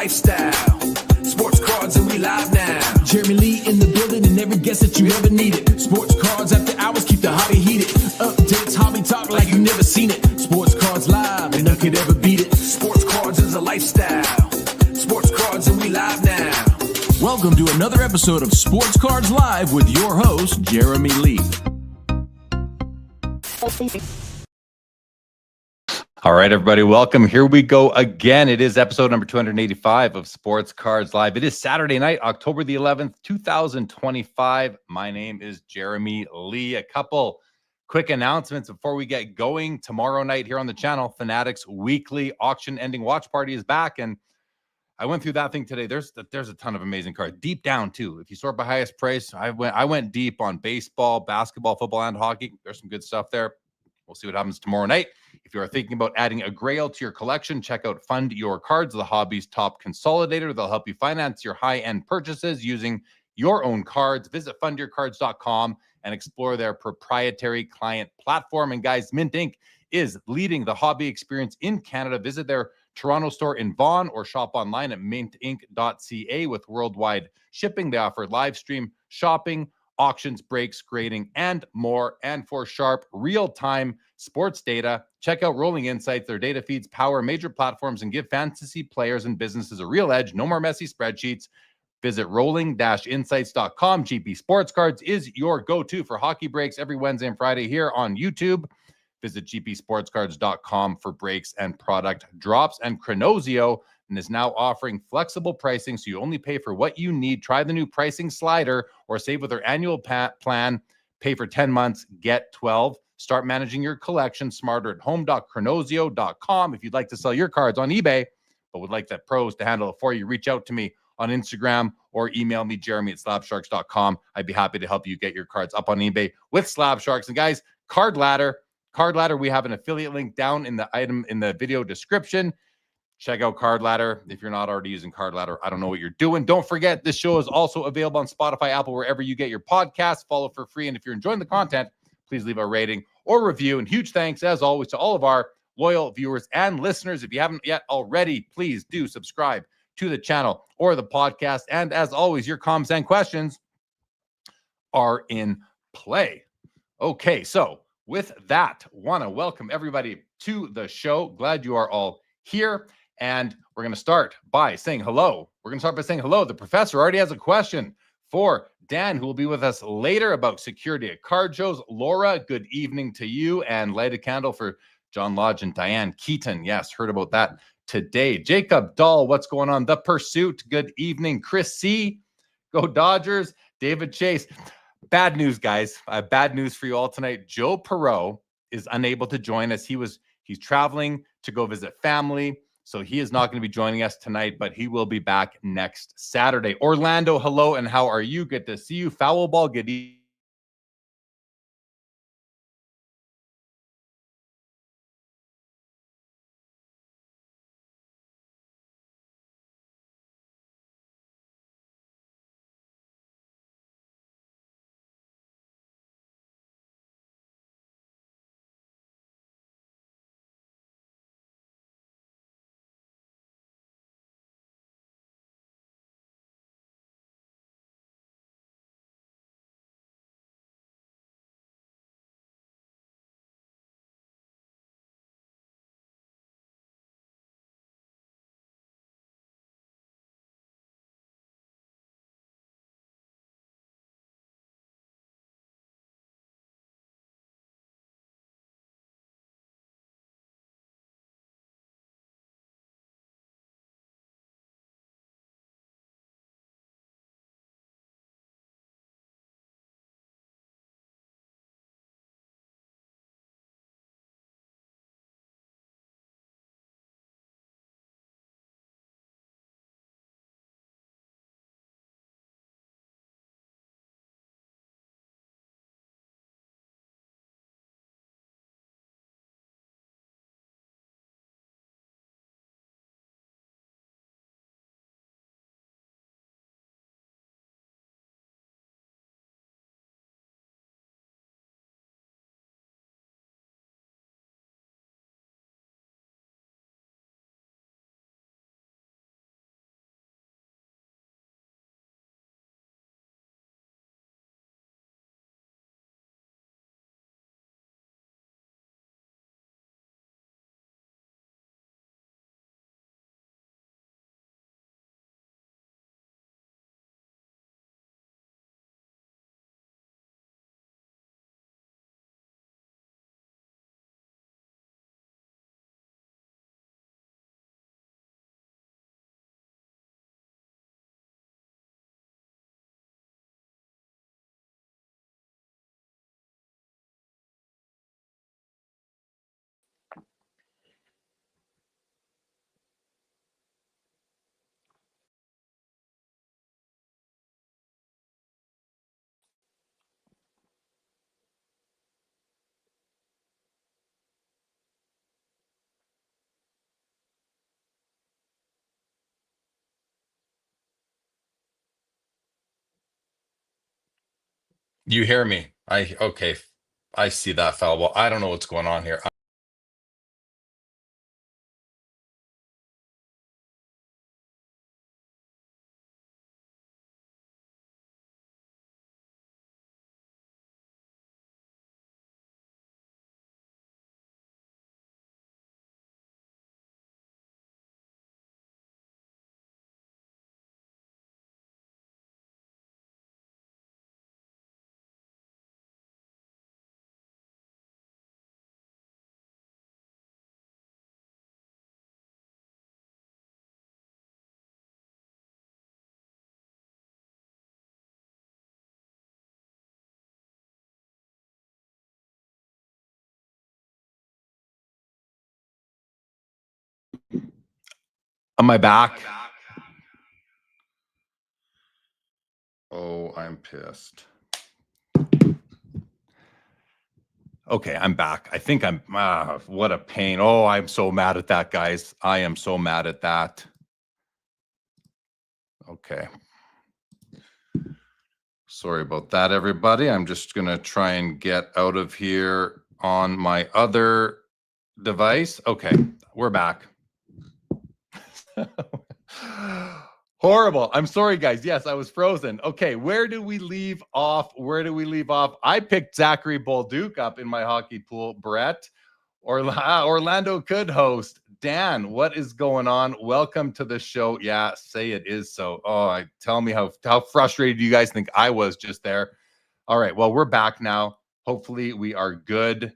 lifestyle. Sports cards and we live now. Jeremy Lee in the building and every guest that you ever needed. Sports cards after hours keep the hobby heated. Updates, hobby talk like you never seen it. Sports cards live and none could ever beat it. Sports cards is a lifestyle. Sports cards and we live now. Welcome to another episode of Sports Cards Live with your host, Jeremy Lee. All right, everybody, welcome. Here we go again. It is episode number 285 of Sports Cards Live. It is Saturday night, October the 11th, 2025. My name is Jeremy Lee. A couple quick announcements before we get going. Tomorrow night here on the channel, Fanatics Weekly Auction Ending Watch Party is back, and I went through that thing today. There's a ton of amazing cards. Deep down, too. If you sort by highest price, I went deep on baseball, basketball, football, and hockey. There's some good stuff there. We'll see what happens tomorrow night. If you are thinking about adding a grail to your collection, check out Fund Your Cards, the hobby's top consolidator. They'll help you finance your high-end purchases using your own cards. Visit fundyourcards.com and explore their proprietary client platform. And guys, Mint Inc. is leading the hobby experience in Canada. Visit their Toronto store in Vaughan or shop online at mintinc.ca with worldwide shipping. They offer live stream shopping, auctions, breaks, grading, and more. And for sharp, real-time sports data, check out Rolling Insights. Their data feeds power major platforms and give fantasy players and businesses a real edge. No more messy spreadsheets. Visit rolling-insights.com. GP Sports Cards is your go-to for hockey breaks every Wednesday and Friday here on YouTube. Visit gpsportscards.com for breaks and product drops. And Chronosio is now offering flexible pricing, so you only pay for what you need. Try the new pricing slider or save with their annual plan. Pay for 10 months, get 12. Start managing your collection smarter at home.chronosio.com. If you'd like to sell your cards on eBay, but would like the pros to handle it for you, reach out to me on Instagram or email me, jeremy@slabsharks.com. I'd be happy to help you get your cards up on eBay with Slab Sharks. And guys, Card Ladder, we have an affiliate link down in the item in the video description. Check out Card Ladder. If you're not already using Card Ladder, I don't know what you're doing. Don't forget, this show is also available on Spotify, Apple, wherever you get your podcasts. Follow for free. And if you're enjoying the content, please leave a rating or review. And huge thanks, as always, to all of our loyal viewers and listeners. If you haven't yet already, please do subscribe to the channel or the podcast. And as always, your comments and questions are in play. Okay, so with that, want to welcome everybody to the show. Glad you are all here. And we're going to start by saying hello. The professor already has a question for Dan, who will be with us later about security at card shows. Laura, good evening to you. And light a candle for John Lodge and Diane Keaton. Yes, heard about that today. Jacob Dahl, what's going on? The Pursuit, good evening. Chris C., go Dodgers. David Chase. Bad news, guys. Bad news for you all tonight. Joe Perreault is unable to join us. He's traveling to go visit family, so he is not going to be joining us tonight, but he will be back next Saturday. Orlando, hello, and how are you? Good to see you. Foul ball, good evening. You hear me? Okay. I see that foul ball. I don't know what's going on here. Am I back? Oh, I'm pissed. Okay, I'm back. I think I'm, what a pain. Oh, I'm so mad at that, guys. I am so mad at that. Okay. Sorry about that, everybody. I'm just going to try and get out of here on my other device. Okay, we're back. Horrible. I'm sorry, guys. Yes, I was frozen. Okay, where do we leave off? I picked Zachary Bolduc up in my hockey pool. Brett, Orlando could host. Dan, what is going on? Welcome to the show. Yeah, say it is so. Oh, tell me how frustrated you guys think I was just there. All right, well, we're back now. Hopefully we are good.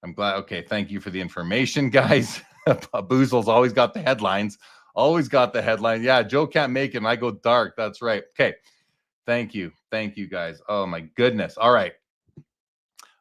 I'm glad. Okay, thank you for the information, guys. Boozle's always got the headlines. Yeah, Joe can't make it, and I go dark. That's right. Okay, thank you, guys. Oh my goodness. All right.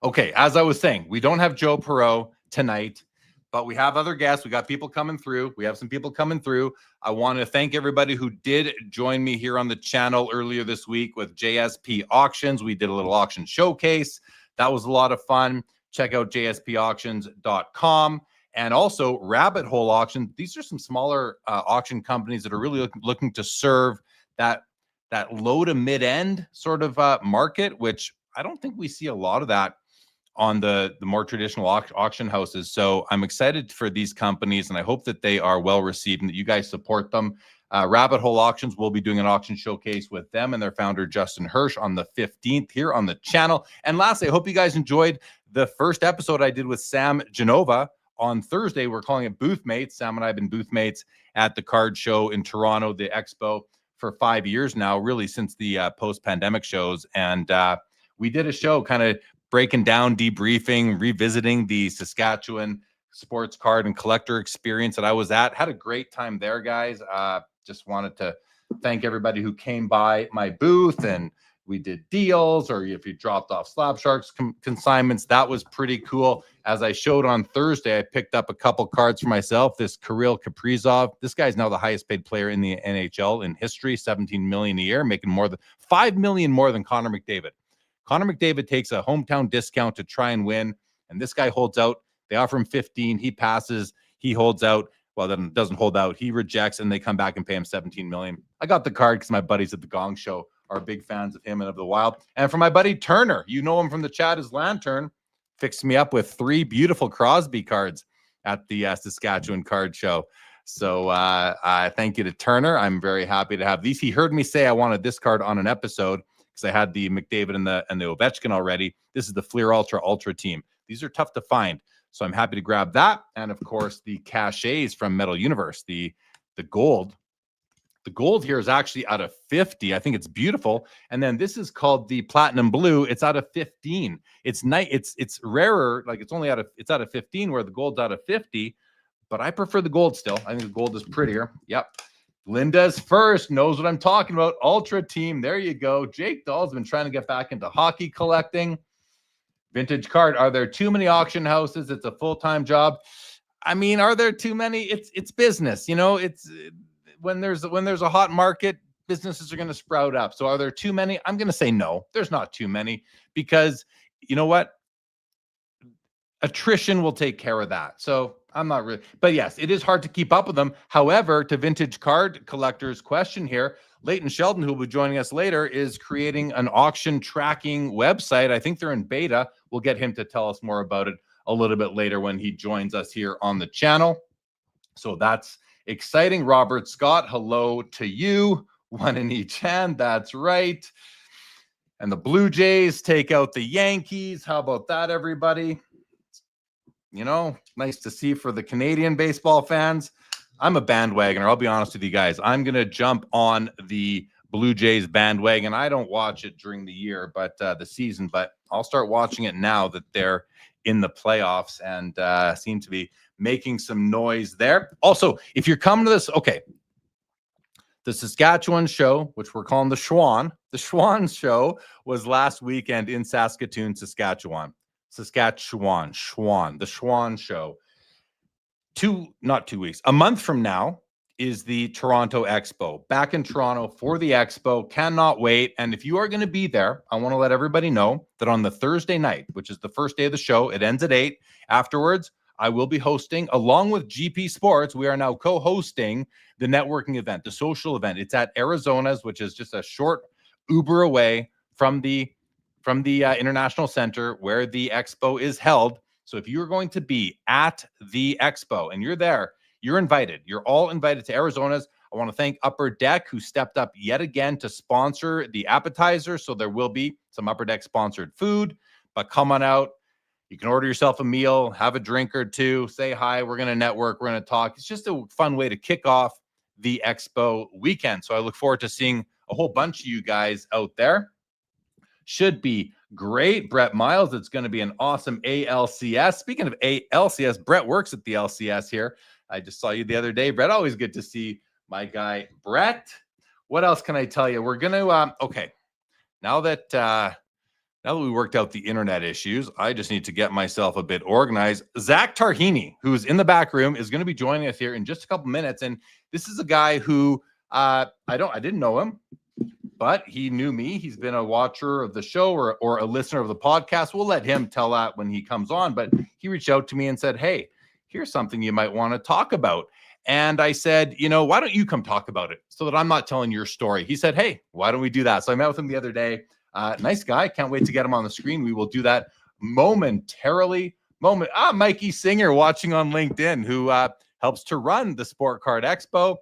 Okay, as I was saying, we don't have Joe Perreault tonight, but we have other guests. We got people coming through. We have some people coming through. I want to thank everybody who did join me here on the channel earlier this week with JSP Auctions. We did a little auction showcase. That was a lot of fun. Check out jspauctions.com. And also Rabbit Hole Auction. These are some smaller auction companies that are really looking to serve that low to mid end sort of market, which I don't think we see a lot of that on the more traditional auction houses. So I'm excited for these companies, and I hope that they are well received and that you guys support them. Rabbit Hole Auctions will be doing an auction showcase with them and their founder, Justin Hirsch, on the 15th here on the channel. And lastly, I hope you guys enjoyed the first episode I did with Sam Genova on Thursday. We're calling it Booth Mates. Sam and I have been booth mates at the card show in Toronto, the expo, for 5 years now, really since the post-pandemic shows. And we did a show kind of breaking down, debriefing, revisiting the Saskatchewan sports card and collector experience that I was at. Had a great time there, guys. Just wanted to thank everybody who came by my booth, and we did deals, or if you dropped off Slab Sharks consignments, that was pretty cool. As I showed on Thursday, I picked up a couple cards for myself. This Kirill Kaprizov, this guy's now the highest paid player in the NHL in history, $17 million a year, making more than $5 million more than Connor McDavid. Connor McDavid takes a hometown discount to try and win, and this guy holds out. They offer him 15, he passes, he holds out. Well, then doesn't hold out, he rejects, and they come back and pay him 17 million. I got the card because my buddies at the Gong Show are big fans of him and of the Wild. And for my buddy Turner, you know him from the chat as Lantern, fixed me up with 3 beautiful Crosby cards at the Saskatchewan Card Show. So thank you to Turner. I'm very happy to have these. He heard me say I wanted this card on an episode because I had the McDavid and the Ovechkin already. This is the Fleer Ultra team. These are tough to find, so I'm happy to grab that. And of course, the cachets from Metal Universe, the gold. The gold here is actually out of 50. I think it's beautiful. And then this is called the Platinum Blue. It's out of 15. It's nice. It's rarer. Like it's out of 15, where the gold's out of 50. But I prefer the gold still. I think the gold is prettier. Yep. Linda's first, knows what I'm talking about. Ultra team. There you go. Jake Dahl's been trying to get back into hockey collecting. Vintage card. Are there too many auction houses? It's a full-time job. I mean, are there too many? It's business. You know, it's when there's a hot market, businesses are going to sprout up. So are there too many? I'm going to say no. There's not too many, because you know what? Attrition will take care of that. So I'm not really, but yes, it is hard to keep up with them. However, to vintage card collectors' question here, Leighton Sheldon, who will be joining us later, is creating an auction tracking website. I think they're in beta. We'll get him to tell us more about it a little bit later when he joins us here on the channel. So that's exciting. Robert Scott, hello to you. One in each hand. That's right. And the Blue Jays take out the Yankees. How about that, everybody? You know, nice to see for the Canadian baseball fans. I'm a bandwagoner. I'll be honest with you guys. I'm going to jump on the Blue Jays bandwagon. I don't watch it during the year, but the season, but I'll start watching it now that they're in the playoffs and seem to be making some noise there. Also, if you're coming to this, okay, the Saskatchewan show, which we're calling the Schwan show, was last weekend in Saskatoon, Saskatchewan. The Schwan show. Not 2 weeks, a month from now is the Toronto Expo. Back in Toronto for the Expo. Cannot wait. And if you are going to be there, I want to let everybody know that on the Thursday night, which is the first day of the show, it ends at 8. Afterwards, I will be hosting, along with GP Sports, we are now co-hosting the networking event, the social event. It's at Arizona's, which is just a short Uber away from the International Center where the Expo is held. So if you're going to be at the Expo and you're there, you're invited. You're all invited to Arizona's. I want to thank Upper Deck, who stepped up yet again to sponsor the appetizer. So there will be some Upper Deck sponsored food, but come on out. You can order yourself a meal, have a drink or two, say hi. We're going to network. We're going to talk. It's just a fun way to kick off the Expo weekend. So I look forward to seeing a whole bunch of you guys out there. Should be great. Brett Miles, it's going to be an awesome ALCS. Speaking of ALCS, Brett works at the LCS here. I just saw you the other day. Brett, always good to see my guy, Brett. What else can I tell you? We're going to, okay, now that we worked out the internet issues, I just need to get myself a bit organized. Zach Tarhini, who's in the back room, is going to be joining us here in just a couple minutes. And this is a guy who I didn't know him, but he knew me. He's been a watcher of the show or a listener of the podcast. We'll let him tell that when he comes on. But he reached out to me and said, hey, here's something you might want to talk about. And I said, why don't you come talk about it so that I'm not telling your story? He said, hey, why don't we do that? So I met with him the other day. Nice guy. Can't wait to get him on the screen. We will do that momentarily. Mikey Singer watching on LinkedIn, who helps to run the Sport Card Expo.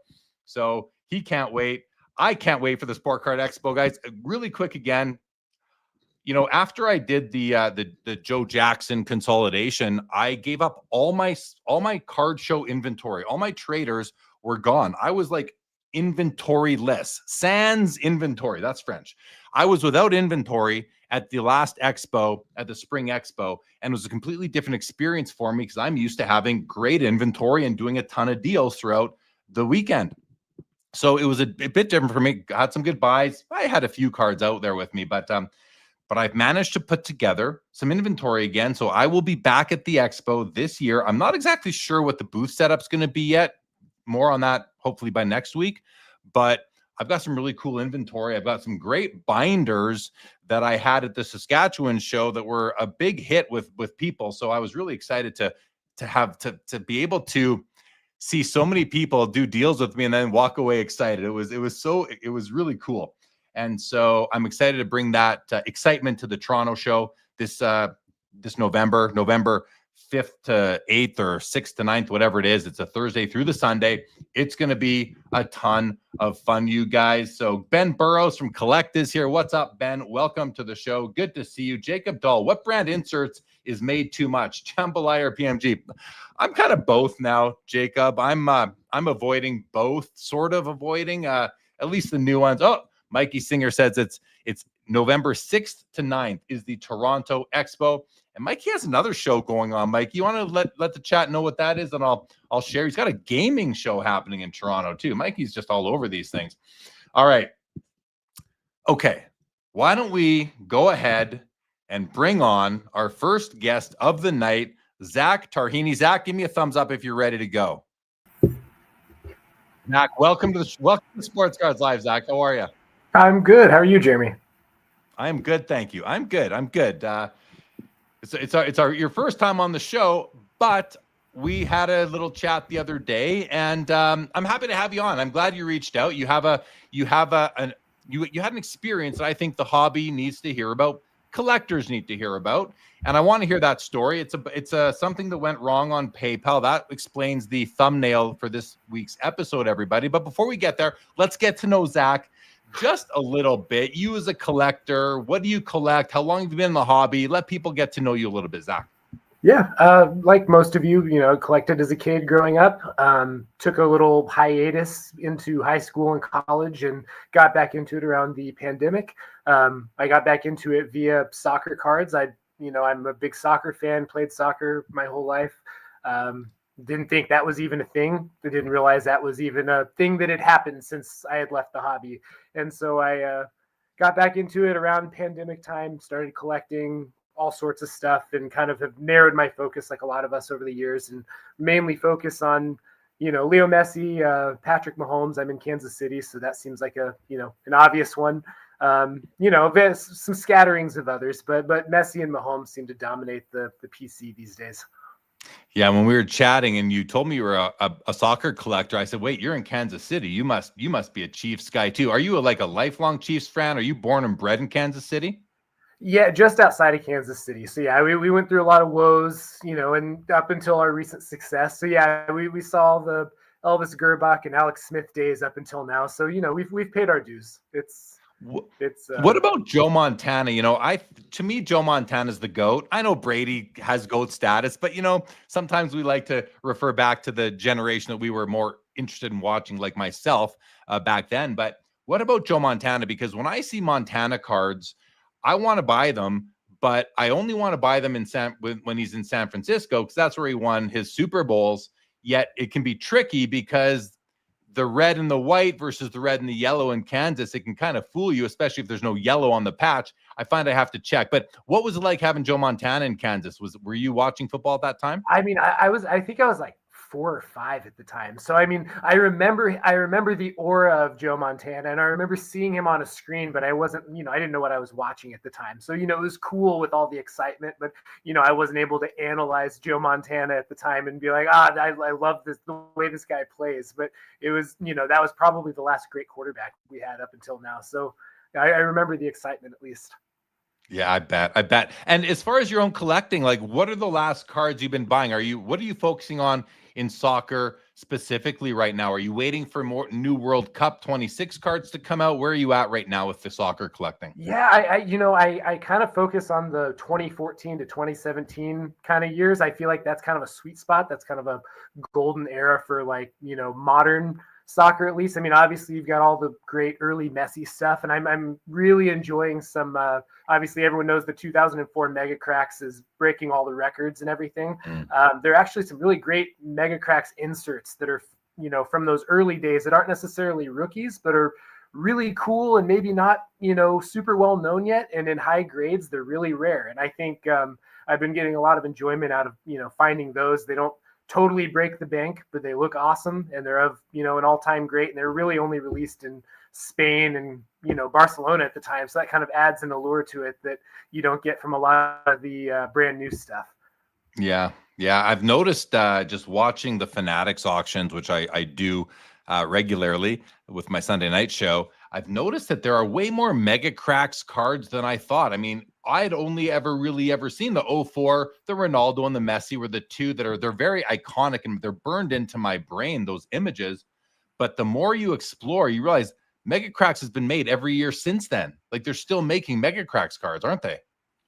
So he can't wait. I can't wait for the Sport Card Expo, guys. Really quick again, after I did the Joe Jackson consolidation, I gave up all my card show inventory. All my traders were gone. I was like inventoryless, sans inventory. That's French. I was without inventory at the last expo, at the Spring Expo, and it was a completely different experience for me because I'm used to having great inventory and doing a ton of deals throughout the weekend. So it was a bit different for me. I had some good buys. I had a few cards out there with me, but I've managed to put together some inventory again. So I will be back at the Expo this year. I'm not exactly sure what the booth setup's going to be yet. More on that hopefully by next week. But I've got some really cool inventory. I've got some great binders that I had at the Saskatchewan show that were a big hit with people. So I was really excited to be able to see so many people do deals with me and then walk away excited. It was really cool. And so I'm excited to bring that excitement to the Toronto show this November 5th to 8th or 6th to 9th, whatever it is. It's a Thursday through the Sunday. It's going to be a ton of fun, you guys. So Ben Burrows from Collect is here. What's up, Ben? Welcome to the show. Good to see you. Jacob Dahl, what brand inserts is made too much, Jambalaya or PMG? I'm kind of both now, Jacob. I'm avoiding both, sort of avoiding at least the new ones. Oh, Mikey Singer says it's November 6th to 9th is the Toronto Expo. And Mikey has another show going on. Mike, you want to let the chat know what that is, and I'll share. He's got a gaming show happening in Toronto too. Mikey's just all over these things. All right. Okay. Why don't we go ahead and bring on our first guest of the night, Zach Tarhini. Zach, give me a thumbs up if you're ready to go. Zach, welcome to Sports Cards Live. Zach, how are you? I'm good. How are you, Jeremy? I'm good, thank you. I'm good. It's your first time on the show, but we had a little chat the other day, and I'm happy to have you on. I'm glad you reached out. You had an experience that I think the hobby needs to hear about. Collectors need to hear about, and I want to hear that story. It's something that went wrong on PayPal. That explains the thumbnail for this week's episode, everybody. But before we get there, let's get to know Zach just a little bit. You as a collector, what do you collect? How long have you been in the hobby? Let people get to know you a little bit, Zach. Yeah, like most of you, collected as a kid growing up. Took a little hiatus into high school and college, and got back into it around the pandemic. I got back into it via soccer cards. I'm a big soccer fan. Played soccer my whole life. Didn't think that was even a thing. I didn't realize that was even a thing that had happened since I had left the hobby. And so I got back into it around pandemic time. Started collecting all sorts of stuff, and kind of have narrowed my focus, like a lot of us over the years, and mainly focus on, Leo Messi, Patrick Mahomes. I'm in Kansas City, so that seems like an obvious one. There's some scatterings of others, but Messi and Mahomes seem to dominate the PC these days. Yeah, when we were chatting and you told me you were a soccer collector, I said, wait, you're in Kansas City. You must be a Chiefs guy too. Are you a lifelong Chiefs fan? Are you born and bred in Kansas City? Yeah, just outside of Kansas City. So yeah, we went through a lot of woes, and up until our recent success. So yeah, we saw the Elvis Gerbach and Alex Smith days up until now. So we've paid our dues. What about Joe Montana? To me, Joe Montana's the GOAT. I know Brady has GOAT status, but sometimes we like to refer back to the generation that we were more interested in watching, like myself, back then. But what about Joe Montana? Because when I see Montana cards, I want to buy them, but I only want to buy them when he's in San Francisco, because that's where he won his Super Bowls. Yet it can be tricky because the red and the white versus the red and the yellow in Kansas, it can kind of fool you, especially if there's no yellow on the patch. I find I have to check. But what was it like having Joe Montana in Kansas? Were you watching football at that time? I mean, I think I was like 4 or 5 at the time. So I mean, I remember the aura of Joe Montana, and I remember seeing him on a screen, but I wasn't, I didn't know what I was watching at the time. So it was cool with all the excitement, but I wasn't able to analyze Joe Montana at the time and be like, I love the way this guy plays. But it was, that was probably the last great quarterback we had up until now. So I remember the excitement at least. Yeah, I bet. And as far as your own collecting, like, what are the last cards you've been buying? What are you focusing on in soccer specifically right now? Are you waiting for more new World Cup 26 cards to come out? Where are you at right now with the soccer collecting? Yeah, I kind of focus on the 2014 to 2017 kind of years. I feel like that's kind of a sweet spot. That's kind of a golden era for modern soccer, at least. I mean, obviously you've got all the great early Messi stuff, and I'm really enjoying some. Obviously, everyone knows the 2004 Mega Cracks is breaking all the records and everything. There are actually some really great Mega Cracks inserts that are from those early days that aren't necessarily rookies, but are really cool and maybe not super well known yet. And in high grades, they're really rare. And I think I've been getting a lot of enjoyment out of finding those. They don't totally break the bank, but they look awesome, and they're of an all-time great, and they're really only released in Spain and Barcelona at the time, so that kind of adds an allure to it that you don't get from a lot of the brand new stuff. Yeah, I've noticed just watching the Fanatics auctions, which I do regularly with my Sunday night show. I've noticed that there are way more Mega Cracks cards than I thought. I mean, I'd only ever seen the 04, the Ronaldo, and the Messi were the two they're very iconic, and they're burned into my brain, those images. But the more you explore, you realize Mega Cracks has been made every year since then. Like, they're still making Mega Cracks cards, aren't they?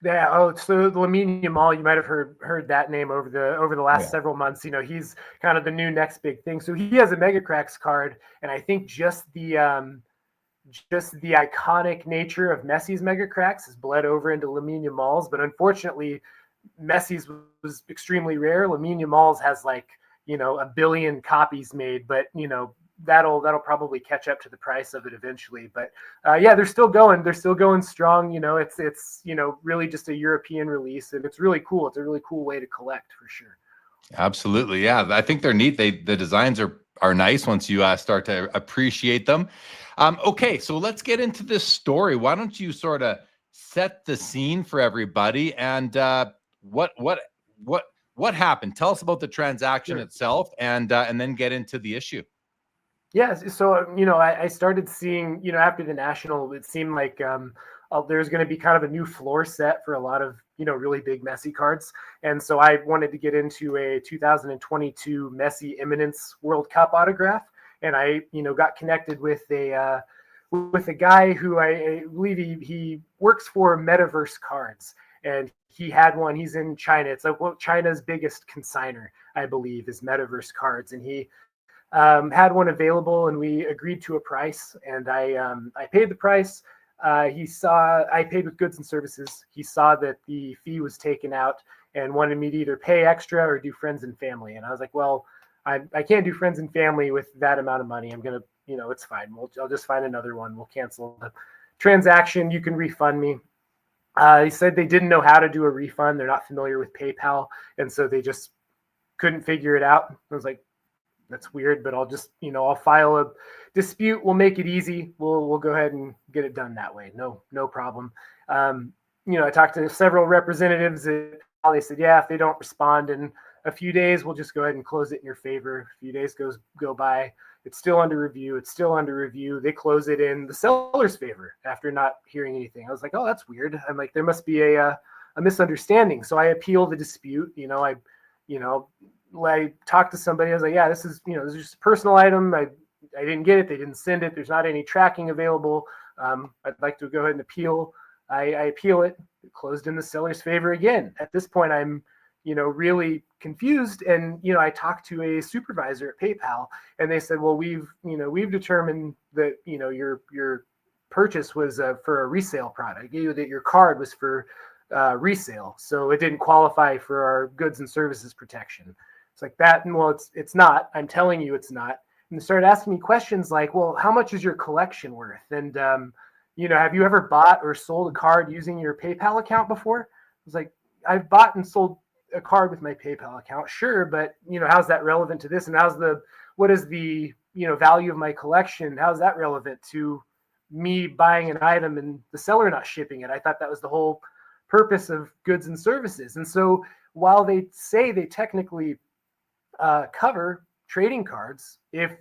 Yeah. Oh, so Lamine Yamal, you might have heard that name over the last several months. He's kind of the new next big thing. So he has a Mega Cracks card, and I think just the iconic nature of Messi's Mega Cracks has bled over into Lamine Yamal's. But unfortunately, Messi's was extremely rare. Lamine Yamal's has a billion copies made, but that'll probably catch up to the price of it eventually. But yeah, they're still going strong. It's really just a European release, and it's really cool. It's a really cool way to collect for sure. Absolutely. Yeah, I think they're neat. The designs are nice once you start to appreciate them. Okay, so let's get into this story. Why don't you sort of set the scene for everybody, and what what happened? Tell us about the transaction Sure. itself, and then get into the issue. Yes. So, I started seeing, after the National, it seemed like there's going to be kind of a new floor set for a lot of, really big Messi cards. And so I wanted to get into a 2022 Messi Imminence World Cup autograph. And I, got connected with a guy who I believe he works for Metaverse Cards. And he had one. He's in China. It's like China's biggest consigner, I believe, is Metaverse Cards. And he had one available, and we agreed to a price, and I paid the price. I paid with goods and services. He saw that the fee was taken out and wanted me to either pay extra or do friends and family. And I was like, well, I can't do friends and family with that amount of money. I'm going to, it's fine. I'll just find another one. We'll cancel the transaction. You can refund me. He said they didn't know how to do a refund. They're not familiar with PayPal. And so they just couldn't figure it out. I was like, that's weird, but I'll just, I'll file a dispute. We'll make it easy. We'll go ahead and get it done that way. No problem. I talked to several representatives. They said, yeah, if they don't respond in a few days, we'll just go ahead and close it in your favor. A few days go by. It's still under review. They close it in the seller's favor after not hearing anything. I was like, oh, that's weird. I'm like, there must be a misunderstanding. So I appeal the dispute. I talked to somebody. I was like, yeah, this is just a personal item. I didn't get it. They didn't send it. There's not any tracking available. I'd like to go ahead and appeal. I appeal it. It closed in the seller's favor again. At this point, I'm, really confused. And, I talked to a supervisor at PayPal, and they said, well, we've determined that, your purchase was for a resale product. That your card was for resale. So it didn't qualify for our goods and services protection. It's like that. And well, it's not. I'm telling you it's not. And they started asking me questions like, well, how much is your collection worth? And, have you ever bought or sold a card using your PayPal account before? I was like, I've bought and sold a card with my PayPal account. Sure. But, how's that relevant to this? And what is the, value of my collection? How's that relevant to me buying an item and the seller not shipping it? I thought that was the whole purpose of goods and services. And so while they say they technically cover trading cards, if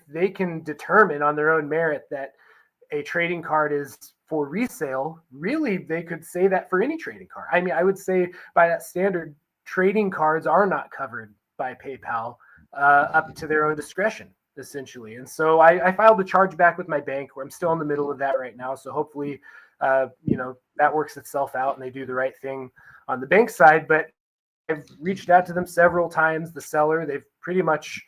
they can determine on their own merit that a trading card is for resale, really they could say that for any trading card. I mean, I would say by that standard, trading cards are not covered by PayPal up to their own discretion, essentially. And so I filed a chargeback with my bank, where I'm still in the middle of that right now. So hopefully, that works itself out and they do the right thing on the bank side. But I've reached out to them several times. The seller, they've pretty much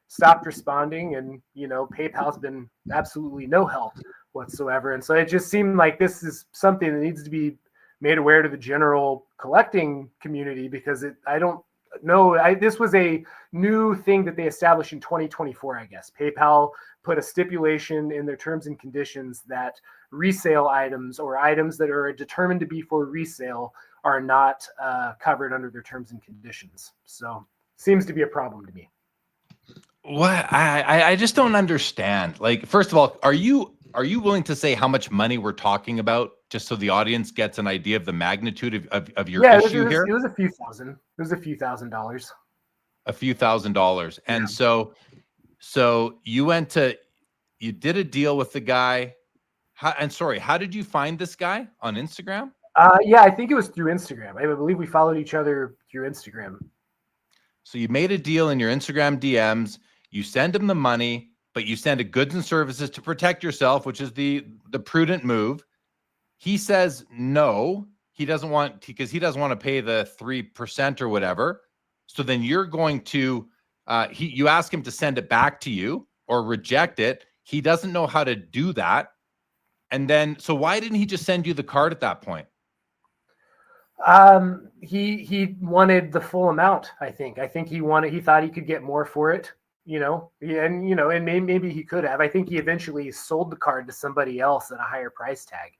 stopped responding, and PayPal's been absolutely no help whatsoever. And so it just seemed like this is something that needs to be made aware to the general collecting community, because I don't know. This was a new thing that they established in 2024, I guess. PayPal put a stipulation in their terms and conditions that resale items or items that are determined to be for resale are not covered under their terms and conditions. So seems to be a problem to me. What I just don't understand. Like, first of all, are you willing to say how much money we're talking about, just so the audience gets an idea of the magnitude of your issue here? It was a few thousand. It was a few $1,000s. A few $1,000s. And Yeah. so you did a deal with the guy. How did you find this guy on Instagram? Yeah, I think it was through Instagram. I believe we followed each other through Instagram. So you made a deal in your Instagram DMs. You send him the money, but you send a goods and services to protect yourself, which is the prudent move. He says no, he doesn't want to pay the 3% or whatever. So then you're going to you ask him to send it back to you or reject it. He doesn't know how to do that. And then, so why didn't he just send you the card at that point? He wanted the full amount. I think he thought he could get more for it, and maybe he could have. I think he eventually sold the card to somebody else at a higher price tag.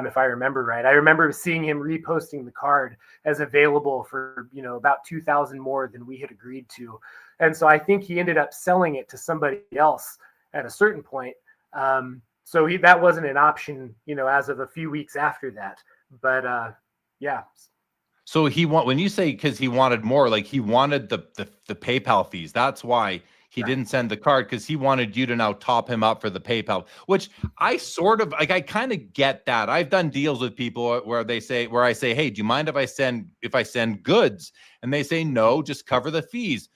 If I remember right, I remember seeing him reposting the card as available for, about 2,000 more than we had agreed to. And so I think he ended up selling it to somebody else at a certain point. So that wasn't an option, as of a few weeks after that. But, yeah. So when you say because he wanted more, like he wanted the PayPal fees. That's why he didn't send the card, because he wanted you to now top him up for the PayPal, which I sort of like. I kind of get that. I've done deals with people where I say, hey, do you mind if I send goods? And they say, no, just cover the fees.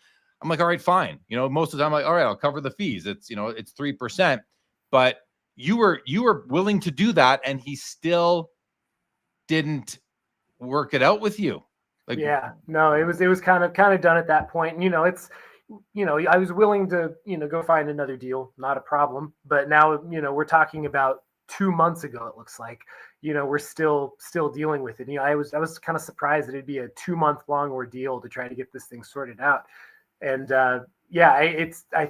I'm like, all right, fine. Most of the time, I'm like, all right, I'll cover the fees. It's, it's 3%. But you were willing to do that, and he still didn't work it out with you. Like, yeah, no, it was kind of done at that point. And, I was willing to, go find another deal, not a problem. But now, we're talking about 2 months ago, it looks like, we're still dealing with it. I was kind of surprised that it'd be a 2-month long ordeal to try to get this thing sorted out. And I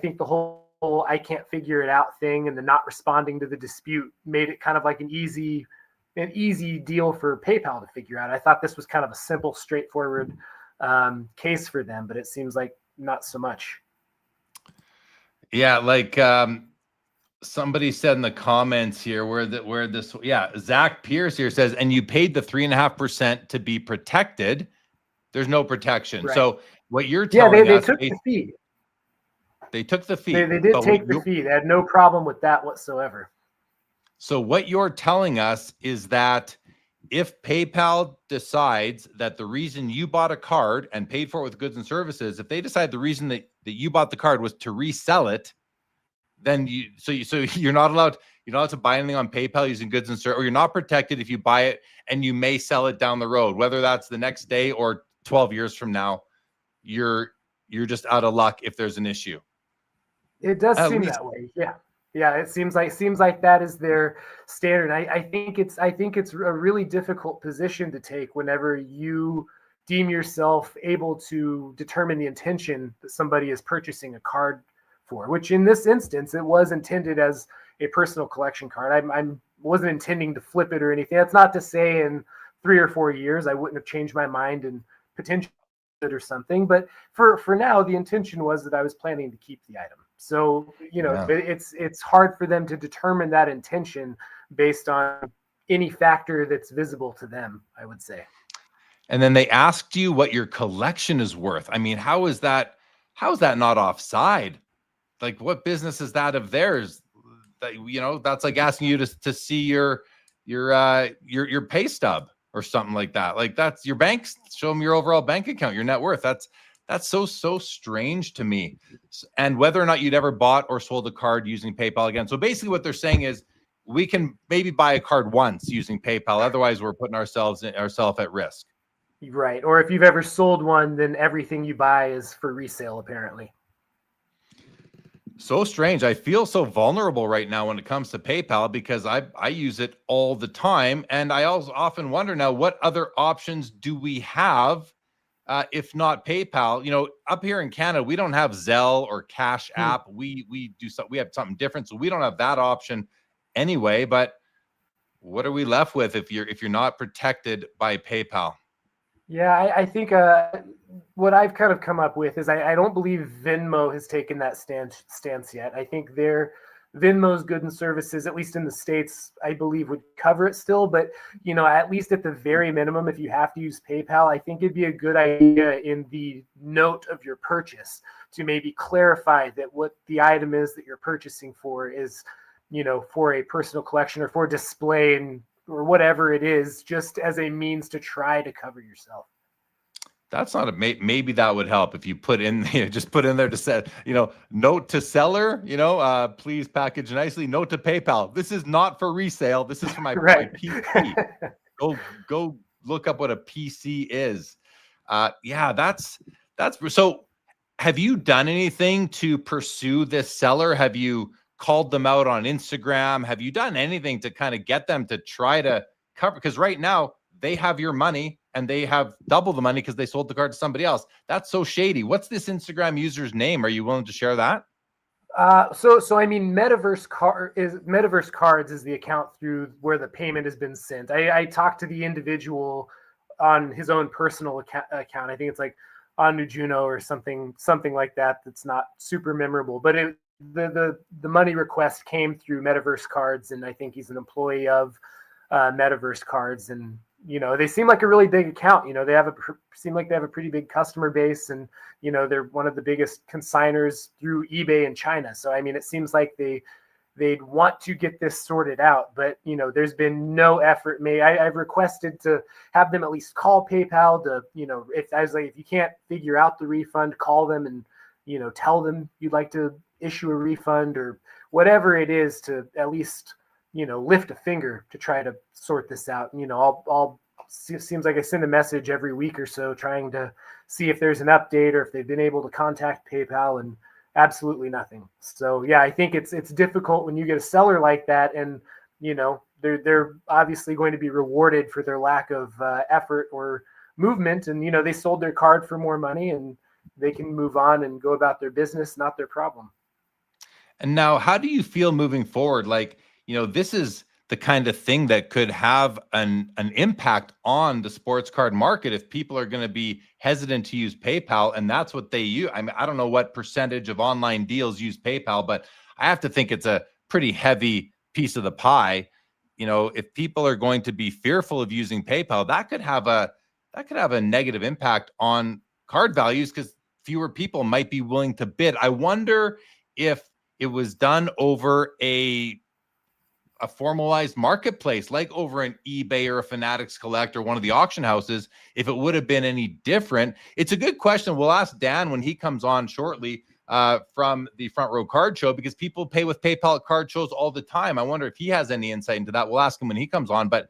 think the whole I can't figure it out thing and the not responding to the dispute made it kind of like an easy deal for PayPal to figure out. I thought this was kind of a simple, straightforward case for them, but it seems like not so much. Yeah, like somebody said in the comments here Zach Pierce here says, and you paid the 3.5% to be protected. There's no protection. Right. So what you're telling they us, took the fee. They took the fee. They did take the fee. They had no problem with that whatsoever. So what you're telling us is that if PayPal decides that the reason you bought a card and paid for it with goods and services, if they decide the reason that you bought the card was to resell it, then you're not allowed to buy anything on PayPal using goods and services, or you're not protected if you buy it and you may sell it down the road, whether that's the next day or 12 years from now. You're just out of luck if there's an issue. It does seem that way. Yeah. Yeah, it seems like that is their standard. I think it's a really difficult position to take whenever you deem yourself able to determine the intention that somebody is purchasing a card for, which in this instance, it was intended as a personal collection card. I wasn't intending to flip it or anything. That's not to say in 3 or 4 years I wouldn't have changed my mind and potentially it or something. But for now, the intention was that I was planning to keep the item. So, it's hard for them to determine that intention based on any factor that's visible to them, I would say. And then they asked you what your collection is worth. I mean, how is that not offside? Like, what business is that of theirs? That, that's like asking you to see your pay stub or something like that. Like, that's your bank. Show them your overall bank account, your net worth. That's so strange to me. And whether or not you'd ever bought or sold a card using PayPal again. So basically what they're saying is we can maybe buy a card once using PayPal. Otherwise, we're putting ourselves at risk. Right. Or if you've ever sold one, then everything you buy is for resale, apparently. So strange. I feel so vulnerable right now when it comes to PayPal because I use it all the time. And I also often wonder now, what other options do we have? If not PayPal, up here in Canada, we don't have Zelle or Cash App. We have something different, so we don't have that option anyway. But what are we left with if you're not protected by PayPal? Yeah, I think what I've kind of come up with is I don't believe Venmo has taken that stance yet. I think Venmo's goods and services, at least in the States, I believe would cover it still. But, at least at the very minimum, if you have to use PayPal, I think it'd be a good idea in the note of your purchase to maybe clarify that what the item is that you're purchasing for is, for a personal collection or for display or whatever it is, just as a means to try to cover yourself. That's not maybe that would help if you put in just put in there to say, note to seller, please package nicely. Note to PayPal. This is not for resale. This is for my PC. Go look up what a PC is. That's so. Have you done anything to pursue this seller? Have you called them out on Instagram? Have you done anything to kind of get them to try to cover? Because right now they have your money and they have double the money because they sold the card to somebody else. That's so shady. What's this Instagram user's name? Are you willing to share that? So I mean, Metaverse Cards is the account through where the payment has been sent. I talked to the individual on his own personal account. I think it's like Anu Juno or something like that. That's not super memorable, but the money request came through Metaverse Cards, and I think he's an employee of Metaverse Cards. And they seem like a really big account. Seem like they have a pretty big customer base, and they're one of the biggest consigners through eBay in China. So I mean, it seems like they'd want to get this sorted out, but there's been no effort made. I've requested to have them at least call PayPal to, if you can't figure out the refund, call them and tell them you'd like to issue a refund or whatever it is, to at least lift a finger to try to sort this out. Seems like I send a message every week or so trying to see if there's an update or if they've been able to contact PayPal, and absolutely nothing. So yeah, I think it's difficult when you get a seller like that, and they're obviously going to be rewarded for their lack of effort or movement, and they sold their card for more money, and they can move on and go about their business, not their problem. And now, how do you feel moving forward? Like, this is the kind of thing that could have an impact on the sports card market if people are going to be hesitant to use PayPal, and that's what they use. I mean, I don't know what percentage of online deals use PayPal, but I have to think it's a pretty heavy piece of the pie. If people are going to be fearful of using PayPal, that could have a negative impact on card values, because fewer people might be willing to bid. I wonder if it was done over a formalized marketplace, like over an eBay or a Fanatics Collect or one of the auction houses, if it would have been any different. It's a good question. We'll ask Dan when he comes on shortly from the Front Row Card Show, because people pay with PayPal at card shows all the time. I wonder if he has any insight into that. We'll ask him when he comes on. But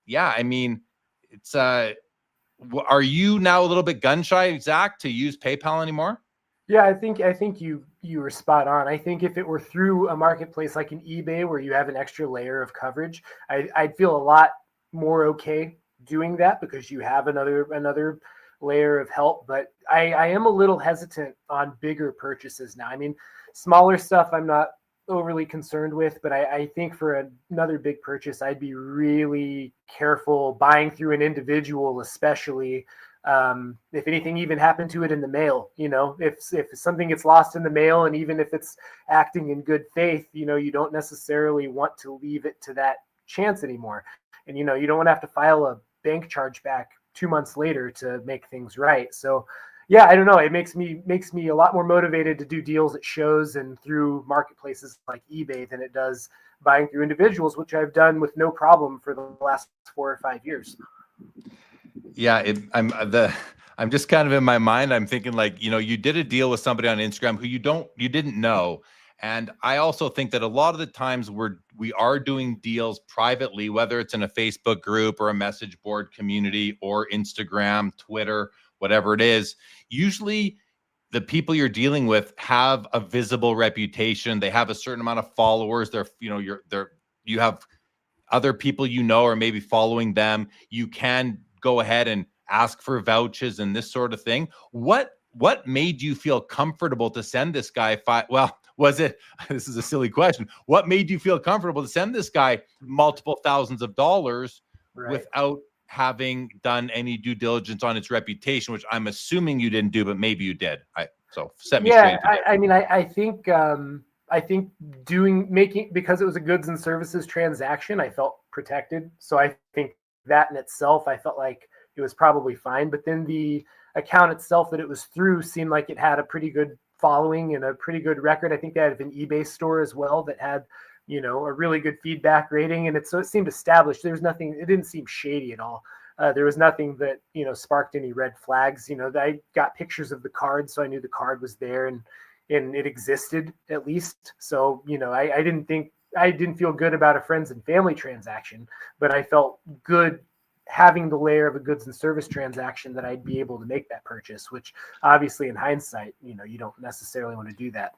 yeah, I mean, it's are you now a little bit gun shy, Zach, to use PayPal anymore? Yeah, I think you were spot on. I think if it were through a marketplace like an eBay where you have an extra layer of coverage, I'd feel a lot more okay doing that, because you have another layer of help. But I am a little hesitant on bigger purchases now. I mean, smaller stuff I'm not overly concerned with, but I think for another big purchase, I'd be really careful buying through an individual, especially. If anything even happened to it in the mail, if something gets lost in the mail, and even if it's acting in good faith, you don't necessarily want to leave it to that chance anymore. And, you don't want to have to file a bank chargeback 2 months later to make things right. So yeah, I don't know. It makes me a lot more motivated to do deals at shows and through marketplaces like eBay than it does buying through individuals, which I've done with no problem for the last 4 or 5 years. Yeah, I'm just kind of in my mind, I'm thinking like, you did a deal with somebody on Instagram who you didn't know. And I also think that a lot of the times we are doing deals privately, whether it's in a Facebook group or a message board community or Instagram, Twitter, whatever it is. Usually the people you're dealing with have a visible reputation. They have a certain amount of followers. You have other people are maybe following them. You can go ahead and ask for vouchers and this sort of thing. What made you feel comfortable to send this guy this is a silly question. What made you feel comfortable to send this guy multiple thousands of dollars without having done any due diligence on its reputation, which I'm assuming you didn't do, but maybe you did. So set me straight. I mean, I think because it was a goods and services transaction, I felt protected. So I think that in itself, I felt like it was probably fine. But then the account itself that it was through seemed like it had a pretty good following and a pretty good record. I think they had an eBay store as well that had, a really good feedback rating. And so it seemed established. There was nothing, it didn't seem shady at all. There was nothing that, sparked any red flags. I got pictures of the card, so I knew the card was there and it existed at least. So, I didn't feel good about a friends and family transaction, but I felt good having the layer of a goods and service transaction that I'd be able to make that purchase, which obviously in hindsight, you don't necessarily want to do that.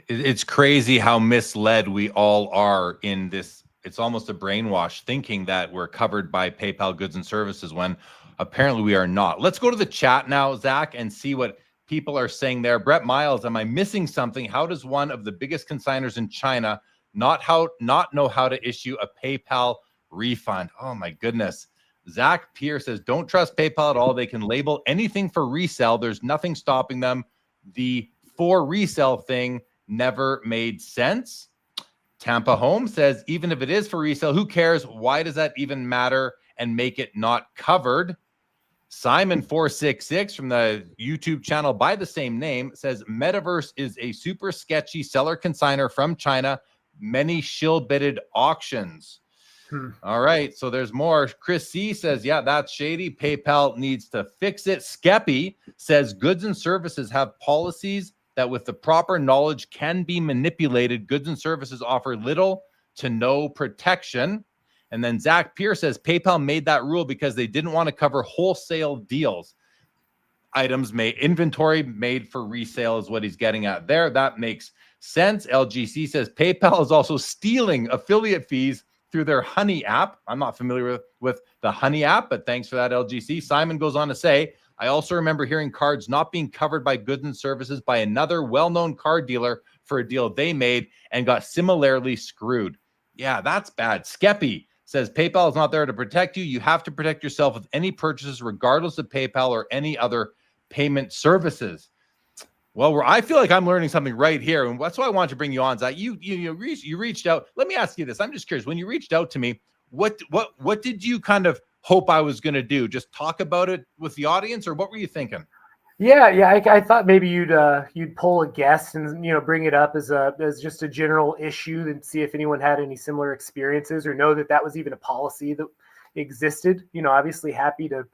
It's crazy how misled we all are in this. It's almost a brainwash thinking that we're covered by PayPal goods and services when apparently we are not. Let's go to the chat now, Zach, and see what people are saying there. Brett Miles, am I missing something? How does one of the biggest consigners in China not know how to issue a PayPal refund? Oh my goodness. Zach Pierce says, don't trust PayPal at all. They can label anything for resale. There's nothing stopping them. The for resale thing never made sense. Tampa Home says, even if it is for resale, who cares? Why does that even matter? and make it not covered. Simon466 from the YouTube channel by the same name says Metaverse is a super sketchy seller consigner from China. Many shill-bidded auctions. All right, so there's more. Chris C says, yeah, that's shady. PayPal needs to fix it. Skeppy says goods and services have policies that with the proper knowledge can be manipulated. Goods and services offer little to no protection. And then Zach Pierce says PayPal made that rule because they didn't want to cover wholesale deals. Items made, inventory made for resale is what he's getting at there. That makes sense. LGC says PayPal is also stealing affiliate fees through their Honey app. I'm not familiar with the Honey app, but thanks for that, LGC. Simon goes on to say, I also remember hearing cards not being covered by goods and services by another well-known card dealer for a deal they made and got similarly screwed. Yeah, that's bad. Skeppy says PayPal is not there to protect you. You have to protect yourself with any purchases, regardless of PayPal or any other payment services. Well, I feel like I'm learning something right here, and that's why I wanted to bring you on, Zach. You reached out. Let me ask you this. I'm just curious. When you reached out to me, what did you kind of hope I was going to do? Just talk about it with the audience, or what were you thinking? Yeah. I thought maybe you'd pull a guest and bring it up as just a general issue and see if anyone had any similar experiences or know that was even a policy that existed. Obviously happy to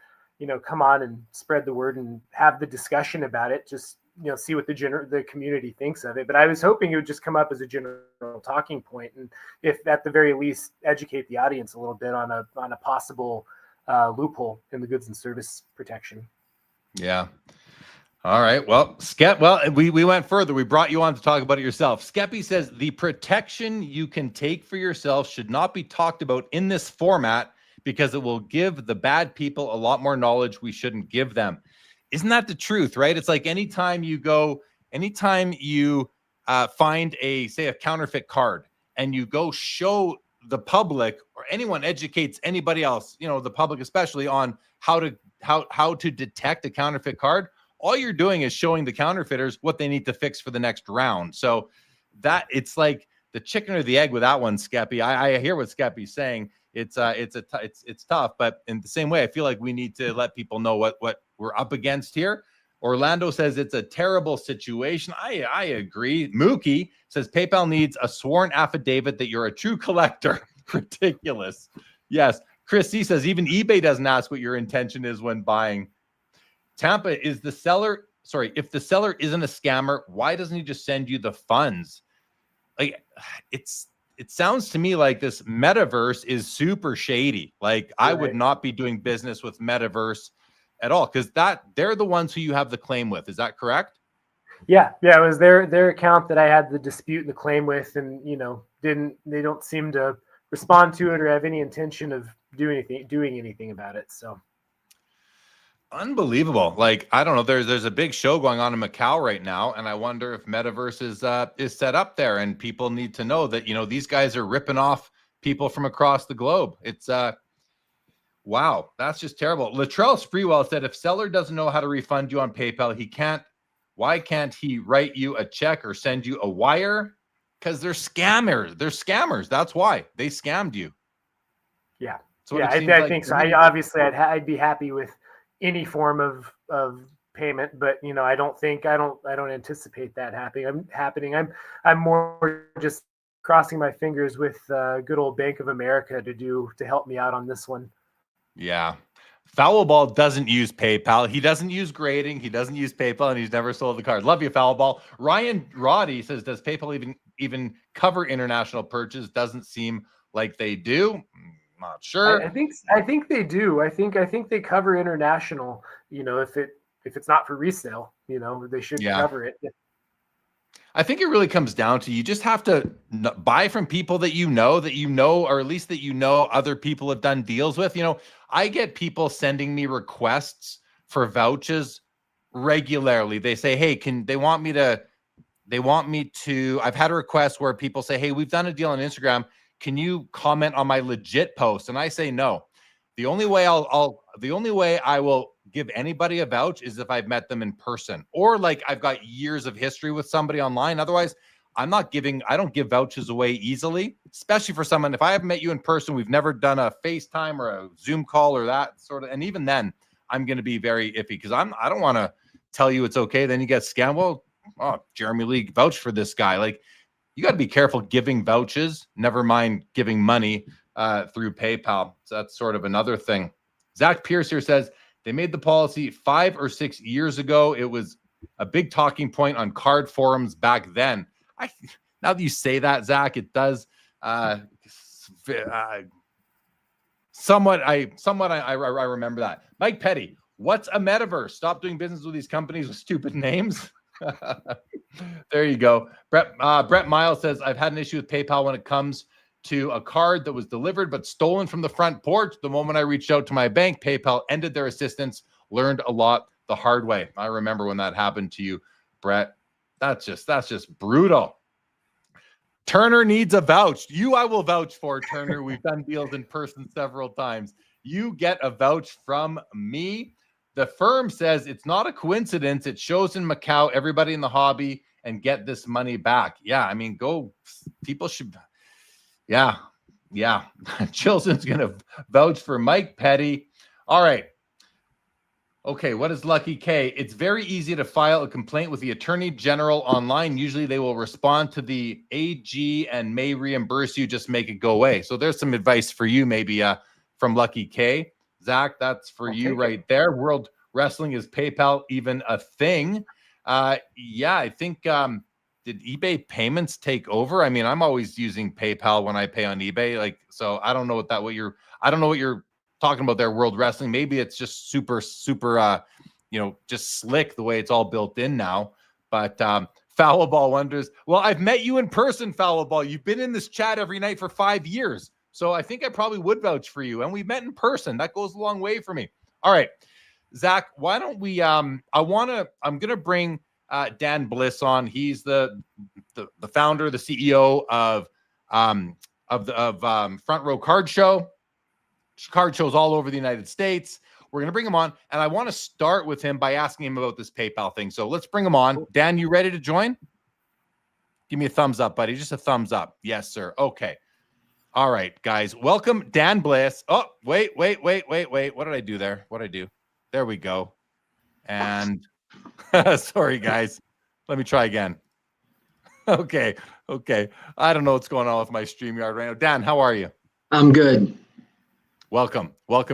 come on and spread the word and have the discussion about it. Just see what the community thinks of it. But I was hoping it would just come up as a general talking point, and if at the very least educate the audience a little bit on a possible loophole in the goods and service protection. Yeah. All right. Well, we went further. We brought you on to talk about it yourself. Skeppy says the protection you can take for yourself should not be talked about in this format because it will give the bad people a lot more knowledge we shouldn't give them. Isn't that the truth, right? It's like anytime you find say a counterfeit card and you go show the public, or anyone educates anybody else, the public especially, on how to detect a counterfeit card, all you're doing is showing the counterfeiters what they need to fix for the next round. So that it's like the chicken or the egg with that one, Skeppy. I hear what Skeppy's saying. It's tough, but in the same way, I feel like we need to let people know what we're up against here. Orlando says it's a terrible situation. I agree. Mookie says PayPal needs a sworn affidavit that you're a true collector. Ridiculous. Yes. Chris C says even eBay doesn't ask what your intention is when buying. Tampa is the seller. Sorry, if the seller isn't a scammer, why doesn't he just send you the funds? Like it sounds to me like this Metaverse is super shady. Like right. I would not be doing business with Metaverse at all, because they're the ones who you have the claim with. Is that correct? Yeah. It was their account that I had the dispute and the claim with, and they don't seem to respond to it or have any intention of doing anything about it. So unbelievable. Like, I don't know. There's a big show going on in Macau right now, and I wonder if Metaverse is set up there, and people need to know that these guys are ripping off people from across the globe. It's wow, that's just terrible. Latrell Spreewell said if seller doesn't know how to refund you on PayPal, why can't he write you a check or send you a wire? Because they're scammers. They're scammers. That's why they scammed you. Yeah. So yeah, I think so. I'd be happy with any form of payment, but I don't anticipate that happening. I'm more just crossing my fingers with good old Bank of America to help me out on this one. Yeah. Foulball doesn't use PayPal. He doesn't use grading. He doesn't use PayPal, and he's never sold the card. Love you, Foulball. Ryan Roddy says, does PayPal even cover international purchase? Doesn't seem like they do. Not sure. I think they do. I think they cover international. If it's not for resale, they should cover it. I think it really comes down to you just have to buy from people that or at least other people have done deals with. I get people sending me requests for vouchers regularly. They say, hey, they want me to, I've had a request where people say, hey, we've done a deal on Instagram. Can you comment on my legit post? And I say no. The only way I will give anybody a vouch is if I've met them in person, or like I've got years of history with somebody online. Otherwise, I don't give vouchers away easily, especially for someone. If I haven't met you in person, we've never done a FaceTime or a Zoom call or that sort of, and even then I'm going to be very iffy because I don't want to tell you it's okay. Then you get scammed. Well, Jeremy Lee vouched for this guy. Like, you got to be careful giving vouchers, never mind giving money through PayPal. So that's sort of another thing. Zach Pierce here says they made the policy 5 or 6 years ago. It was a big talking point on card forums back then. Now that you say that, Zach, it does somewhat I remember that. Mike Petty, what's a metaverse? Stop doing business with these companies with stupid names. There you go. Brett Miles says, I've had an issue with PayPal when it comes to a card that was delivered but stolen from the front porch. The moment I reached out to my bank, PayPal ended their assistance. Learned a lot the hard way. I remember when that happened to you, Brett. That's just brutal. Turner needs a vouch. I will vouch for, Turner. We've done deals in person several times. You get a vouch from me. The firm says it's not a coincidence. It shows in Macau, everybody in the hobby, and get this money back. Yeah, I mean, people should. Yeah. Chilson's going to vouch for Mike Petty. All right. Okay, what is Lucky K? It's very easy to file a complaint with the Attorney General online. Usually they will respond to the AG and may reimburse you. Just make it go away. So there's some advice for you, maybe from Lucky K. Zach, that's for you right there. World Wrestling, is PayPal even a thing? Yeah, I think did eBay payments take over? I mean, I'm always using PayPal when I pay on eBay. So I don't know what you're talking about there, World Wrestling. Maybe it's just super, just slick the way it's all built in now. But Foul Ball wonders, well, I've met you in person, Foul Ball. You've been in this chat every night for 5 years. So I think I probably would vouch for you. And we met in person. That goes a long way for me. All right, Zach, why don't we, I'm going to bring Dan Bliss on. He's the founder, the CEO of Front Row Card Show. Card shows all over the United States. We're going to bring him on, and I want to start with him by asking him about this PayPal thing. So let's bring him on. Dan, you ready to join? Give me a thumbs up, buddy. Just a thumbs up. Yes, sir. Okay. All right, guys. Welcome, Dan Bliss. Oh, wait. What did I do there? What did I do? There we go. And sorry, guys. Let me try again. Okay. I don't know what's going on with my StreamYard right now. Dan, how are you? I'm good. Welcome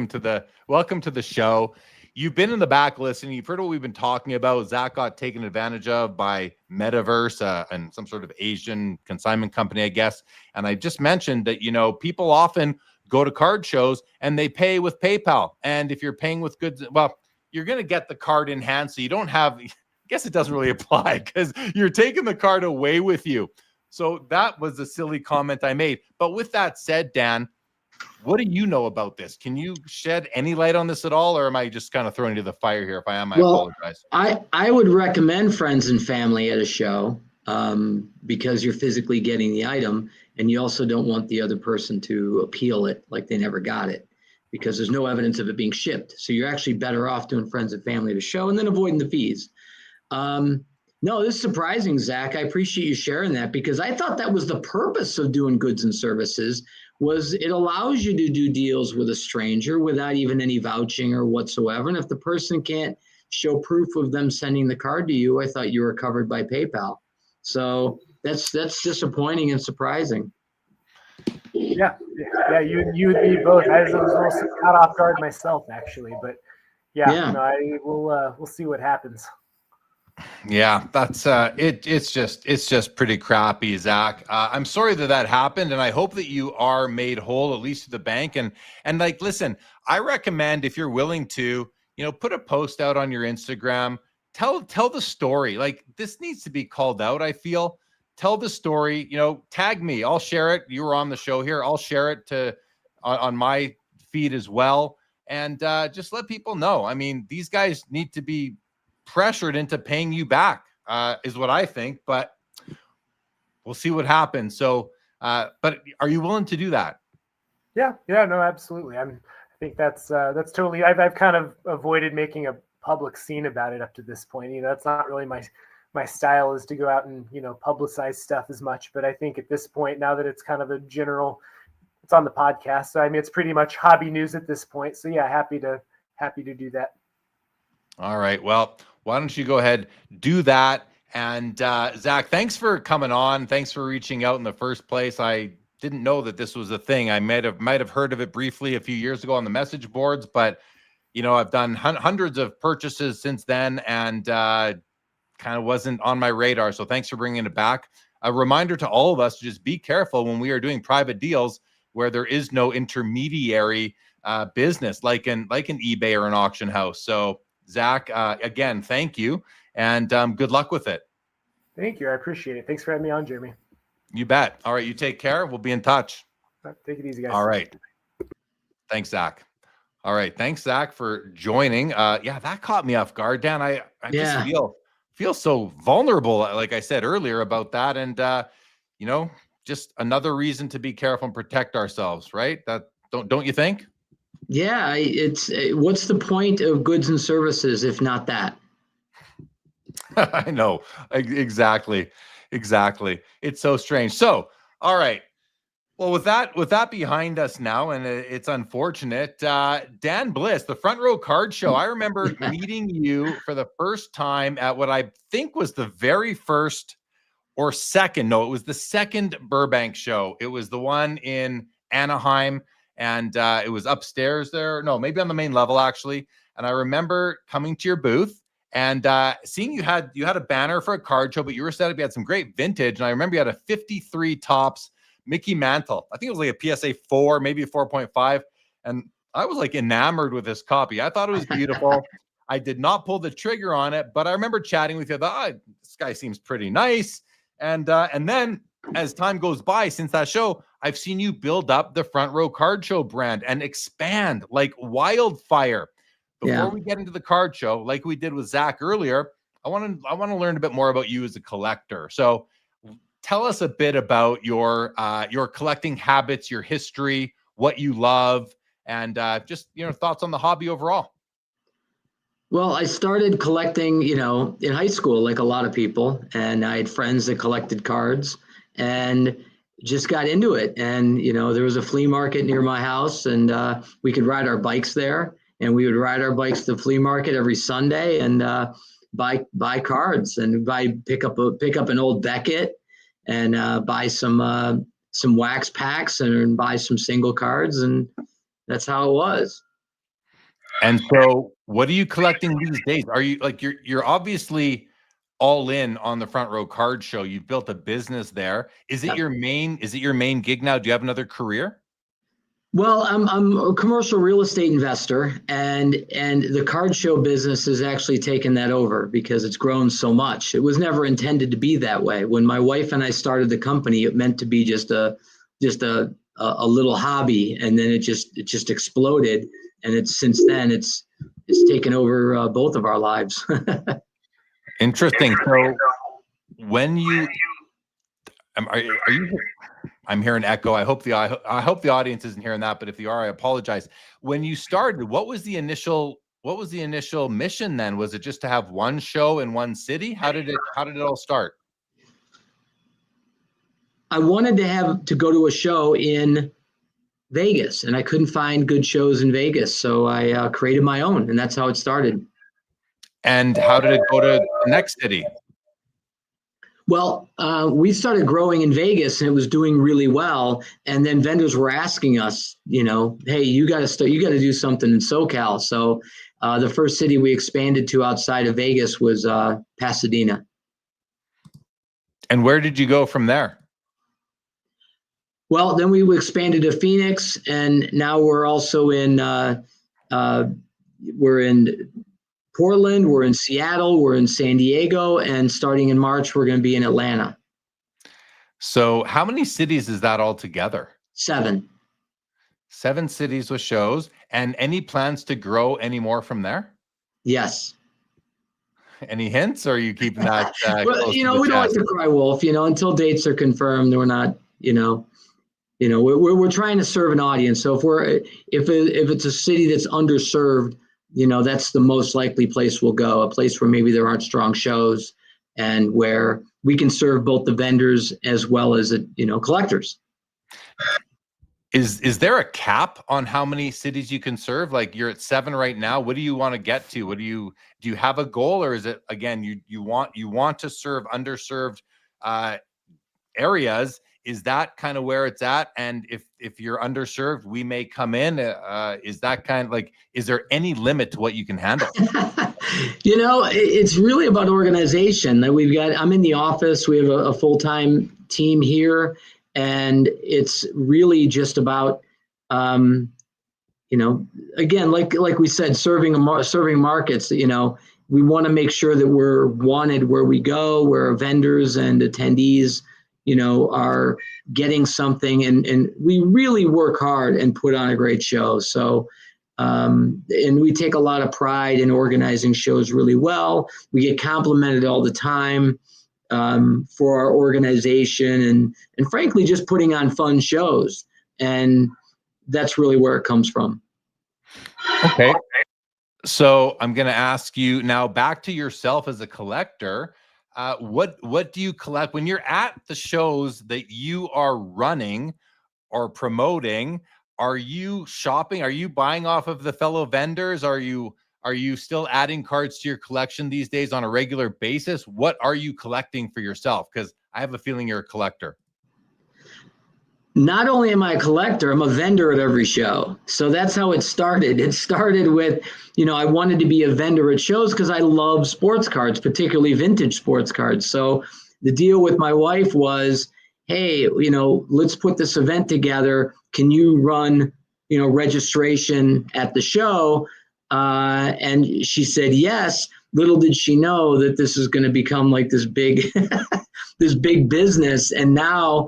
to the show. You've been in the back listening. You've heard what we've been talking about. Zach got taken advantage of by Metaverse and some sort of Asian consignment company, I guess. And I just mentioned that, people often go to card shows and they pay with PayPal. And if you're paying with goods, well, you're going to get the card in hand. So you don't have, I guess it doesn't really apply because you're taking the card away with you. So that was a silly comment I made. But with that said, Dan, what do you know about this? Can you shed any light on this at all, or am I just kind of throwing you to the fire here? If I am, I apologize. I would recommend friends and family at a show because you're physically getting the item, and you also don't want the other person to appeal it like they never got it because there's no evidence of it being shipped. So you're actually better off doing friends and family at a show and then avoiding the fees. No, this is surprising, Zach. I appreciate you sharing that because I thought that was the purpose of doing goods and services. Was it allows you to do deals with a stranger without even any vouching or whatsoever. And if the person can't show proof of them sending the card to you, I thought you were covered by PayPal. So that's disappointing and surprising. Yeah, you and me both. I was a little caught off guard myself, actually, but we'll see what happens. Yeah, that's it's just pretty crappy, Zach. I'm sorry that happened, and I hope that you are made whole, at least to the bank. And listen, I recommend if you're willing to, put a post out on your Instagram, tell the story. Like, this needs to be called out, I feel. Tell the story, tag me. I'll share it. You were on the show here. I'll share it on my feed as well. And just let people know. I mean, these guys need to be pressured into paying you back, is what I think, but we'll see what happens. So, but are you willing to do that? Yeah, no, absolutely. I think that's totally, I've kind of avoided making a public scene about it up to this point. That's not really my my style is to go out and, publicize stuff as much. But I think at this point, now that it's kind of it's on the podcast. So, I mean, it's pretty much hobby news at this point. So yeah, happy to do that. All right. Well, why don't you go ahead, do that. And Zach, thanks for coming on. Thanks for reaching out in the first place. I didn't know that this was a thing. I might have heard of it briefly a few years ago on the message boards, but I've done hundreds of purchases since then, and kind of wasn't on my radar. So thanks for bringing it back. A reminder to all of us to just be careful when we are doing private deals where there is no intermediary business like an eBay or an auction house. So Zach, again, thank you, and good luck with it. Thank you. I appreciate it. Thanks for having me on, Jeremy. You bet. All right. You take care. We'll be in touch. Take it easy, guys. All right. Thanks, Zach. All right. Thanks, Zach, for joining. Yeah, that caught me off guard, Dan. I just feel so vulnerable, like I said earlier about that. And, just another reason to be careful and protect ourselves, right? Don't you think? Yeah. It's what's the point of goods and services if not that? I know. Exactly. It's so strange. So, all right. Well, with that behind us now, and it's unfortunate, Dan Bliss, the Front Row Card Show. I remember meeting you for the first time at what I think was the very first or second. No, it was the second Burbank show. It was the one in Anaheim, and it was upstairs there. No, maybe on the main level, actually. And I remember coming to your booth and seeing you had a banner for a card show, but you were set up. You had some great vintage, and I remember you had a 53 Topps Mickey Mantle. I think it was like a PSA 4, maybe a 4.5. And I was like enamored with this copy. I thought it was beautiful. I did not pull the trigger on it, but I remember chatting with you. I thought, this guy seems pretty nice. And then as time goes by since that show, I've seen you build up the Front Row Card Show brand and expand like wildfire. Before we get into the card show, like we did with Zach earlier, I want to learn a bit more about you as a collector. So tell us a bit about your collecting habits, your history, what you love, and just thoughts on the hobby overall. Well, I started collecting, in high school, like a lot of people, and I had friends that collected cards and just got into it. And, there was a flea market near my house, and we could ride our bikes there, and we would ride our bikes to the flea market every Sunday and buy cards and pick up an old Beckett and buy some wax packs and buy some single cards. And that's how it was. And so what are you collecting these days? Are you like, you're obviously all in on the Front Row Card Show. You've built a business there. Is it your main gig now? Do you have another career? Well, I'm a commercial real estate investor, and the card show business has actually taken that over because it's grown so much. It was never intended to be that way. When my wife and I started the company, it meant to be just a little hobby, and then it just exploded. And since then it's taken over both of our lives. Interesting. So when are you? I'm hearing echo. I hope the audience isn't hearing that, but if you are, I apologize. When you started, what was the initial mission then? Was it just to have one show in one city? How did it all start? I wanted to go to a show in Vegas, and I couldn't find good shows in Vegas, so I created my own, and that's how it started. And how did it go to the next city? Well, we started growing in Vegas, and it was doing really well. And then vendors were asking us, hey, you got to do something in SoCal. So the first city we expanded to outside of Vegas was Pasadena. And where did you go from there? Well, then we expanded to Phoenix, and now we're also we're in Portland, we're in Seattle, we're in San Diego, and starting in March, we're going to be in Atlanta. So how many cities is that all together? 7. 7 cities with shows. And any plans to grow any more from there? Yes. Any hints, or are you keeping that well, we don't like to cry wolf, until dates are confirmed. We're not, we're trying to serve an audience. So if it's a city that's underserved, that's the most likely place we'll go, a place where maybe there aren't strong shows, and where we can serve both the vendors as well as collectors. Is there a cap on how many cities you can serve? Like, you're at 7 right now. What do you want to get to? Do you have a goal, or is it, again, you want to serve underserved areas? Is that kind of where it's at? And if you're underserved, we may come in. Is that kind of like, is there any limit to what you can handle? It's really about organization. That I'm in the office. We have a full-time team here, and it's really just about, again, like we said, serving markets. We want to make sure that we're wanted where we go, where our vendors and attendees are getting something, and we really work hard and put on a great show. So, and we take a lot of pride in organizing shows really well. We get complimented all the time for our organization and frankly, just putting on fun shows. And that's really where it comes from. Okay. So I'm going to ask you now, back to yourself as a collector. What do you collect when you're at the shows that you are running or promoting? Are you shopping? Are you buying off of the fellow vendors? Are you still adding cards to your collection these days on a regular basis? What are you collecting for yourself? Because I have a feeling you're a collector. Not only am I a collector, I'm a vendor at every show. So that's how it started. It started with, I wanted to be a vendor at shows because I love sports cards, particularly vintage sports cards. So the deal with my wife was, hey, let's put this event together. Can you run, registration at the show? And she said yes. Little did she know that this is going to become like this big, this big business. And now,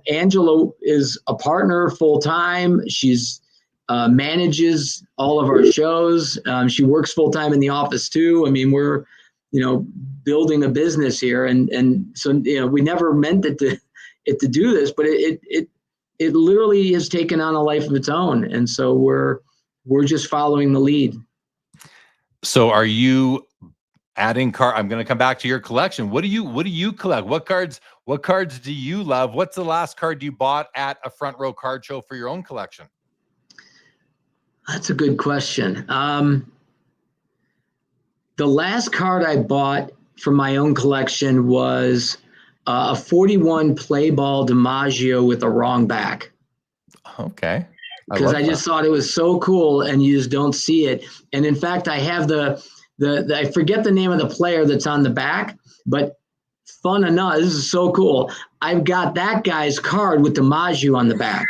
Angela is a partner full time. She's manages all of our shows. She works full time in the office too. I mean, we're, building a business here, and so we never meant it to do this, but it literally has taken on a life of its own, and so we're just following the lead. So, are you adding card? I'm going to come back to your collection. What do you collect? What cards do you love? What's the last card you bought at a front row card show for your own collection? That's a good question. The last card I bought for my own collection was a 41 play ball DiMaggio with a wrong back. Okay. Because I just thought it was so cool, and you just don't see it. And in fact, I have the I forget the name of the player that's on the back, but fun enough, this is so cool. I've got that guy's card with DiMaggio on the back.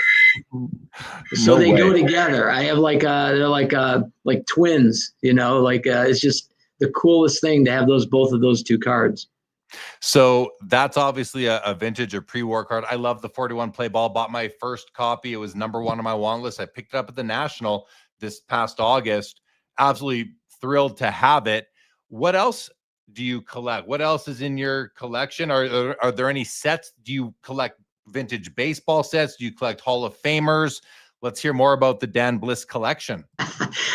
So they go together. I have they're like twins, it's just the coolest thing to have both of those two cards. So that's obviously a vintage or pre-war card. I love the 41 play ball. Bought my first copy. It was number 1 on my want list. I picked it up at the National this past August. Absolutely thrilled to have it. What else do you collect? What else is in your collection? Are there any sets? Do you collect vintage baseball sets? Do you collect Hall of Famers? Let's hear more about the Dan Bliss collection.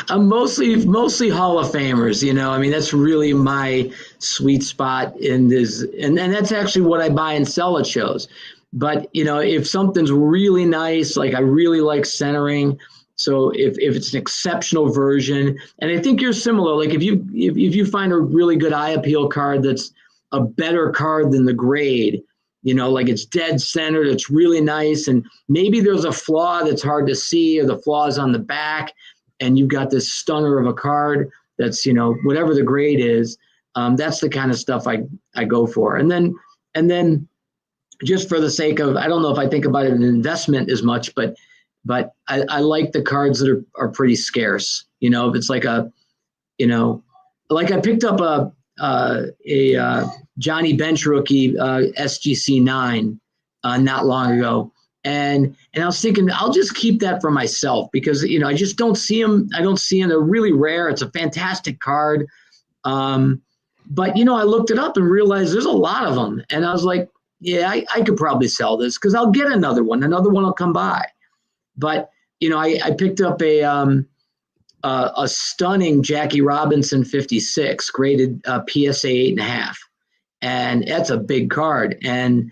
I'm mostly Hall of Famers. I mean, that's really my sweet spot in this, and that's actually what I buy and sell at shows. But if something's really nice, like I really like centering. So if it's an exceptional version, and I think you're similar, like if you find a really good eye appeal card that's a better card than the grade, like it's dead centered, it's really nice, and maybe there's a flaw that's hard to see, or the flaw is on the back, and you've got this stunner of a card that's, whatever the grade is, that's the kind of stuff I go for. And then just for the sake of, I don't know if I think about it as an investment as much, but I like the cards that are pretty scarce. If it's like like I picked up a Johnny Bench rookie SGC 9 not long ago, and I was thinking I'll just keep that for myself because I just don't see them. I don't see them. They're really rare. It's a fantastic card, but I looked it up and realized there's a lot of them, and I was like, yeah, I could probably sell this because I'll get another one. Another one will come by. But I picked up a stunning Jackie Robinson 56 graded PSA 8.5, and that's a big card, and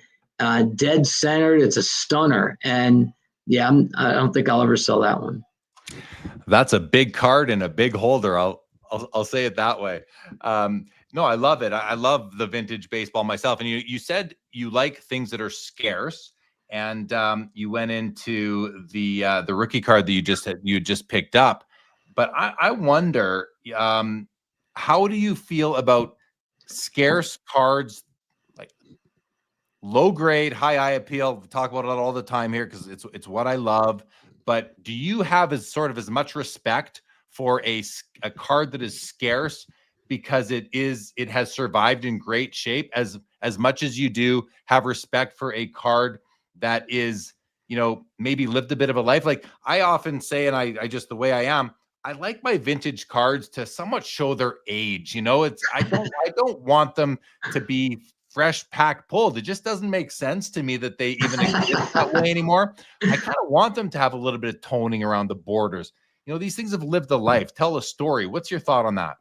dead centered. It's a stunner, and yeah, I don't think I'll ever sell that one. That's a big card and a big holder. I'll say it that way. No, I love it. I love the vintage baseball myself. And you said you like things that are scarce, and you went into the rookie card that you just picked up. But I wonder, how do you feel about scarce cards, like low grade, high eye appeal? We talk about it all the time here because it's what I love. But do you have as much respect for a card that is scarce because it has survived in great shape as much as you do have respect for a card that is, maybe lived a bit of a life? Like I often say, and I just, the way I am, I like my vintage cards to somewhat show their age. I don't want them to be fresh pack pulled. It just doesn't make sense to me that they even exist that way anymore. I kind of want them to have a little bit of toning around the borders. These things have lived a life, tell a story. What's your thought on that?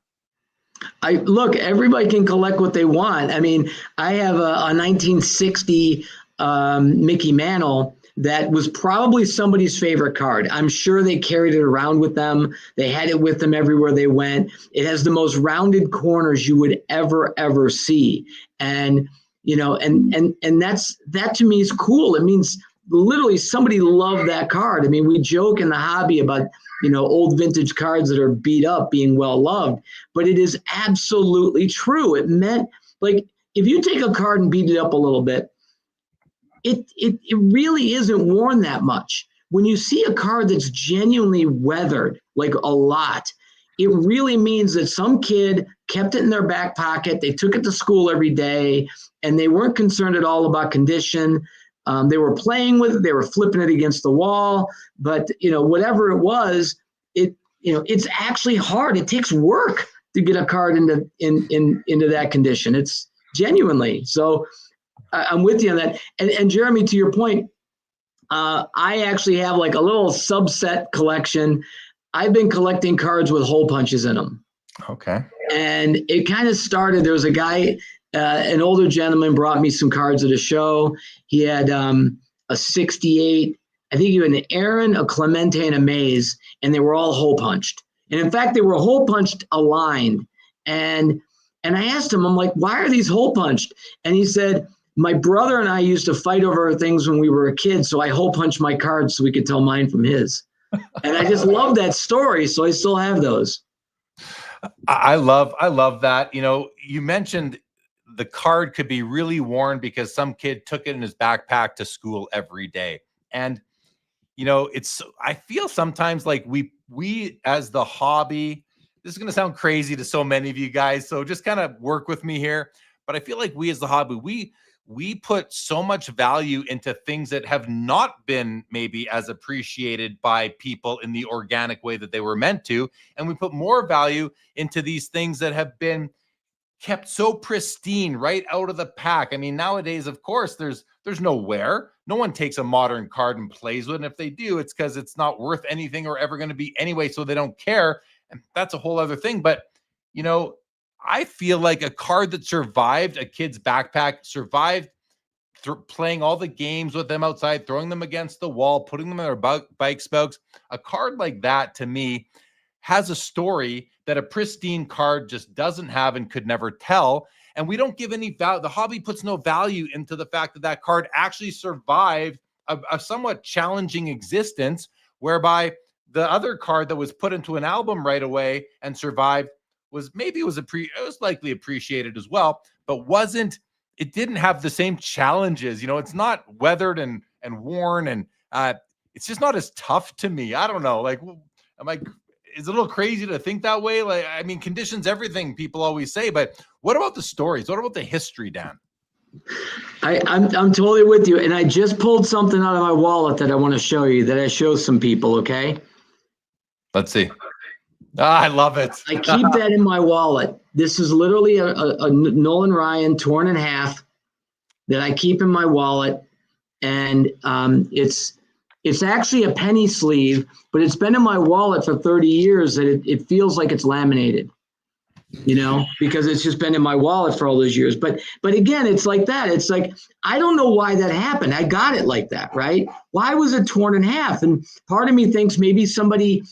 Look, everybody can collect what they want. I mean, I have a 1960 Mickey Mantle that was probably somebody's favorite card. I'm sure they carried it around with them. They had it with them everywhere they went. It has the most rounded corners you would ever see. And, and that to me is cool. It means literally somebody loved that card. I mean, we joke in the hobby about, old vintage cards that are beat up being well loved, but it is absolutely true. It meant, like, if you take a card and beat it up a little bit, it really isn't worn that much. When you see a card that's genuinely weathered, like a lot, it really means that some kid kept it in their back pocket. They took it to school every day, and they weren't concerned at all about condition. They were playing with it. They were flipping it against the wall. But, whatever it was, it's actually hard. It takes work to get a card into that condition. It's genuinely. So I'm with you on that. And Jeremy, to your point, I actually have like a little subset collection. I've been collecting cards with hole punches in them. Okay. And it kind of started, there was a guy, an older gentleman brought me some cards at a show. He had a 68, I think he had an Aaron, a Clemente, and a Mays, and they were all hole punched. And in fact, they were hole punched aligned. And I asked him, I'm like, why are these hole punched? And he said, my brother and I used to fight over things when we were a kid, so I hole punched my cards so we could tell mine from his. And I just love that story, so I still have those. I love that. You mentioned the card could be really worn because some kid took it in his backpack to school every day. And, I feel sometimes like we as the hobby, this is going to sound crazy to so many of you guys, so just kind of work with me here. But I feel like we as the hobby, we put so much value into things that have not been maybe as appreciated by people in the organic way that they were meant to. And we put more value into these things that have been kept so pristine right out of the pack. I mean, nowadays, of course, there's no wear. No one takes a modern card and plays with it. And if they do, it's because it's not worth anything or ever going to be anyway, so they don't care. And that's a whole other thing. But, I feel like a card that survived a kid's backpack, survived playing all the games with them outside, throwing them against the wall, putting them in their bike spokes. A card like that, to me, has a story that a pristine card just doesn't have and could never tell. And we don't give any value. The hobby puts no value into the fact that that card actually survived a somewhat challenging existence, whereby the other card that was put into an album right away and survived it was likely appreciated as well, but it didn't have the same challenges. It's not weathered and worn, and it's just not as tough to me. I don't know. Like, is it a little crazy to think that way? Like, I mean, conditions, everything people always say, but what about the stories? What about the history, Dan? I'm totally with you. And I just pulled something out of my wallet that I want to show you, that I show some people. Okay. Let's see. I love it. I keep that in my wallet. This is literally a Nolan Ryan torn in half that I keep in my wallet. And it's actually a penny sleeve, but it's been in my wallet for 30 years that it feels like it's laminated. because it's just been in my wallet for all those years. But again, it's like that. It's like, I don't know why that happened. I got it like that, right? Why was it torn in half? And part of me thinks maybe somebody,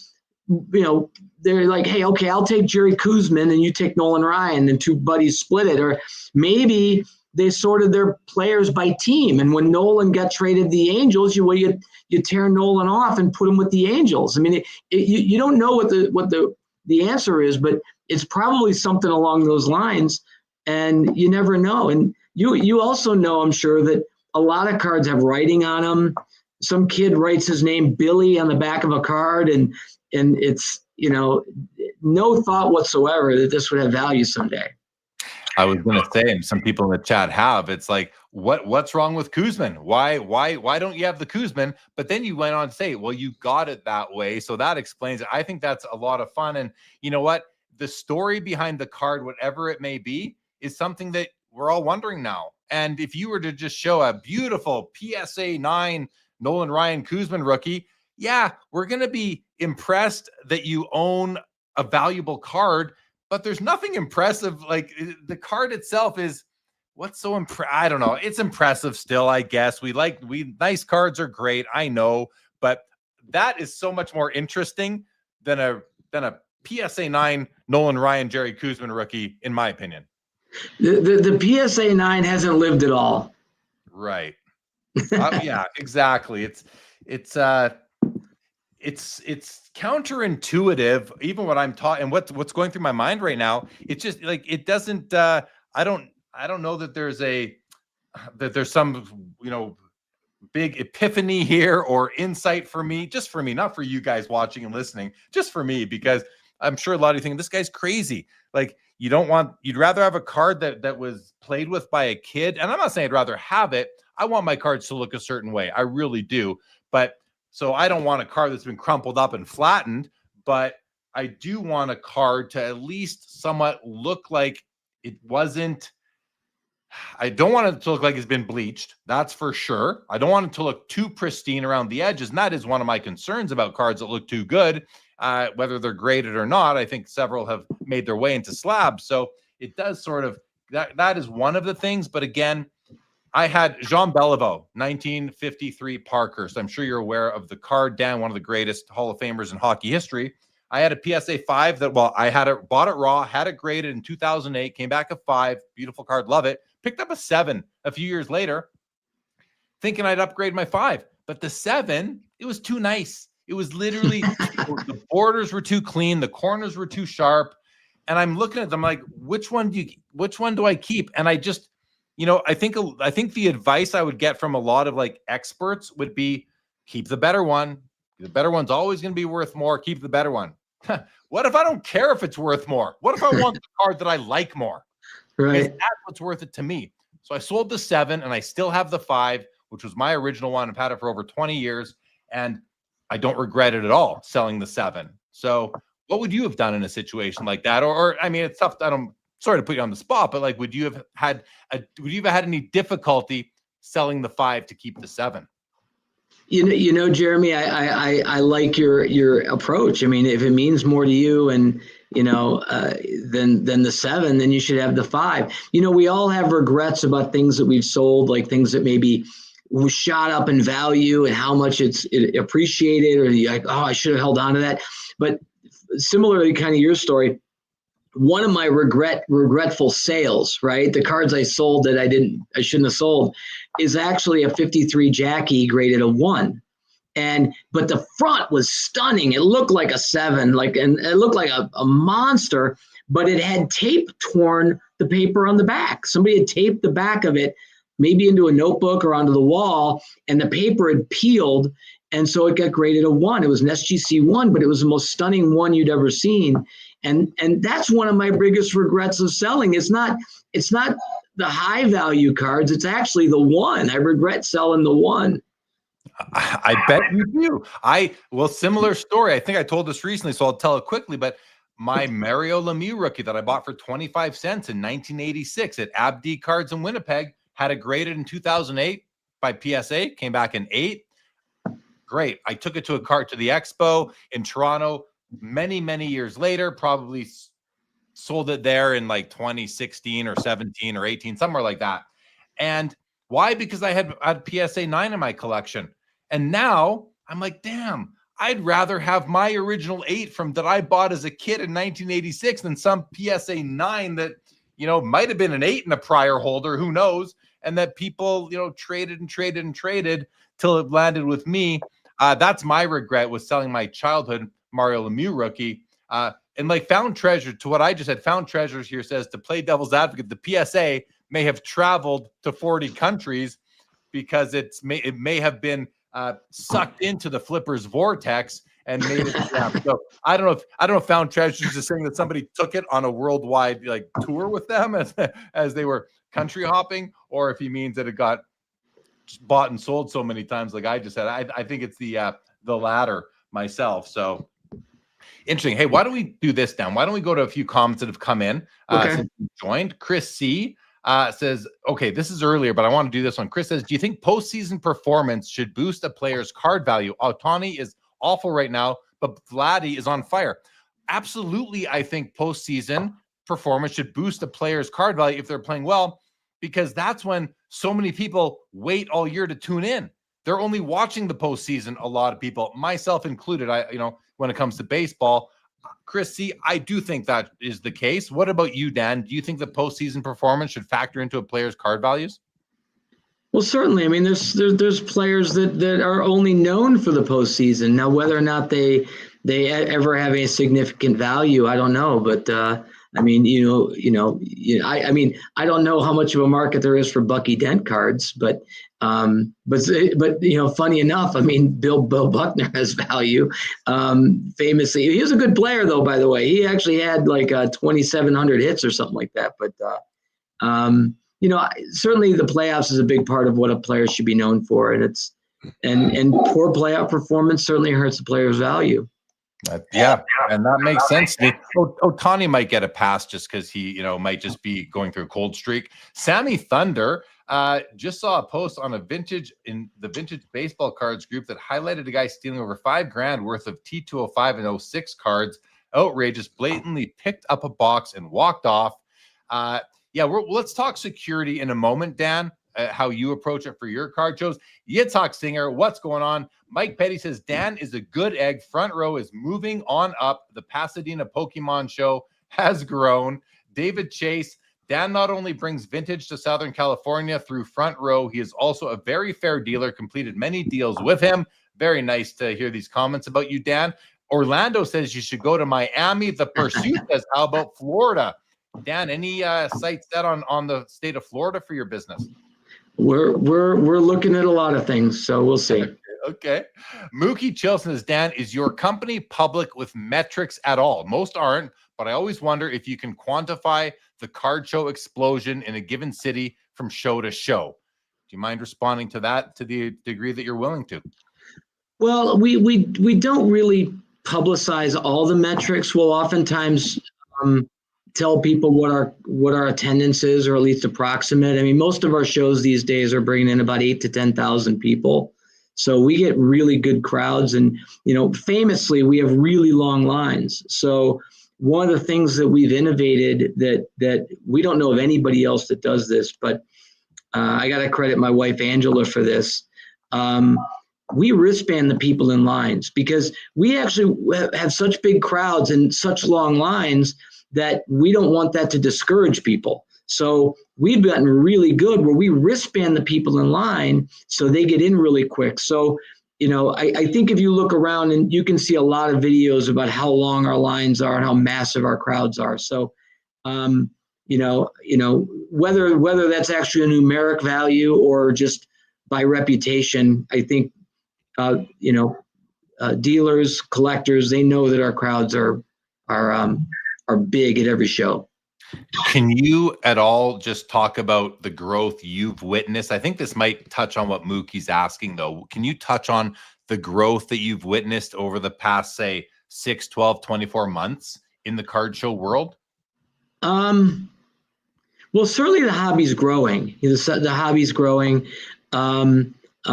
they're like, hey, okay, I'll take Jerry Koosman and you take Nolan Ryan, and two buddies split it. Or maybe they sorted their players by team. And when Nolan got traded to the Angels, you tear Nolan off and put him with the Angels. I mean, you don't know what the answer is, but it's probably something along those lines, and you never know. And you also know, I'm sure, that a lot of cards have writing on them. Some kid writes his name Billy on the back of a card, and it's, no thought whatsoever that this would have value someday. I was going to say, and some people in the chat have, it's like, what's wrong with Koosman? Why don't you have the Koosman? But then you went on to say, well, you got it that way. So that explains it. I think that's a lot of fun. And you know what? The story behind the card, whatever it may be, is something that we're all wondering now. And if you were to just show a beautiful PSA 9 Nolan Ryan Koosman rookie, yeah, we're going to be impressed that you own a valuable card, but there's nothing impressive. Like, the card itself is what's so I don't know. It's impressive still, I guess. Nice cards are great, I know, but that is so much more interesting than a PSA 9 Nolan Ryan Jerry Koosman rookie, in my opinion. The PSA 9 hasn't lived at all. Right. Yeah, exactly. It's counterintuitive, even what I'm taught and what's going through my mind right now. It's just like, it doesn't, I don't know that there's some, big epiphany here or insight for me, just for me, not for you guys watching and listening, just for me, because I'm sure a lot of you think this guy's crazy. Like, you'd rather have a card that was played with by a kid. And I'm not saying I'd rather have it. I want my cards to look a certain way. I really do. But so I don't want a card that's been crumpled up and flattened, but I do want a card to at least somewhat look like it wasn't. I don't want it to look like it's been bleached. That's for sure. I don't want it to look too pristine around the edges. And that is one of my concerns about cards that look too good, whether they're graded or not. I think several have made their way into slabs. So it does sort of, that is one of the things. But again, I had Jean Beliveau, 1953 Parkhurst. I'm sure you're aware of the card. Dan, one of the greatest Hall of Famers in hockey history. I had a PSA 5 bought it raw, had it graded in 2008, came back a 5, beautiful card, love it. Picked up a 7 a few years later, thinking I'd upgrade my 5. But the 7, it was too nice. It was literally, the borders were too clean, the corners were too sharp. And I'm looking at them like, which one do I keep? And I just, I think the advice I would get from a lot of like experts would be, keep the better one. The better one's always going to be worth more. Keep the better one. What if I don't care if it's worth more? What if I want the card that I like more? Right. That's what's worth it to me. So I sold the 7 and I still have the 5, which was my original one. I've had it for over 20 years and I don't regret it at all selling the 7. So what would you have done in a situation like that? Or I mean, it's tough. Sorry to put you on the spot, but like, would you have had any difficulty selling the 5 to keep the 7? Jeremy, I like your approach. I mean, if it means more to you and, than the 7, then you should have the 5. We all have regrets about things that we've sold, like things that maybe was shot up in value and how much it appreciated, or you're like, oh, I should have held on to that. But similarly, kind of your story, one of my regretful sales, right? The cards I sold that I shouldn't have sold, is actually a 53 Jackie graded a 1. But the front was stunning. It looked like a 7, and it looked like a monster, but it had tape torn the paper on the back. Somebody had taped the back of it, maybe into a notebook or onto the wall, and the paper had peeled. And so it got graded a 1. It was an SGC 1, but it was the most stunning 1 you'd ever seen. And that's one of my biggest regrets of selling. It's not the high value cards. It's actually the 1. I regret selling the 1. I bet you do. Similar story. I think I told this recently, so I'll tell it quickly, but my Mario Lemieux rookie that I bought for 25 cents in 1986 at Abdi Cards in Winnipeg, had it graded in 2008 by PSA, came back in 8. Great. I took it to the expo in Toronto many, many years later, probably sold it there in like 2016 or 17 or 18, somewhere like that. And why? Because I had PSA 9 in my collection. And now I'm like, damn, I'd rather have my original 8 that I bought as a kid in 1986 than some PSA 9 that, might have been an 8 in a prior holder, who knows, and that people, traded till it landed with me. That's my regret, was selling my childhood Mario Lemieux rookie. And like Found Treasure, to what I just said, Found Treasures here says, to play devil's advocate, the PSA may have traveled to 40 countries because it may have been sucked into the flipper's vortex and made it. So I don't know if Found Treasures is saying that somebody took it on a worldwide tour with them as they were country hopping, or if he means that it got bought and sold so many times like I just said. I think it's the latter myself. So interesting. Hey, why don't we do this, Dan? Why don't we go to a few comments that have come in since you joined? Chris C says, okay, this is earlier, but I want to do this one. Chris says, do you think postseason performance should boost a player's card value? Ohtani is awful right now, but Vladdy is on fire. Absolutely, I think postseason performance should boost a player's card value if they're playing well, because that's when so many people wait all year to tune in. They're only watching the postseason, a lot of people, myself included, when it comes to baseball. Chris C., I do think that is the case. What about you, Dan? Do you think the postseason performance should factor into a player's card values? Well, certainly. I mean, there's players that are only known for the postseason. Now, whether or not they ever have a significant value, I don't know. But I mean, I mean, I don't know how much of a market there is for Bucky Dent cards, but funny enough, I mean, Bill Buckner has value. Famously, he was a good player, though. By the way, he actually had like 2,700 hits or something like that. But certainly the playoffs is a big part of what a player should be known for, and and poor playoff performance certainly hurts the player's value. Yeah, and that makes sense. Ohtani might get a pass just because he, might just be going through a cold streak. Sammy Thunder just saw a post on in the vintage baseball cards group that highlighted a guy stealing over $5,000 worth of T205 and 06 cards. Outrageous, blatantly picked up a box and walked off. Let's talk security in a moment, Dan. How you approach it for your card shows. Yitzhak Singer, what's going on? Mike Petty says, Dan is a good egg. Front row is moving on up. The Pasadena Pokemon show has grown. David Chase, Dan not only brings vintage to Southern California through Front Row, he is also a very fair dealer, completed many deals with him. Very nice to hear these comments about you, Dan. Orlando says you should go to Miami. The Pursuit says, how about Florida? Dan, any sights set on the state of Florida for your business? We're looking at a lot of things, so we'll see. Okay. Mookie Chilson says, Dan, is your company public with metrics at all? Most aren't, but I always wonder if you can quantify the card show explosion in a given city from show to show. Do you mind responding to that to the degree that you're willing to? Well, we don't really publicize all the metrics. We'll oftentimes tell people what our attendance is, or at least approximate. I mean, most of our shows these days are bringing in about 8,000 to 10,000 people. So we get really good crowds, and, famously, we have really long lines. So one of the things that we've innovated that we don't know of anybody else that does this, but I got to credit my wife, Angela, for this. We wristband the people in lines, because we actually have such big crowds and such long lines that we don't want that to discourage people. So we've gotten really good where we wristband the people in line so they get in really quick. So, I think if you look around, and you can see a lot of videos about how long our lines are and how massive our crowds are. So, whether that's actually a numeric value or just by reputation, I think, dealers, collectors, they know that our crowds are big at every show. Can you at all just talk about the growth you've witnessed? I think this might touch on what Mookie's asking, though. Can you touch on the growth that you've witnessed over the past, say, 6, 12, 24 months in the card show world? Well, certainly the hobby's growing. The hobby's growing.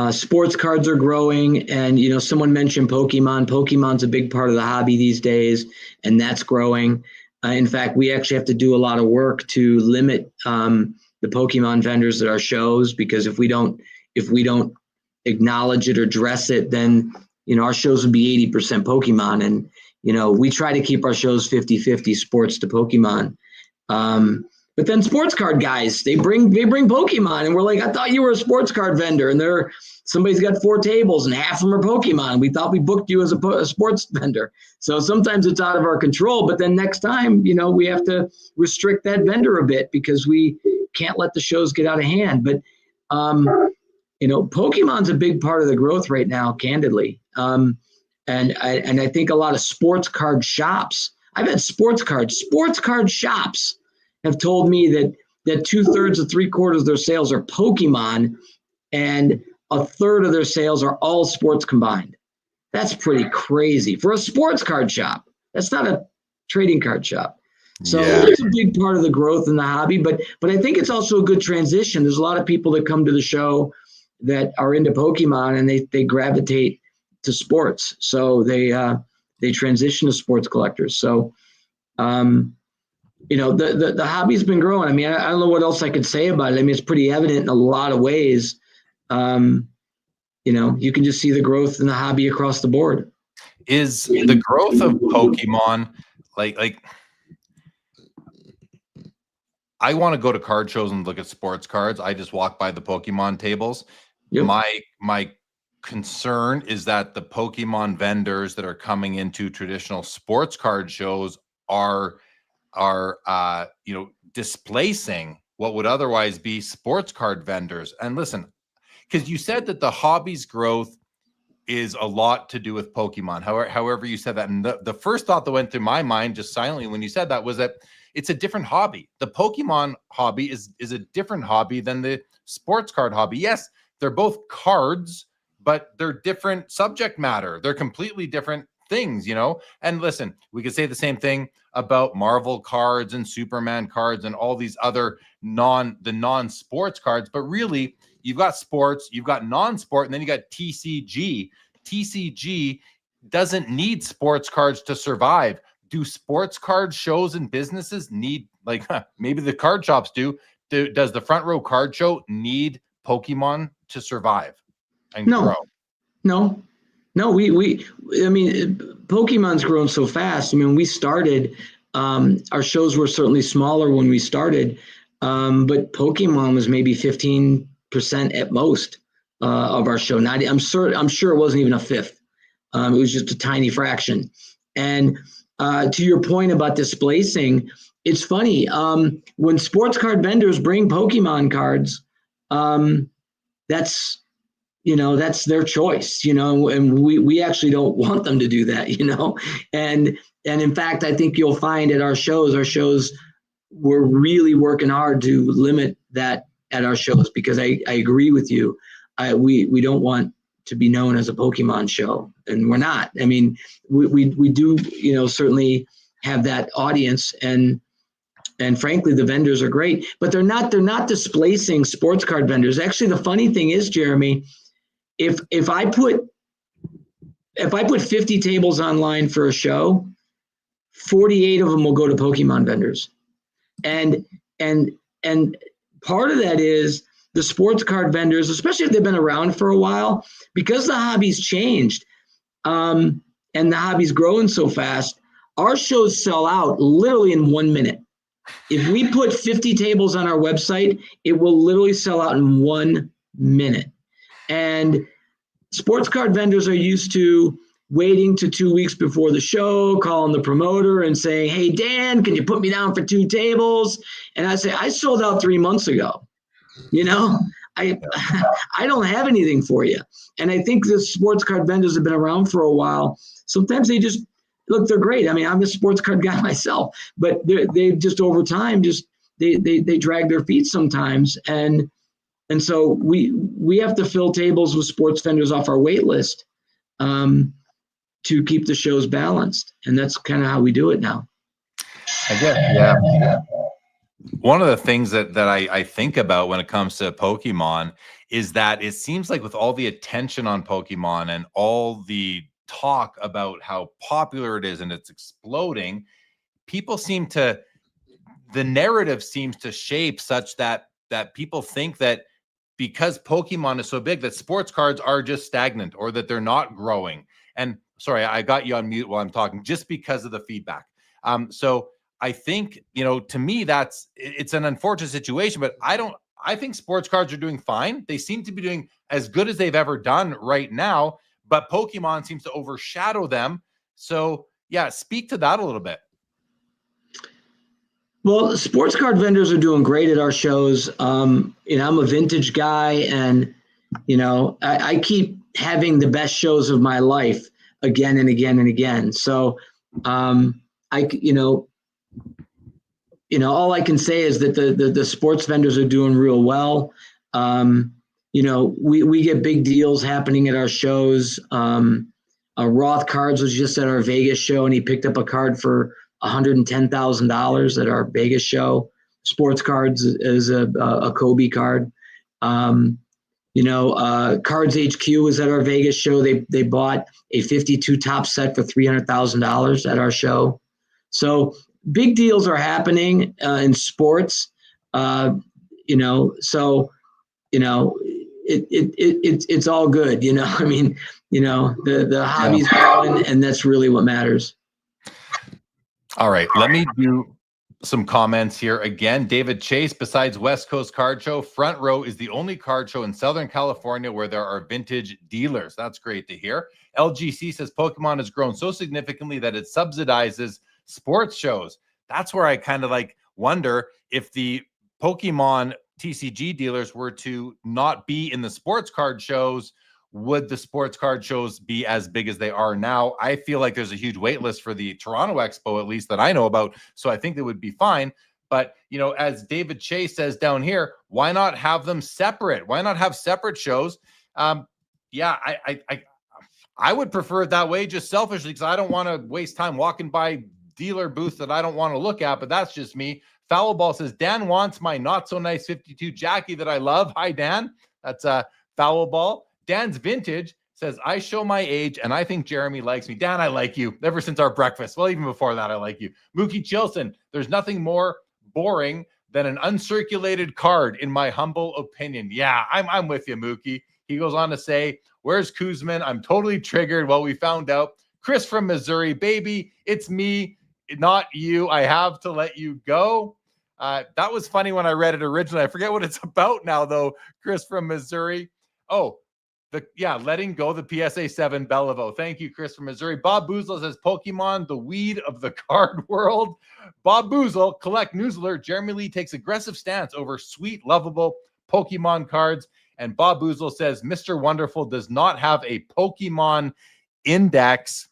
Sports cards are growing, and someone mentioned Pokemon. Pokemon's a big part of the hobby these days, and that's growing. In fact, we actually have to do a lot of work to limit the Pokemon vendors at our shows, because if we don't acknowledge it or address it, then our shows would be 80% Pokemon. And we try to keep our shows 50-50 sports to Pokemon. But then sports card guys, they bring Pokemon, and we're like, I thought you were a sports card vendor, and somebody's got 4 tables and half of them are Pokemon. We thought we booked you as a sports vendor. So sometimes it's out of our control, but then next time, we have to restrict that vendor a bit, because we can't let the shows get out of hand. But Pokemon's a big part of the growth right now, candidly. And I think a lot of sports card shops, I've had sports card shops have told me that 2/3 to 3/4 of their sales are Pokemon, and 1/3 of their sales are all sports combined. That's pretty crazy for a sports card shop. That's not a trading card shop. So It's a big part of the growth in the hobby, but I think it's also a good transition. There's a lot of people that come to the show that are into Pokemon, and they gravitate to sports. So they transition to sports collectors. So, the hobby's been growing. I mean, I don't know what else I could say about it. I mean, it's pretty evident in a lot of ways. You can just see the growth in the hobby across the board. Is the growth of Pokemon like I want to go to card shows and look at sports cards. I just walk by the Pokemon tables. Yep. My concern is that the Pokemon vendors that are coming into traditional sports card shows are displacing what would otherwise be sports card vendors. And listen, because you said that the hobby's growth is a lot to do with Pokemon. However you said that, and the first thought that went through my mind just silently when you said that was that it's a different hobby. The Pokemon hobby is a different hobby than the sports card hobby. Yes, they're both cards, but they're different subject matter. They're completely different things, And listen, we could say the same thing about Marvel cards and Superman cards and all these other non-sports cards, but really you've got sports, you've got non-sport, and then you got TCG. TCG doesn't need sports cards to survive. Do sports card shows and businesses need, maybe the card shops do? Does the Front Row Card Show need Pokemon to survive and grow? No. Pokemon's grown so fast. I mean, we started, our shows were certainly smaller when we started, but Pokemon was maybe 15% at most of our show. I'm sure it wasn't even a fifth. It was just a tiny fraction. And to your point about displacing, it's funny. When sports card vendors bring Pokemon cards, that's their choice, and we actually don't want them to do that, and in fact, I think you'll find at our shows, we're really working hard to limit that at our shows, because I agree with you. We don't want to be known as a Pokemon show, and we're not. I mean, we do, certainly have that audience, and frankly, the vendors are great, but they're not displacing sports card vendors. Actually, the funny thing is, Jeremy, if I put 50 tables online for a show, 48 of them will go to Pokemon vendors. And part of that is the sports card vendors, especially if they've been around for a while, because the hobby's changed, and the hobby's growing so fast, our shows sell out literally in 1 minute. If we put 50 tables on our website, it will literally sell out in 1 minute. And sports card vendors are used to waiting to 2 weeks before the show, calling the promoter and saying, "Hey, Dan, can you put me down for 2 tables?" And I say, "I sold out 3 months ago. I don't have anything for you." And I think the sports card vendors have been around for a while. Sometimes they just look, they're great. I mean, I'm a sports card guy myself, but they just over time, they drag their feet sometimes. And so we have to fill tables with sports vendors off our wait list to keep the shows balanced. And that's kind of how we do it now. I guess, yeah. One of the things that I think about when it comes to Pokemon is that it seems like with all the attention on Pokemon and all the talk about how popular it is and it's exploding, people the narrative seems to shape such that people think that because Pokemon is so big that sports cards are just stagnant or that they're not growing. And sorry, I got you on mute while I'm talking just because of the feedback. So I think, to me, it's an unfortunate situation, but I think sports cards are doing fine. They seem to be doing as good as they've ever done right now, but Pokemon seems to overshadow them. So yeah, speak to that a little bit. Well, sports card vendors are doing great at our shows. I'm a vintage guy, and I keep having the best shows of my life again and again and again. So all I can say is that the sports vendors are doing real well. We get big deals happening at our shows. Roth Cards was just at our Vegas show, and he picked up a card for $110,000 at our Vegas show. Sports Cards is a Kobe card. Cards HQ was at our Vegas show. They bought a 52 top set for $300,000 at our show. So big deals are happening in sports. It's all good. The hobby's growing, and that's really what matters. All right, let me do some comments here again. David Chase, besides West Coast Card Show, Front Row is the only card show in Southern California where there are vintage dealers. That's great to hear. LGC says Pokemon has grown so significantly that it subsidizes sports shows. That's where I kind of wonder if the Pokemon TCG dealers were to not be in the sports card shows, would the sports card shows be as big as they are now? I feel like there's a huge wait list for the Toronto Expo, at least that I know about. So I think they would be fine. But, as David Chase says down here, why not have them separate? Why not have separate shows? I would prefer it that way, just selfishly, because I don't want to waste time walking by dealer booths that I don't want to look at, but that's just me. Foul Ball says, Dan wants my not so nice 52 Jackie that I love. Hi, Dan. That's Foul Ball. Dan's Vintage says, I show my age, and I think Jeremy likes me. Dan, I like you. Ever since our breakfast. Well, even before that, I like you. Mookie Chilson, there's nothing more boring than an uncirculated card, in my humble opinion. Yeah, I'm with you, Mookie. He goes on to say, where's Kuzman? I'm totally triggered. Well, we found out. Chris from Missouri, baby, it's me, not you. I have to let you go. That was funny when I read it originally. I forget what it's about now, though. Chris from Missouri. Oh, letting go the PSA 7 Bellevue. Thank you, Chris from Missouri. Bob Boozle says Pokemon, the weed of the card world. Bob Boozle, collect news alert. Jeremy Lee takes aggressive stance over sweet, lovable Pokemon cards. And Bob Boozle says Mr. Wonderful does not have a Pokemon index.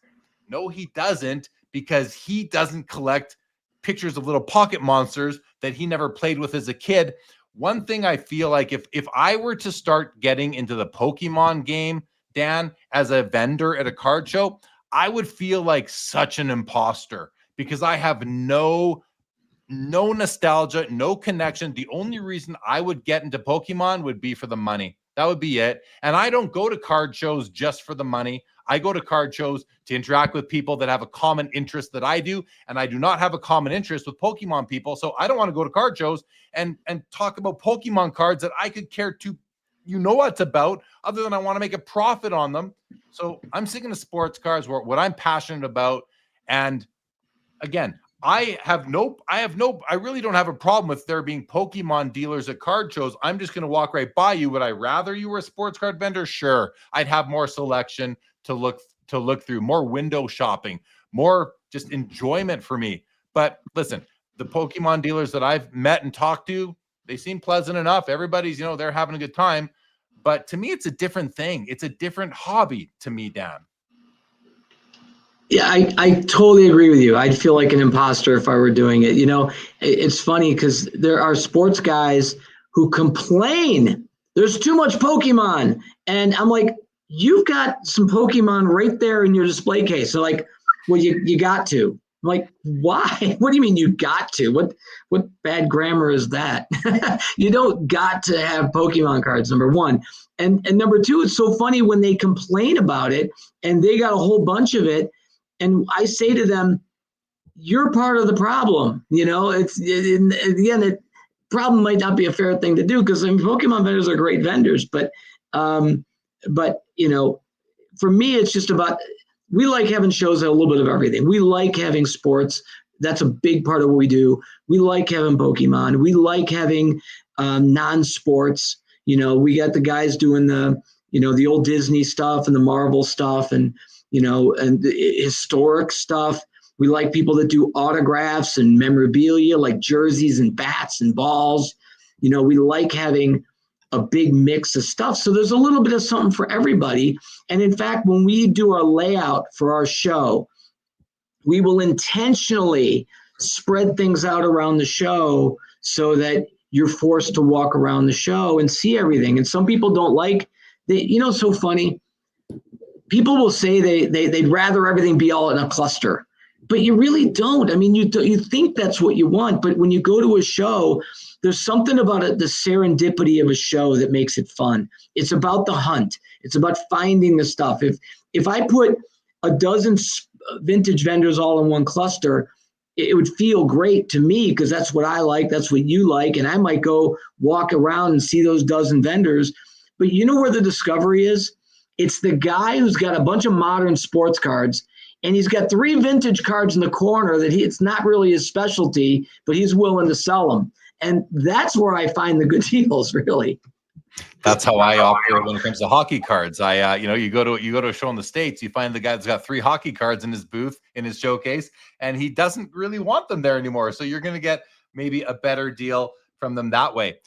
No, he doesn't, because he doesn't collect pictures of little pocket monsters that he never played with as a kid. One thing I feel like if I were to start getting into the Pokemon game, Dan, as a vendor at a card show, I would feel like such an imposter because I have no nostalgia, no connection. The only reason I would get into Pokemon would be for the money. That would be it. And I don't go to card shows just for the money. I go to card shows to interact with people that have a common interest that I do, and I do not have a common interest with Pokemon people. So I don't want to go to card shows and talk about Pokemon cards that I could care to, what's about, other than I want to make a profit on them. So I'm sticking to sports cards, what I'm passionate about. And again, I really don't have a problem with there being Pokemon dealers at card shows. I'm just going to walk right by you. Would I rather you were a sports card vendor? Sure. I'd have more selection to look through, more window shopping, more just enjoyment for me. But listen, the Pokemon dealers that I've met and talked to, they seem pleasant enough. Everybody's, they're having a good time. But to me, it's a different thing. It's a different hobby to me, Dan. Yeah, I totally agree with you. I'd feel like an imposter if I were doing it. It's funny because there are sports guys who complain there's too much Pokemon. And I'm like, you've got some Pokemon right there in your display case. So like, well, you got to. I'm like, why? What do you mean you got to? What bad grammar is that? You don't got to have Pokemon cards, number one. And number two, it's so funny when they complain about it and they got a whole bunch of it. And I say to them, you're part of the problem. Problem might not be a fair thing to do, because Pokemon vendors are great vendors, but for me, it's just about, we like having shows that have a little bit of everything. We like having sports. That's a big part of what we do. We like having Pokemon. We like having non-sports. We got the guys doing the old Disney stuff and the Marvel stuff and the historic stuff. We like people that do autographs and memorabilia, like jerseys and bats and balls. We like having a big mix of stuff. So there's a little bit of something for everybody. And in fact, when we do our layout for our show, we will intentionally spread things out around the show so that you're forced to walk around the show and see everything. And some people don't like it's so funny. People will say they'd rather everything be all in a cluster, but you really don't. I mean, you think that's what you want, but when you go to a show, there's something about it, the serendipity of a show, that makes it fun. It's about the hunt. It's about finding the stuff. If I put a dozen vintage vendors all in one cluster, it would feel great to me, because that's what I like. That's what you like. And I might go walk around and see those dozen vendors. But you know where the discovery is? It's the guy who's got a bunch of modern sports cards, and he's got 3 vintage cards in the corner that it's not really his specialty, but he's willing to sell them. And that's where I find the good deals, really. That's how I operate when it comes to hockey cards. You go to a show in the States, you find the guy that's got 3 hockey cards in his booth, in his showcase, and he doesn't really want them there anymore. So you're going to get maybe a better deal from them that way.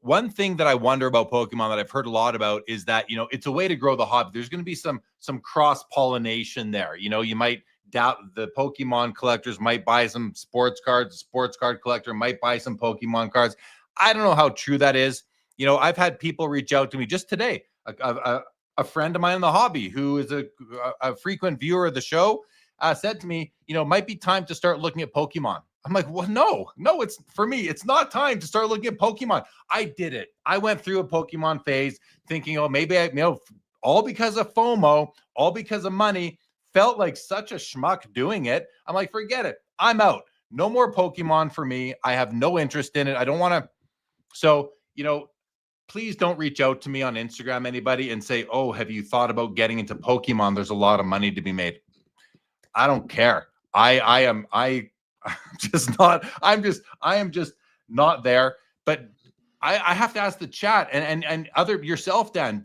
One thing that I wonder about Pokemon that I've heard a lot about is that, it's a way to grow the hobby. There's going to be some cross-pollination there. You might doubt the Pokemon collectors might buy some sports cards. The sports card collector might buy some Pokemon cards. I don't know how true that is. I've had people reach out to me just today. A friend of mine in the hobby who is a frequent viewer of the show said to me, might be time to start looking at Pokemon. I'm like, well, no, it's for me. It's not time to start looking at Pokemon. I did it. I went through a Pokemon phase thinking, maybe all because of FOMO, all because of money, felt like such a schmuck doing it. I'm like, forget it. I'm out. No more Pokemon for me. I have no interest in it. I don't want to. So, please don't reach out to me on Instagram, anybody, and say, oh, have you thought about getting into Pokemon? There's a lot of money to be made. I don't care. I am just not there. But I have to ask the chat and other yourself, Dan,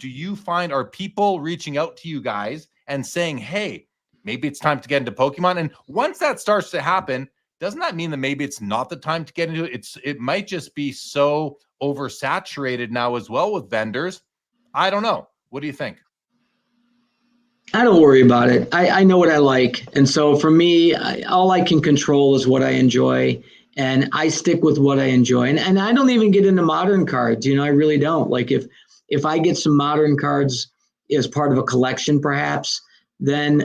are people reaching out to you guys and saying, hey, maybe it's time to get into Pokemon? And once that starts to happen, doesn't that mean that maybe it's not the time to get into it? It might just be so oversaturated now as well with vendors. I don't know. What do you think? I don't worry about it. I know what I like. And so for me, all I can control is what I enjoy. And I stick with what I enjoy. And I don't even get into modern cards. I really don't. Like if I get some modern cards as part of a collection, perhaps, then,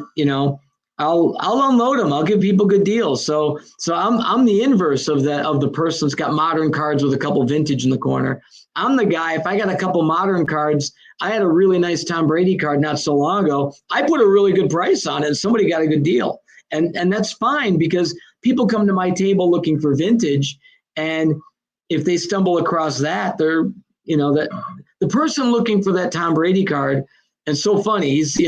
I'll unload them. I'll give people good deals. So I'm the inverse of the person that's got modern cards with a couple vintage in the corner. I'm the guy, if I got a couple modern cards, I had a really nice Tom Brady card not so long ago. I put a really good price on it and somebody got a good deal. And that's fine, because people come to my table looking for vintage. And if they stumble across that, they're, that the person looking for that Tom Brady card, and so funny, he's,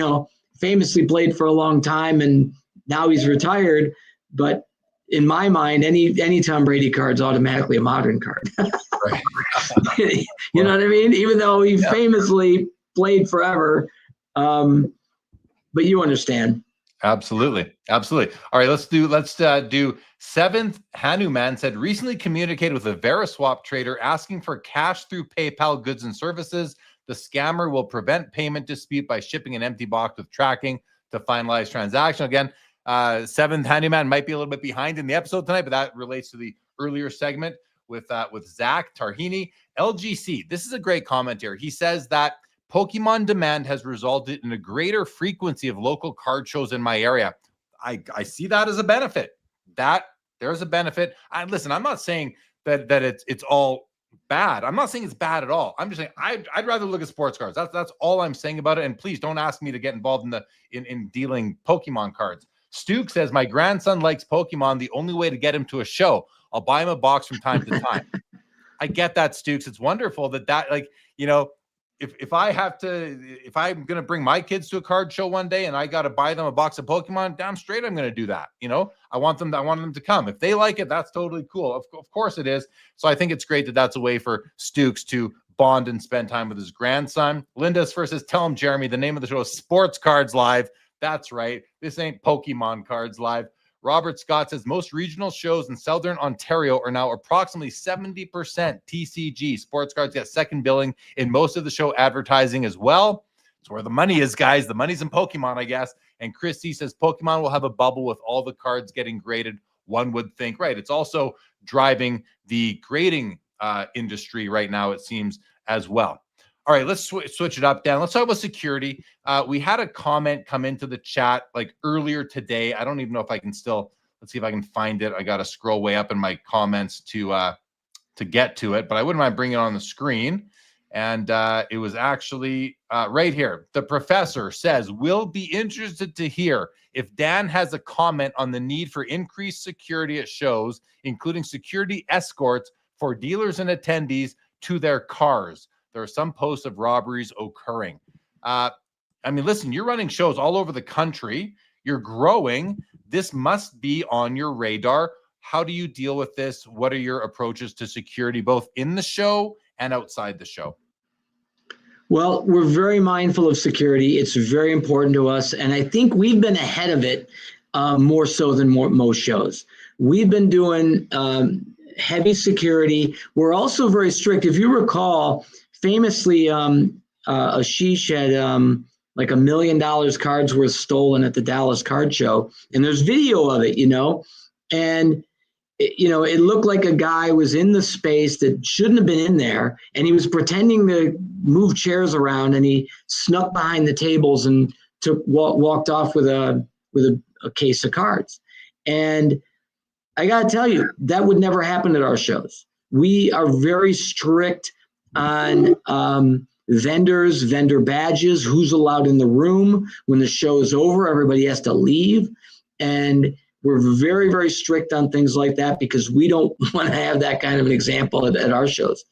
famously played for a long time and now he's retired. But in my mind, any Tom Brady card is automatically a modern card. Right. You know what I mean? Even though he famously played forever. But you understand. Absolutely. All right, let's do seventh. Hanuman said, recently communicated with a Veriswap trader asking for cash through PayPal goods and services. The scammer will prevent payment dispute by shipping an empty box with tracking to finalize transaction. Again, seventh Hanuman might be a little bit behind in the episode tonight, but that relates to the earlier segment with Zach Tarhini. LGC, this is a great comment here. He says that Pokemon demand has resulted in a greater frequency of local card shows in my area. I see that as a benefit. That there's a benefit. Listen, I'm not saying that it's all bad. I'm not saying it's bad at all. I'm just saying I'd rather look at sports cards. That's all I'm saying about it. And please don't ask me to get involved in dealing Pokemon cards. Stuke says, my grandson likes Pokemon. The only way to get him to a show, I'll buy him a box from time to time. I get that, Stukes. It's wonderful that like, if I'm going to bring my kids to a card show one day and I got to buy them a box of Pokemon, damn straight I'm going to do that. I want them to come. If they like it, that's totally cool. Of course it is. So I think it's great that that's a way for Stukes to bond and spend time with his grandson. Linda's first says, tell him, Jeremy, the name of the show is Sports Cards Live. That's right. This ain't Pokemon Cards Live. Robert Scott says most regional shows in Southern Ontario are now approximately 70% TCG. Sports cards get second billing in most of the show advertising as well. It's where the money is, guys. The money's in Pokemon, I guess. And Chris C says Pokemon will have a bubble with all the cards getting graded. One would think, right. It's also driving the grading industry right now, it seems, as well. All right, let's switch it up, Dan. Let's talk about security. We had a comment come into the chat like earlier today. I don't even know if I can still, let's see if I can find it. I got to scroll way up in my comments to get to it, but I wouldn't mind bringing it on the screen. And it was actually right here. The professor says, we'll be interested to hear if Dan has a comment on the need for increased security at shows, including security escorts for dealers and attendees to their cars. There are some posts of robberies occurring. Listen, you're running shows all over the country. You're growing. This must be on your radar. How do you deal with this? What are your approaches to security, both in the show and outside the show? Well, we're very mindful of security. It's very important to us. And I think we've been ahead of it more so than most shows. We've been doing heavy security. We're also very strict. If you recall, famously, Ashish had like $1 million cards worth stolen at the Dallas card show. And there's video of it, and it looked like a guy was in the space that shouldn't have been in there. And he was pretending to move chairs around, and he snuck behind the tables and walked off with a case of cards. And I got to tell you, that would never happen at our shows. We are very strict on vendors, vendor badges, who's allowed in the room. When the show is over, everybody has to leave. And we're very, very strict on things like that because we don't want to have that kind of an example at our shows.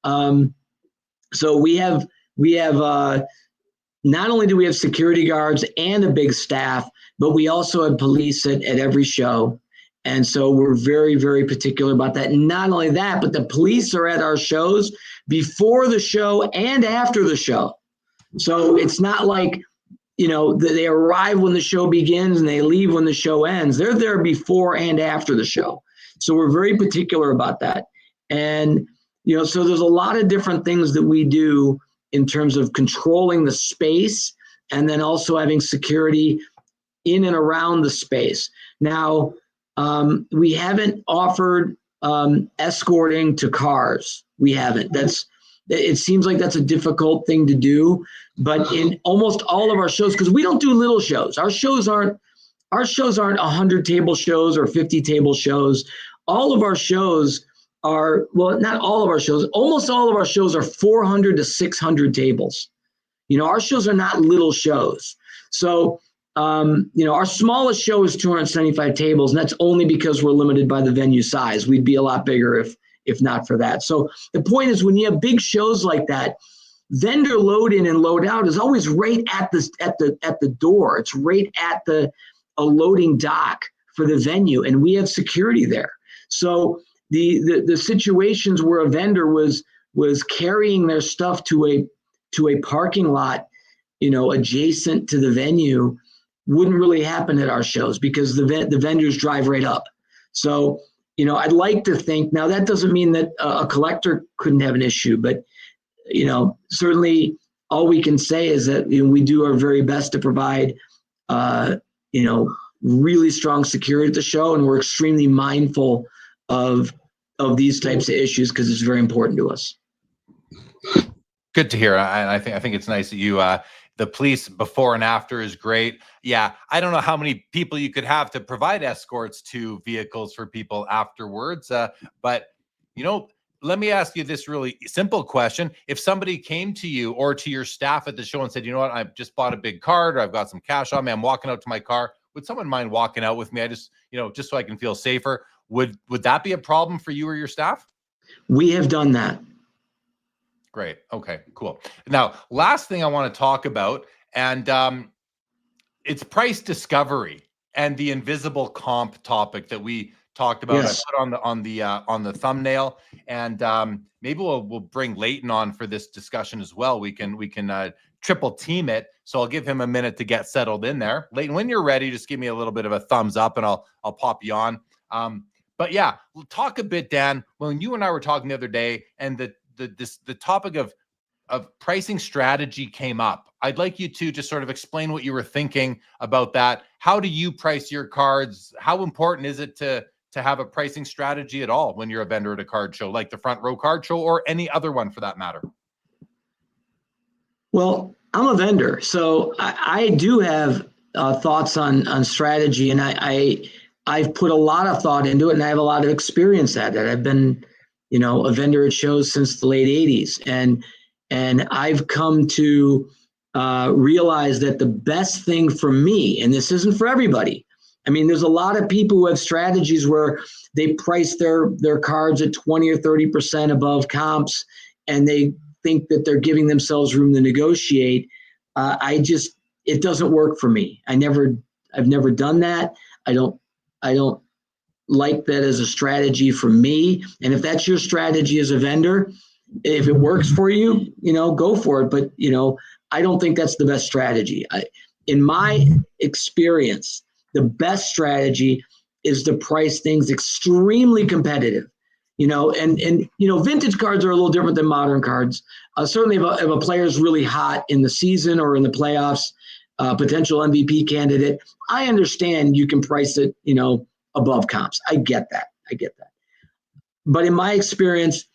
So we have not only do we have security guards and a big staff, but we also have police at every show. And so we're very, very particular about that. And not only that, but the police are at our shows before the show and after the show. So it's not like, they arrive when the show begins and they leave when the show ends. They're there before and after the show. So we're very particular about that. And, so there's a lot of different things that we do in terms of controlling the space and then also having security in and around the space. Now, we haven't offered escorting to cars. We haven't. It seems like that's a difficult thing to do, but in almost all of our shows, because we don't do little shows. Our shows aren't 100 table shows or 50 table shows. All of our shows are, well, not all of our shows, almost all of our shows are 400 to 600 tables. Our shows are not little shows. So, our smallest show is 275 tables, and that's only because we're limited by the venue size. We'd be a lot bigger if not for that. So the point is, when you have big shows like that, vendor load in and load out is always right at the door. It's right at a loading dock for the venue, and we have security there. So the situations where a vendor was carrying their stuff to a parking lot, adjacent to the venue, wouldn't really happen at our shows because the vendors drive right up. So, I'd like to think, now that doesn't mean that a collector couldn't have an issue, but, certainly all we can say is that we do our very best to provide, really strong security at the show. And we're extremely mindful of these types of issues because it's very important to us. Good to hear. I think it's nice that you, the police before and after is great. Yeah, I don't know how many people you could have to provide escorts to vehicles for people afterwards. But, let me ask you this really simple question. If somebody came to you or to your staff at the show and said, you know what, I've just bought a big card, or I've got some cash on me, I'm walking out to my car, would someone mind walking out with me? I just, just so I can feel safer. Would that be a problem for you or your staff? We have done that. Great. Okay, cool. Now, last thing I want to talk about, and it's price discovery and the invisible comp topic that we talked about. Yes. I put on the thumbnail, and maybe we'll bring Leighton on for this discussion as well. We can triple team it. So I'll give him a minute to get settled in there. Leighton, when you're ready, just give me a little bit of a thumbs up, and I'll pop you on. But yeah, we'll talk a bit, Dan. When you and I were talking the other day, and the topic of pricing strategy came up, I'd like you to just sort of explain what you were thinking about that. How do you price your cards? How important is it to have a pricing strategy at all when you're a vendor at a card show, like the Front Row Card Show or any other one for that matter? Well, I'm a vendor, so I do have thoughts on strategy, and I've put a lot of thought into it, and I have a lot of experience at it. I've been, a vendor at shows since the late 80s, and I've come to realize that the best thing for me, and this isn't for everybody. I mean, there's a lot of people who have strategies where they price their cards at 20 or 30% above comps, and they think that they're giving themselves room to negotiate. It doesn't work for me. I've never done that. I don't like that as a strategy for me. And if that's your strategy as a vendor, if it works for you, go for it. But, I don't think that's the best strategy. In my experience, the best strategy is to price things extremely competitive. Vintage cards are a little different than modern cards. Certainly if a player is really hot in the season or in the playoffs, potential MVP candidate, I understand you can price it, above comps. I get that. But in my experience,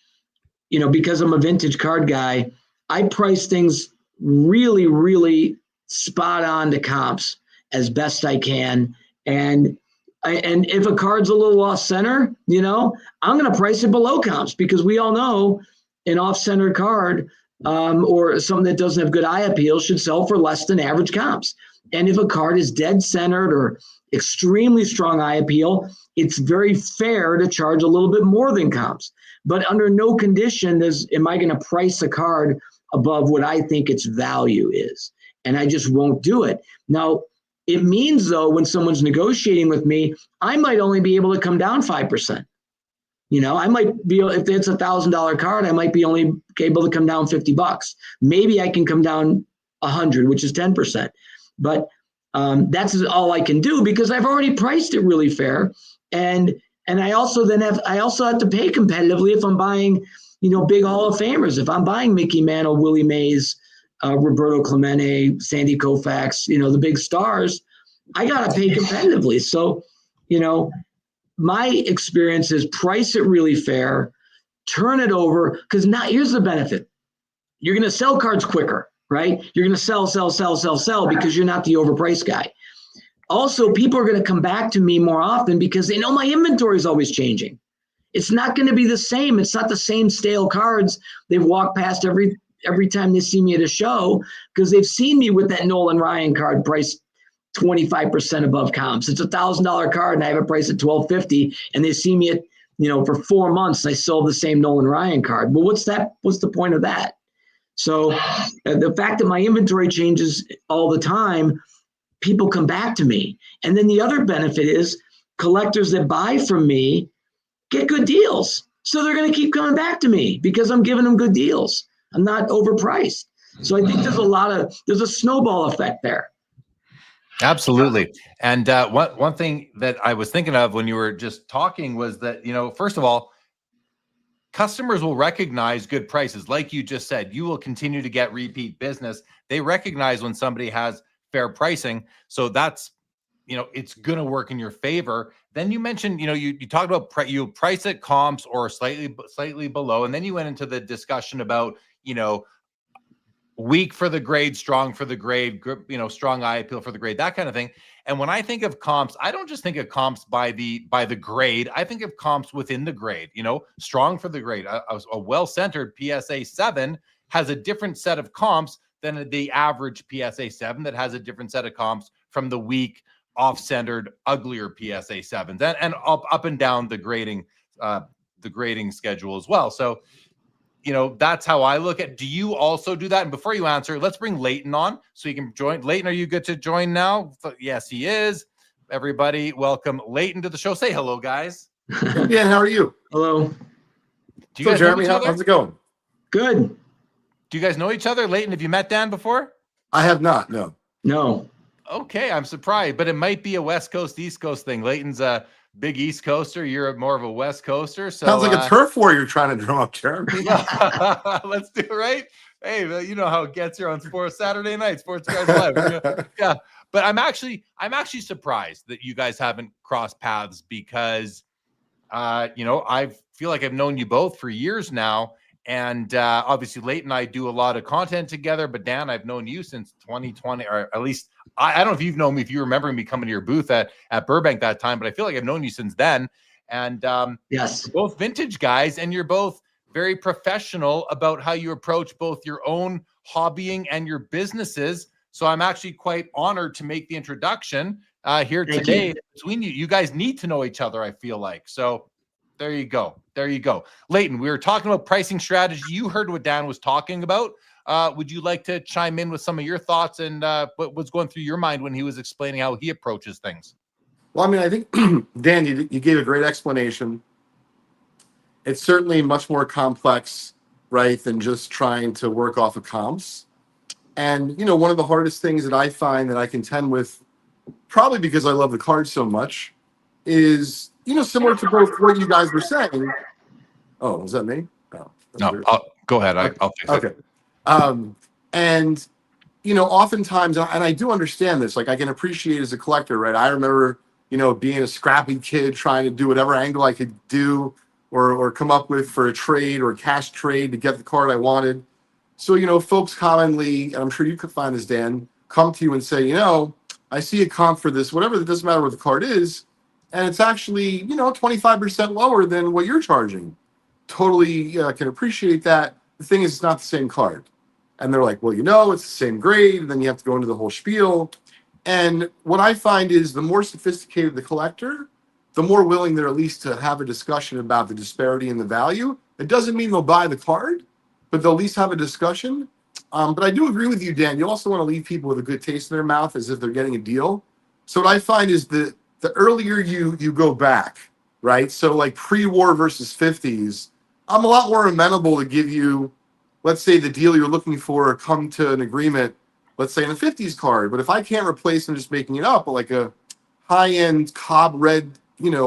because I'm a vintage card guy, I price things really, really spot on to comps as best I can. And if a card's a little off center, I'm going to price it below comps, because we all know an off center card or something that doesn't have good eye appeal should sell for less than average comps. And if a card is dead centered or extremely strong eye appeal, it's very fair to charge a little bit more than comps. But under no condition am I going to price a card above what I think its value is. And I just won't do it. Now, it means, though, when someone's negotiating with me, I might only be able to come down 5%. I might be, if it's $1,000 card, I might be only able to come down $50. Maybe I can come down 100, which is 10%. But that's all I can do, because I've already priced it really fair. And I also have to pay competitively if I'm buying, big Hall of Famers. If I'm buying Mickey Mantle, Willie Mays, Roberto Clemente, Sandy Koufax, the big stars, I got to pay competitively. So, my experience is price it really fair, turn it over, because now here's the benefit. You're going to sell cards quicker, right? You're going to sell because you're not the overpriced guy. Also, people are going to come back to me more often because they know my inventory is always changing. It's not going to be the same. It's not the same stale cards they've walked past every time they see me at a show, because they've seen me with that Nolan Ryan card priced 25% above comps. It's $1,000 card and I have it priced at $1,250, and they see me at, for 4 months and I still have the same Nolan Ryan card. Well, what's the point of that? So the fact that my inventory changes all the time, people come back to me. And then the other benefit is collectors that buy from me get good deals. So they're going to keep coming back to me because I'm giving them good deals. I'm not overpriced. So I think there's a snowball effect there. Absolutely. And one thing that I was thinking of when you were just talking was that, first of all, customers will recognize good prices. Like you just said, you will continue to get repeat business. They recognize when somebody has fair pricing. So that's, it's going to work in your favor. Then you mentioned, you talked about you price at comps or slightly below. And then you went into the discussion about, weak for the grade, strong for the grade, strong eye appeal for the grade, that kind of thing. And when I think of comps, I don't just think of comps by the grade. I think of comps within the grade, strong for the grade. A well-centered PSA 7 has a different set of comps than the average PSA 7 that has a different set of comps from the weak off-centered, uglier PSA 7s, and up and down the grading schedule as well. So, that's how I look at. Do you also do that? And before you answer, let's bring Leighton on so you can join. Leighton, are you good to join now? Yes, he is. Everybody, welcome Leighton to the show. Say hello, guys. Dan, how are you? Hello. Do you guys Jeremy, know each other? how's it going? Good. Do you guys know each other? Leighton, have you met Dan before? I have not, no. No. Okay, I'm surprised, but it might be a West Coast, East Coast thing. Leighton's a big East Coaster. You're more of a West Coaster. So Sounds like a turf war you're trying to drum up, Jeremy. let's do it, right? Hey, you know how it gets here on Sports Saturday night, Sports Guys Live. Yeah, but I'm actually surprised that you guys haven't crossed paths because, I feel like I've known you both for years now. And obviously, Leighton and I do a lot of content together. But Dan, I've known you since 2020, or at least I don't know if you've known me, if you remember me coming to your booth at Burbank that time. But I feel like I've known you since then. And Yes, you're both vintage guys, and you're both very professional about how you approach both your own hobbying and your businesses. So I'm actually quite honored to make the introduction here Thank today you. between you. You guys need to know each other, I feel like. So there you go. There you go. Leighton, we were talking about pricing strategy. You heard what Dan was talking about. Would you like to chime in with some of your thoughts and what was going through your mind when he was explaining how he approaches things? Well, I mean, I think, Dan, you gave a great explanation. It's certainly much more complex, right, than just trying to work off of comps. And, one of the hardest things that I find that I contend with, probably because I love the card so much, is, similar to both what you guys were saying. Oh, was that me? Oh, No, go ahead. I'll fix it. Okay. And, oftentimes, and I do understand this, like I can appreciate as a collector, right? I remember, being a scrappy kid trying to do whatever angle I could do or come up with for a trade or a cash trade to get the card I wanted. So, folks commonly, and I'm sure you could find this, Dan, come to you and say, I see a comp for this, whatever, it doesn't matter what the card is. And it's actually, 25% lower than what you're charging. Totally can appreciate that. The thing is, it's not the same card. And they're like, well, it's the same grade. And then you have to go into the whole spiel. And what I find is the more sophisticated the collector, the more willing they're at least to have a discussion about the disparity in the value. It doesn't mean they'll buy the card, but they'll at least have a discussion. But I do agree with you, Dan. You also want to leave people with a good taste in their mouth as if they're getting a deal. So what I find is the earlier you go back, right? So like pre-war versus 50s, I'm a lot more amenable to give you, let's say, the deal you're looking for or come to an agreement, let's say in a 50s card. But if I can't replace them just making it up, like a high-end Cobb red,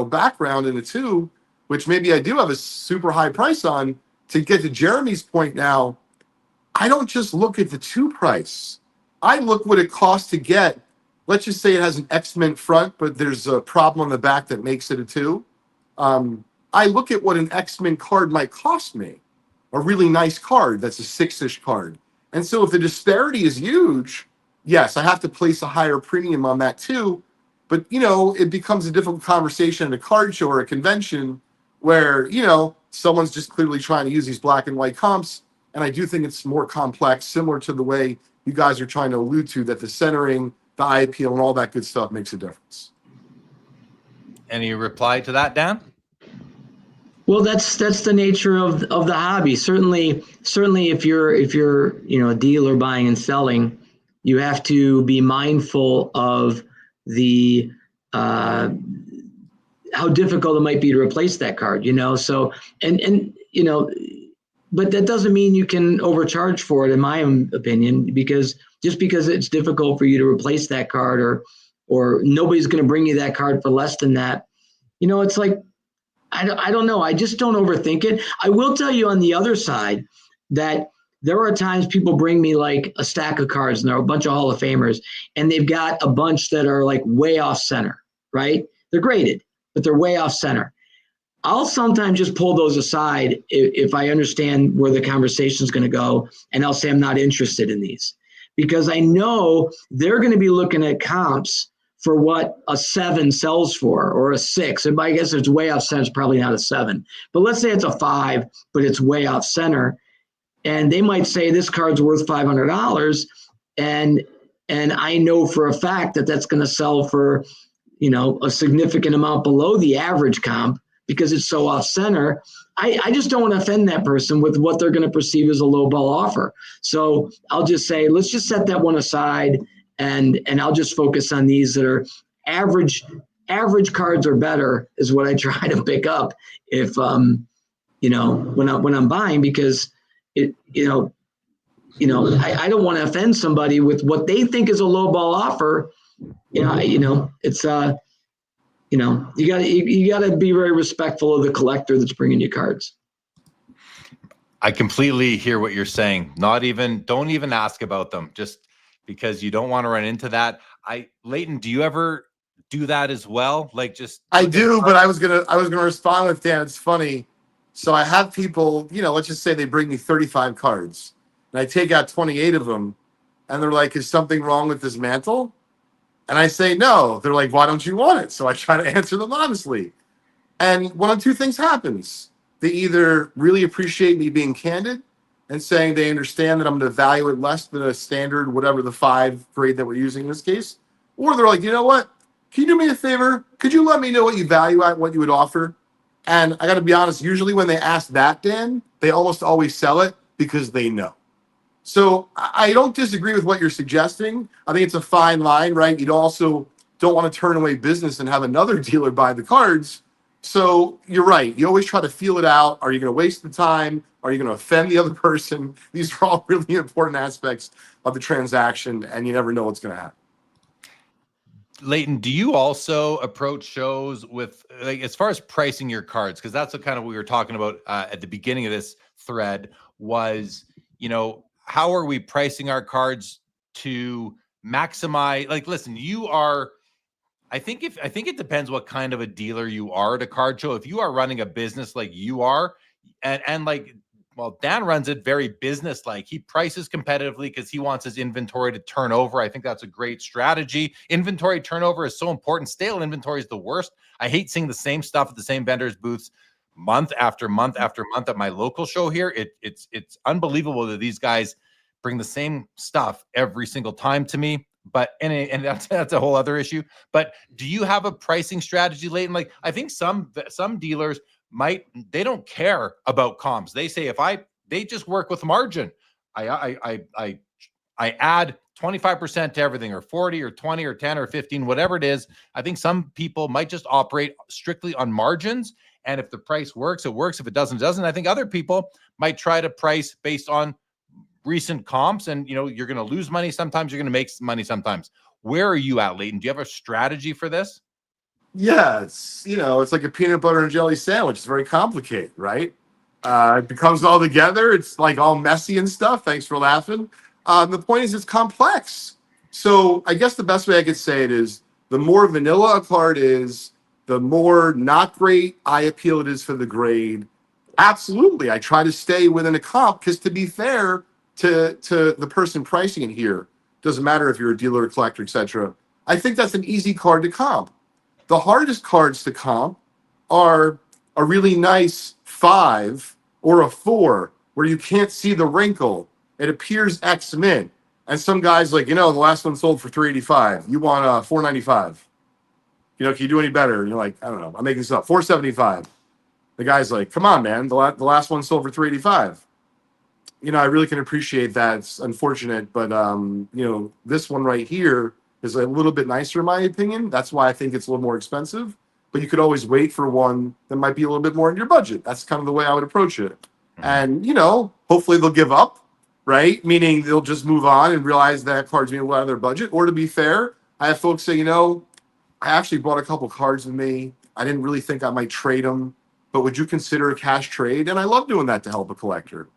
background in a 2, which maybe I do have a super high price on, to get to Jeremy's point now, I don't just look at the 2 price. I look what it costs to get. Let's just say it has an X-Mint front, but there's a problem on the back that makes it a 2. I look at what an X-Mint card might cost me, a really nice card that's a 6-ish card. And so if the disparity is huge, yes, I have to place a higher premium on that too. But, it becomes a difficult conversation at a card show or a convention where, someone's just clearly trying to use these black and white comps. And I do think it's more complex, similar to the way you guys are trying to allude to, that the centering, the eye appeal, and all that good stuff makes a difference. Any reply to that, Dan? Well, that's the nature of the hobby. Certainly, if you're a dealer buying and selling, you have to be mindful of the how difficult it might be to replace that card. So but that doesn't mean you can overcharge for it, in my own opinion, because just because it's difficult for you to replace that card or nobody's going to bring you that card for less than that, it's like, I don't know. I just don't overthink it. I will tell you on the other side that there are times people bring me like a stack of cards and there are a bunch of Hall of Famers and they've got a bunch that are like way off center, right? They're graded, but they're way off center. I'll sometimes just pull those aside if I understand where the conversation is going to go, and I'll say I'm not interested in these because I know they're going to be looking at comps for what a 7 sells for or a 6. And I guess it's way off center. It's probably not a 7. But let's say it's a 5, but it's way off center. And they might say this card's worth $500. And and I know for a fact that that's going to sell for, a significant amount below the average comp because it's so off center. I just don't want to offend that person with what they're going to perceive as a low ball offer. So I'll just say, let's just set that one aside, and I'll just focus on these that are average cards or better is what I try to pick up if when I'm buying, because I don't want to offend somebody with what they think is a low ball offer. It's you gotta be very respectful of the collector that's bringing you cards. I completely hear what you're saying. Don't even ask about them, just because you don't want to run into that. Leighton, do you ever do that as well? Like, just I do, but I was gonna respond with, Dan, it's funny. So I have people, let's just say they bring me 35 cards, and I take out 28 of them, and they're like, "Is something wrong with this mantle?" And I say, "No." They're like, "Why don't you want it?" So I try to answer them honestly. And one of two things happens. They either really appreciate me being candid and saying they understand that I'm going to value it less than a standard, whatever the 5 grade that we're using in this case. Or they're like, "You know what? Can you do me a favor? Could you let me know what you value at, what you would offer?" And I got to be honest, usually when they ask that, Dan, they almost always sell it because they know. So I don't disagree with what you're suggesting. I think it's a fine line, right? You also don't want to turn away business and have another dealer buy the cards. So you're right. You always try to feel it out. Are you going to waste the time? Are you going to offend the other person? These are all really important aspects of the transaction, and you never know what's going to happen. Leighton, do you also approach shows with, like, as far as pricing your cards? Because that's what kind of we were talking about at the beginning of this thread was, how are we pricing our cards to maximize? Like, listen, I think it depends what kind of a dealer you are at a card show. If you are running a business like you are, and like, well, Dan runs it very business-like. He prices competitively because he wants his inventory to turn over. I think that's a great strategy. Inventory turnover is so important. Stale inventory is the worst. I hate seeing the same stuff at the same vendors' booths month after month after month at my local show here. It's unbelievable that these guys bring the same stuff every single time to me. But and that's a whole other issue. But do you have a pricing strategy, Leighton? Like, I think some dealers they don't care about comps. They say they just work with margin. I add 25% to everything, or 40 or 20 or 10 or 15, whatever it is. I think some people might just operate strictly on margins. And if the price works, it works. If it doesn't, it doesn't. I think other people might try to price based on recent comps, and you're going to lose money sometimes, you're going to make money sometimes. Where are you at, Leighton? Do you have a strategy for this? Yeah, it's like a peanut butter and jelly sandwich. It's very complicated, right? It comes all together. It's like all messy and stuff. Thanks for laughing. The point is, it's complex. So I guess the best way I could say it is, the more vanilla a card is, the more not great eye appeal it is for the grade. Absolutely, I try to stay within a comp because, to be fair to the person pricing it here, doesn't matter if you're a dealer, a collector, etc. I think that's an easy card to comp. The hardest cards to comp are a really nice 5 or a 4 where you can't see the wrinkle. It appears X mint. And some guy's like, the last one sold for $385. You want $495. Can you do any better? And you're like, I don't know. I'm making this up. $475. The guy's like, come on, man. The last one sold for $385. I really can appreciate that. It's unfortunate, but this one right here is a little bit nicer in my opinion. That's why I think it's a little more expensive. But you could always wait for one that might be a little bit more in your budget. That's kind of the way I would approach it. And hopefully they'll give up, right? Meaning they'll just move on and realize that card's being out of their budget. Or, to be fair, I have folks say, I actually bought a couple cards with me. I didn't really think I might trade them, but would you consider a cash trade? And I love doing that to help a collector.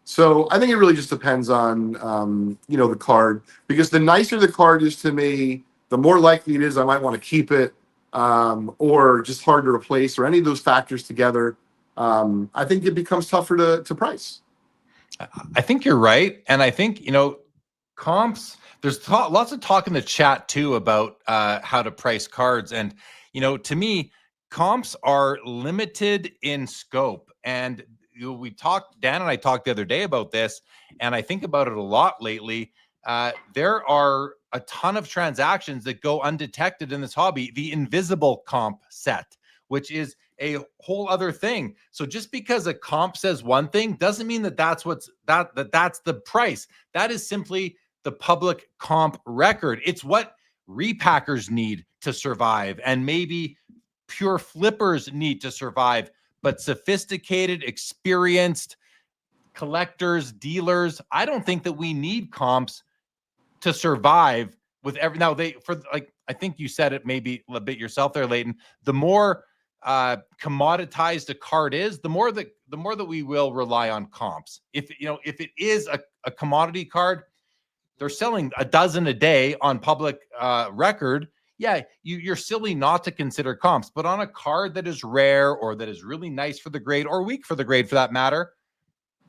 So I think it really just depends on, the card, because the nicer the card is to me, the more likely it is I might want to keep it, or just hard to replace, or any of those factors together. I think it becomes tougher to price. I think you're right. And I think, comps, there's lots of talk in the chat too about how to price cards. And, to me, comps are limited in scope. And Dan and I talked the other day about this, and I think about it a lot lately. There are a ton of transactions that go undetected in this hobby, the invisible comp set, which is a whole other thing. So just because a comp says one thing doesn't mean that that's that's the price. That is simply the public comp record. It's what repackers need to survive, and maybe pure flippers need to survive, but sophisticated, experienced collectors, dealers, I don't think that we need comps to survive with every, now they, for like, I think you said it maybe a bit yourself there, Leighton, the more commoditized a card is, the more that we will rely on comps. If it is a commodity card, they're selling a dozen a day on public record. Yeah, you're silly not to consider comps, but on a card that is rare or that is really nice for the grade or weak for the grade for that matter,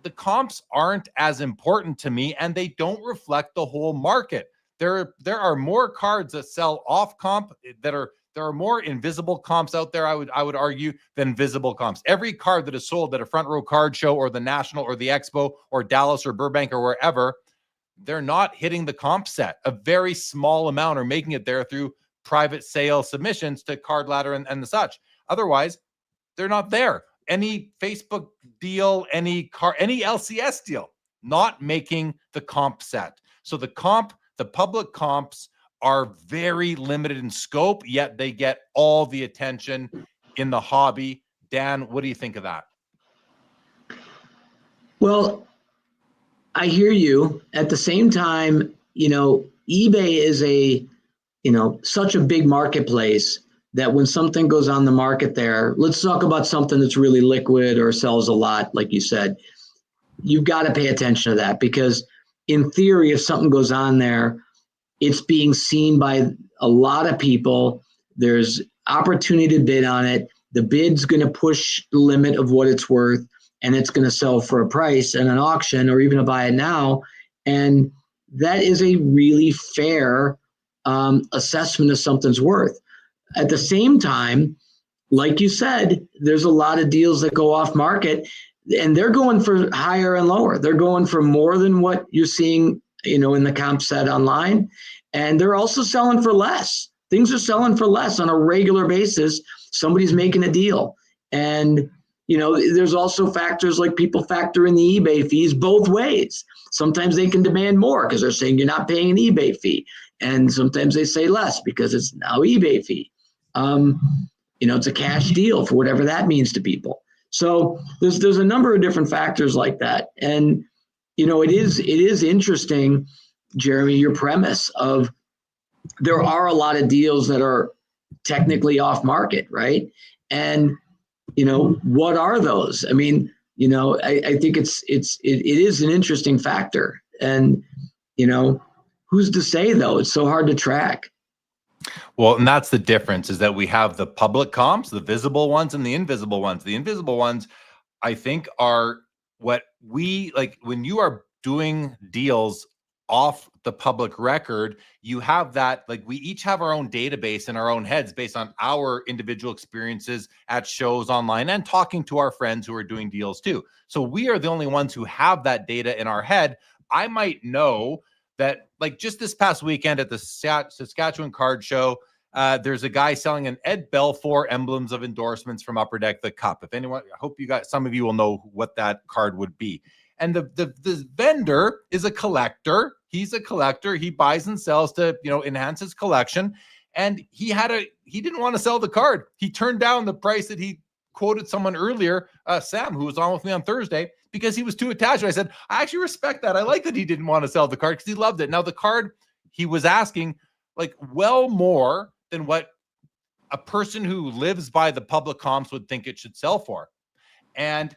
the comps aren't as important to me, and they don't reflect the whole market. There are more cards that sell off comp there are more invisible comps out there, I would argue, than visible comps. Every card that is sold at a Front Row Card Show or the National or the Expo or Dallas or Burbank or wherever, they're not hitting the comp set. A very small amount are making it there through private sale submissions to Card Ladder and the such. Otherwise, they're not there. Any Facebook deal, any LCS deal, not making the comp set. So the public comps are very limited in scope, yet they get all the attention in the hobby. Dan, what do you think of that? Well, I hear you. At the same time, eBay is such a big marketplace that when something goes on the market there, let's talk about something that's really liquid or sells a lot, like you said, you've got to pay attention to that, because in theory, if something goes on there, it's being seen by a lot of people. There's opportunity to bid on it. The bid's going to push the limit of what it's worth, and it's going to sell for a price in an auction or even to buy it now. And that is a really fair assessment of something's worth. At the same time, like you said, there's a lot of deals that go off market, and they're going for higher and lower. They're going for more than what you're seeing, in the comp set online. And they're also selling for less. Things are selling for less on a regular basis. Somebody's making a deal. And, there's also factors like people factor in the eBay fees both ways. Sometimes they can demand more because they're saying you're not paying an eBay fee. And sometimes they say less because it's now eBay fee. It's a cash deal for whatever that means to people. So there's a number of different factors like that. And, it is interesting, Jeremy, your premise of there are a lot of deals that are technically off market, right? And, what are those? I mean, I think it is an interesting factor. And, who's to say, though? It's so hard to track. Well, and that's the difference, is that we have the public comps, the visible ones, and the invisible ones. The invisible ones, I think, are what we like when you are doing deals off the public record. You have that, like, we each have our own database in our own heads based on our individual experiences at shows online and talking to our friends who are doing deals too. So we are the only ones who have that data in our head. I might know that, like, just this past weekend at the Saskatchewan Card Show, there's a guy selling an Ed Belfour Emblems of Endorsements from Upper Deck, the Cup. If anyone, I hope some of you will know what that card would be. And the vendor is a collector. He's a collector. He buys and sells to, enhance his collection. And he didn't want to sell the card. He turned down the price that he quoted someone earlier, Sam, who was on with me on Thursday, because he was too attached. I said, I actually respect that. I like that he didn't want to sell the card because he loved it. Now, the card he was asking, like, well more than what a person who lives by the public comps would think it should sell for. And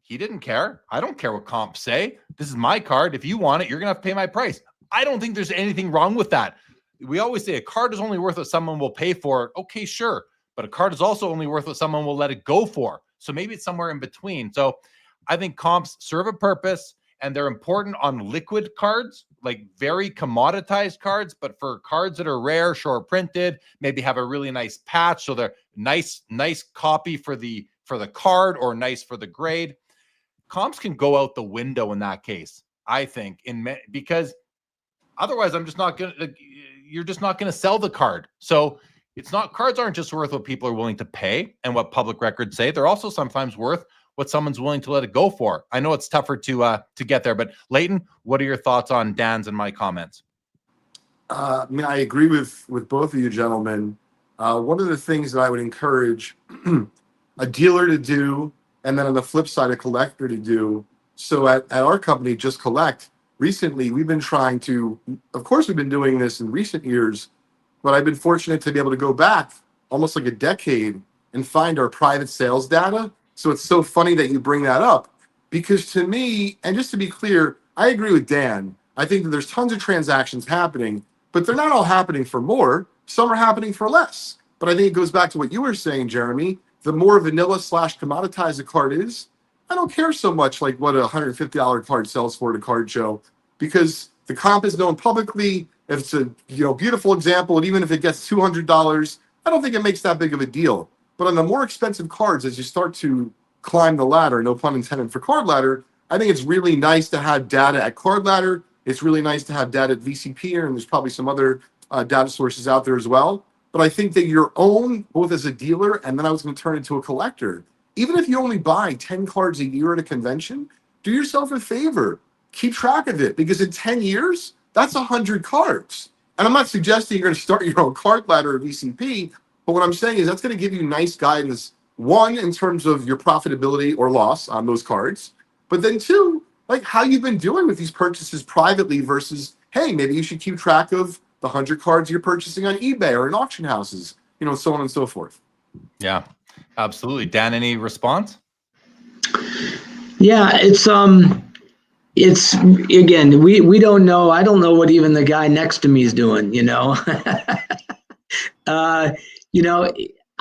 he didn't care. I don't care what comps say. This is my card. If you want it, you're going to have to pay my price. I don't think there's anything wrong with that. We always say a card is only worth what someone will pay for it. Okay, sure. But a card is also only worth what someone will let it go for. So maybe it's somewhere in between. So I think comps serve a purpose, and they're important on liquid cards, like very commoditized cards. But for cards that are rare, short printed, maybe have a really nice patch, so they're nice copy for the card or nice for the grade, comps can go out the window in that case, I think, because Otherwise, you're just not going to sell the card. So cards aren't just worth what people are willing to pay and what public records say. They're also sometimes worth what someone's willing to let it go for. I know it's tougher to get there, but Leighton, what are your thoughts on Dan's and my comments? I mean, I agree with both of you gentlemen. One of the things that I would encourage a dealer to do, and then on the flip side, a collector to do. So at our company, Just Collect, recently we've been trying to, of course, we've been doing this in recent years, but I've been fortunate to be able to go back almost like a decade and find our private sales data. So it's so funny that you bring that up, because to me, and just to be clear, I agree with Dan. I think that there's tons of transactions happening, but they're not all happening for more. Some are happening for less. But I think it goes back to what you were saying, Jeremy. The more vanilla / commoditized a card is, I don't care so much like what a $150 card sells for at a card show, because the comp is known publicly. If it's a beautiful example, and even if it gets $200, I don't think it makes that big of a deal. But on the more expensive cards, as you start to climb the ladder, no pun intended for Card Ladder, I think it's really nice to have data at Card Ladder. It's really nice to have data at VCP, and there's probably some other data sources out there as well. But I think that your own, both as a dealer and then I was going to turn into a collector, even if you only buy 10 cards a year at a convention, do yourself a favor. Keep track of it, because in 10 years, that's 100 cards. And I'm not suggesting you're going to start your own Card Ladder or VCP, but what I'm saying is that's going to give you nice guidance, one, in terms of your profitability or loss on those cards, but then two, like how you've been doing with these purchases privately versus, hey, maybe you should keep track of the 100 cards you're purchasing on eBay or in auction houses, so on and so forth. Yeah, absolutely. Dan, any response? Yeah, it's again, we don't know. I don't know what even the guy next to me is doing,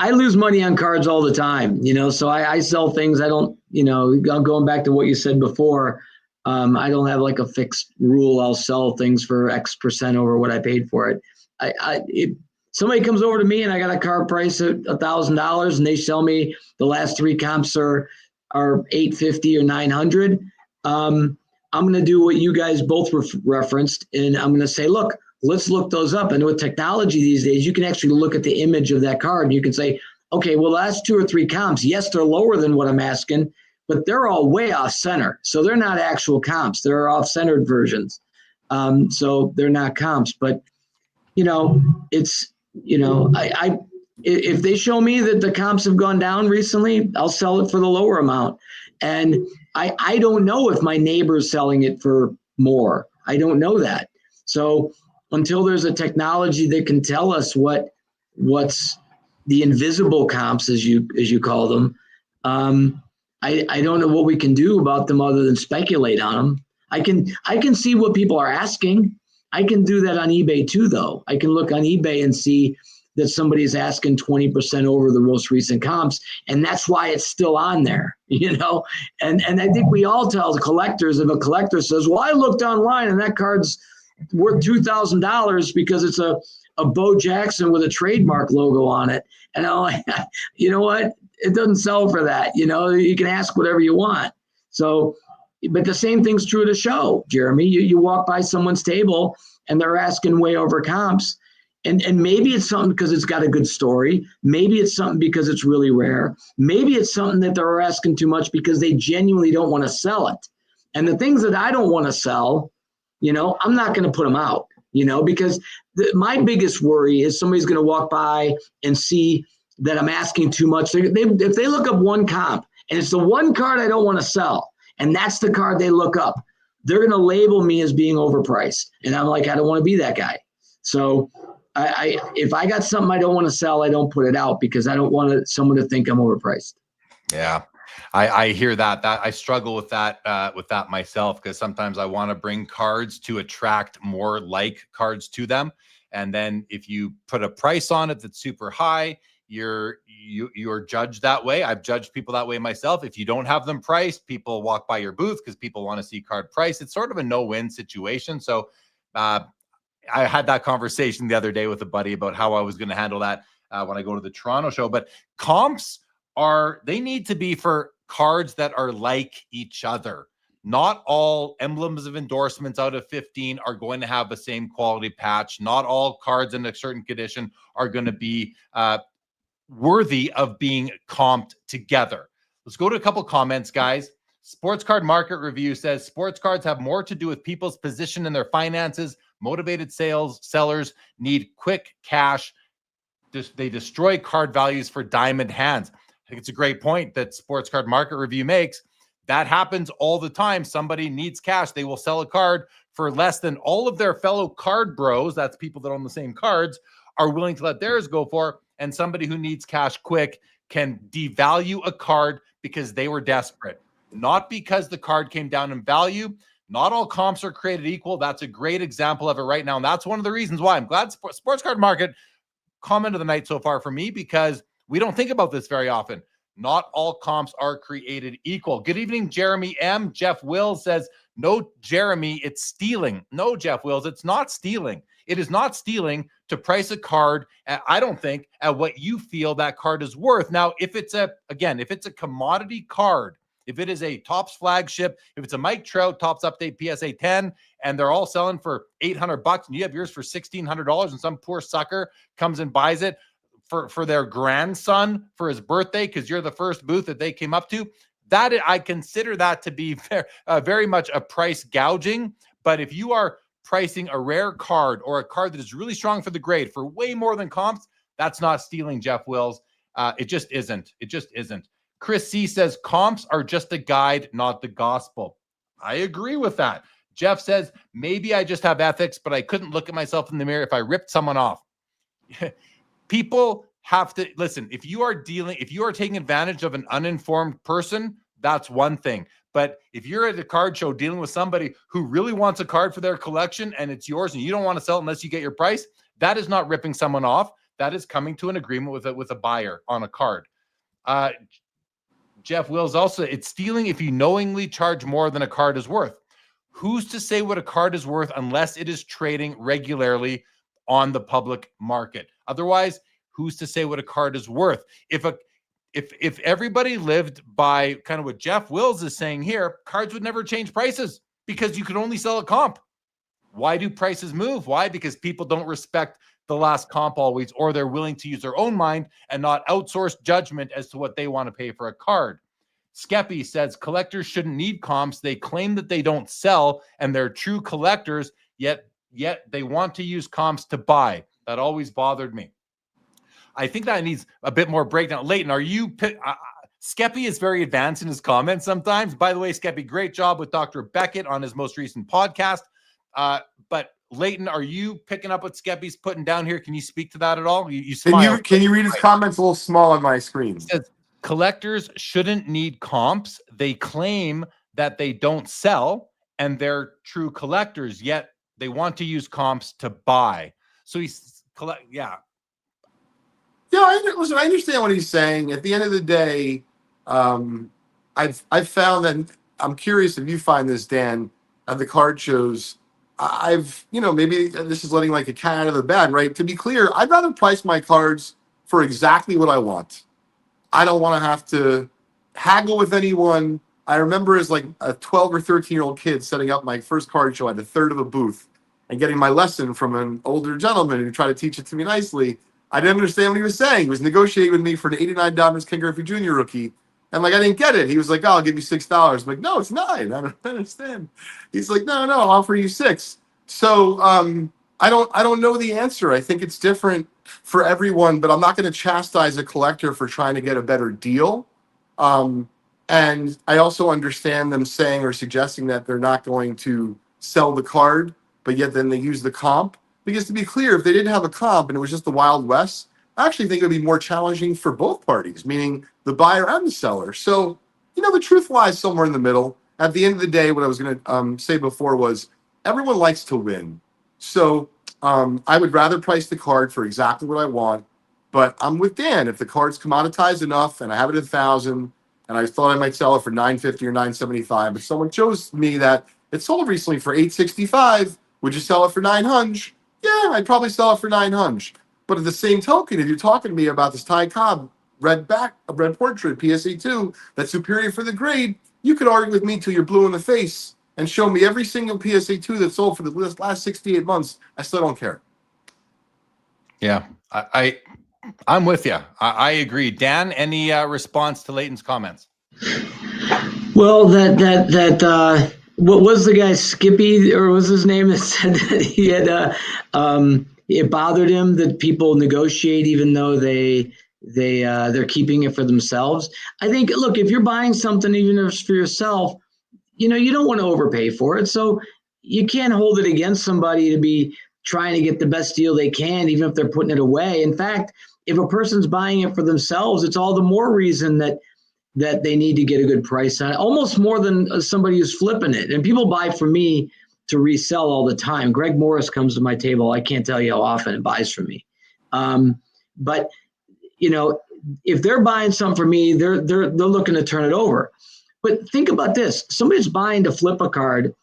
I lose money on cards all the time, so I sell things. I don't, going back to what you said before, I don't have like a fixed rule. I'll sell things for X percent over what I paid for it. If somebody comes over to me and I got a card price at $1,000 and they sell me the last 3 comps are $850 or $900. I'm going to do what you guys both referenced, and I'm going to say, look, let's look those up. And with technology these days, you can actually look at the image of that card and you can say, okay, well, the last 2 or 3 comps, yes, they're lower than what I'm asking, but they're all way off center. So they're not actual comps. They're off centered versions. So they're not comps, but it's, if they show me that the comps have gone down recently, I'll sell it for the lower amount. And I don't know if my neighbor's selling it for more. I don't know that. So until there's a technology that can tell us what's the invisible comps, as you call them, I don't know what we can do about them other than speculate on them. I can see what people are asking. I can do that on eBay too, though. I can look on eBay and see that somebody's asking 20% over the most recent comps, and that's why it's still on there, And I think we all tell the collectors, if a collector says, well, I looked online and that card's worth $2,000 because it's a Bo Jackson with a trademark logo on it. And I'm like, you know what? It doesn't sell for that. You can ask whatever you want. So, but the same thing's true at a show, Jeremy. You walk by someone's table and they're asking way over comps. And maybe it's something because it's got a good story. Maybe it's something because it's really rare. Maybe it's something that they're asking too much because they genuinely don't want to sell it. And the things that I don't want to sell, I'm not going to put them out, because my biggest worry is somebody's going to walk by and see that I'm asking too much. If they look up one comp and it's the one card I don't want to sell, and that's the card they look up, they're going to label me as being overpriced. And I'm like, I don't want to be that guy. So if I got something I don't want to sell, I don't put it out because I don't want someone to think I'm overpriced. Yeah. I hear that I struggle with that myself, because sometimes I want to bring cards to attract more like cards to them. And then if you put a price on it that's super high, you're judged that way. I've judged people that way myself. If you don't have them priced, people walk by your booth because people want to see card price. It's sort of a no-win situation. So I had that conversation the other day with a buddy about how I was going to handle that when I go to the Toronto show. But comps they need to be for cards that are like each other, not all emblems of endorsements out of 15 are going to have the same quality patch. Not all cards in a certain condition are going to be worthy of being comped together. Let's go to a couple comments, guys. Sports Card Market Review says sports cards have more to do with people's position in their finances. Motivated sellers need quick cash. They destroy card values for diamond hands. I think it's a great point that Sports Card Market Review makes. That happens all the time. Somebody needs cash. They will sell a card for less than all of their fellow card bros, that's people that own the same cards, are willing to let theirs go for. And somebody who needs cash quick can devalue a card because they were desperate, not because the card came down in value. Not all comps are created equal. That's a great example of it right now. And that's one of the reasons why I'm glad Sports Card Market comment of the night so far for me, because we don't think about this very often. Not all comps are created equal. Good evening, Jeremy M. Jeff Wills says, no, Jeremy, it's stealing. No, Jeff Wills, it's not stealing. It is not stealing to price a card, I don't think, at what you feel that card is worth. Now, if it's a commodity card, if it is a Topps flagship, if it's a Mike Trout Topps Update PSA 10, and they're all selling for $800 and you have yours for $1,600 and some poor sucker comes and buys it for their grandson for his birthday because you're the first booth that they came up to, that I consider that to be very much a price gouging. But if you are pricing a rare card or a card that is really strong for the grade for way more than comps, that's not stealing, Jeff Wills. It just isn't. It just isn't. Chris C says comps are just a guide, not the gospel. I agree with that. Jeff says, maybe I just have ethics, but I couldn't look at myself in the mirror if I ripped someone off. People have to listen. If you are taking advantage of an uninformed person, that's one thing. But if you're at a card show dealing with somebody who really wants a card for their collection and it's yours and you don't want to sell it unless you get your price, that is not ripping someone off. That is coming to an agreement with a buyer on a card. Jeff Wills also, it's stealing if you knowingly charge more than a card is worth. Who's to say what a card is worth unless it is trading regularly on the public market? Otherwise, who's to say what a card is worth? If everybody lived by kind of what Jeff Wills is saying here, cards would never change prices because you could only sell a comp. Why do prices move? Why? Because people don't respect the last comp always, or they're willing to use their own mind and not outsource judgment as to what they want to pay for a card. Skeppy says collectors shouldn't need comps. They claim that they don't sell and they're true collectors, yet they want to use comps to buy. That always bothered me. I think that needs a bit more breakdown. Leighton, are you... Skeppy is very advanced in his comments sometimes. By the way, Skeppy, great job with Dr. Beckett on his most recent podcast. But Leighton, are you picking up what Skeppy's putting down here? Can you speak to that at all? You smile. Can you read his comments a little small on my screen? He says, collectors shouldn't need comps. They claim that they don't sell and they're true collectors, yet they want to use comps to buy. So yeah. Yeah, I understand what he's saying. At the end of the day, I've found that, I'm curious if you find this, Dan, at the card shows, maybe this is letting like a cat out of the bag, right? To be clear, I'd rather price my cards for exactly what I want. I don't want to have to haggle with anyone. I remember as like a 12 or 13-year-old kid setting up my first card show at a third of a booth and getting my lesson from an older gentleman who tried to teach it to me nicely. I didn't understand what he was saying. He was negotiating with me for an 89 Diamonds Ken Griffey Jr. rookie. And like, I didn't get it. He was like, oh, I'll give you $6. I'm like, no, it's $9. I don't understand. He's like, no, I'll offer you $6. So I don't know the answer. I think it's different for everyone, but I'm not going to chastise a collector for trying to get a better deal. And I also understand them saying or suggesting that they're not going to sell the card, but yet then they use the comp. Because to be clear, if they didn't have a comp and it was just the Wild West, I actually think it would be more challenging for both parties, meaning the buyer and the seller. So, the truth lies somewhere in the middle. At the end of the day, what I was going to say before was everyone likes to win. So I would rather price the card for exactly what I want. But I'm with Dan. If the card's commoditized enough and I have it at 1,000 and I thought I might sell it for $950 or $975, but someone shows me that it sold recently for $865, would you sell it for $900? Yeah, I'd probably sell it for $900. But at the same token, if you're talking to me about this Ty Cobb red portrait PSA 2 that's superior for the grade, You could argue with me till you're blue in the face and show me every single PSA 2 that's sold for the last 68 months. I still don't care. Yeah, I'm with you. I agree. Dan, any response to Leighton's comments? Well, what was the guy, Skippy, or was his name, that said that he had it bothered him that people negotiate even though they're keeping it for themselves. I think, look, if you're buying something even if it's for yourself, you don't want to overpay for it, so you can't hold it against somebody to be trying to get the best deal they can, even if they're putting it away. In fact, if a person's buying it for themselves, it's all the more reason that they need to get a good price on it, almost more than somebody who's flipping it. And people buy from me to resell all the time. Greg Morris comes to my table. I can't tell you how often it buys from me. But if they're buying something from me, they're looking to turn it over. But think about this: somebody's buying to flip a card.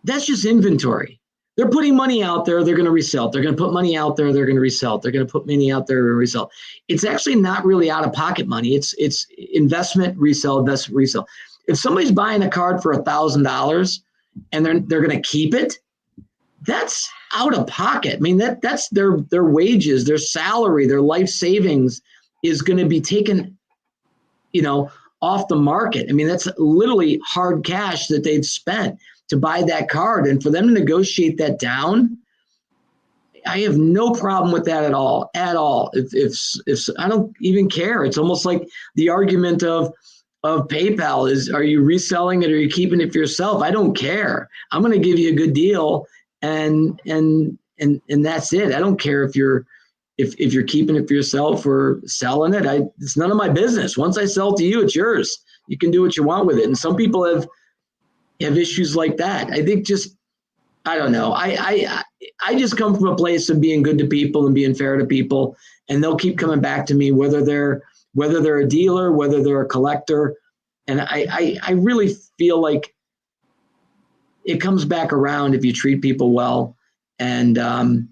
That's just inventory. They're putting money out there, they're going to resell it. They're going to put money out there, they're going to resell it. They're going to put money out there and resell it. It's actually not really out-of-pocket money. It's investment, resell. If somebody's buying a card for $1,000 and they're going to keep it, that's out of pocket. I mean, that's their wages, their salary, their life savings is going to be taken, off the market. I mean, that's literally hard cash that they've spent to buy that card, and for them to negotiate that down, I have no problem with that at all. If I don't even care. It's almost like the argument of PayPal is: are you reselling it or are you keeping it for yourself? I don't care. I'm going to give you a good deal, and that's it. I don't care if you're keeping it for yourself or selling it. It's none of my business. Once I sell it to you, it's yours. You can do what you want with it. And some people have issues like that. I think I don't know. I just come from a place of being good to people and being fair to people, and they'll keep coming back to me, whether they're a dealer, whether they're a collector. And I really feel like it comes back around if you treat people well and on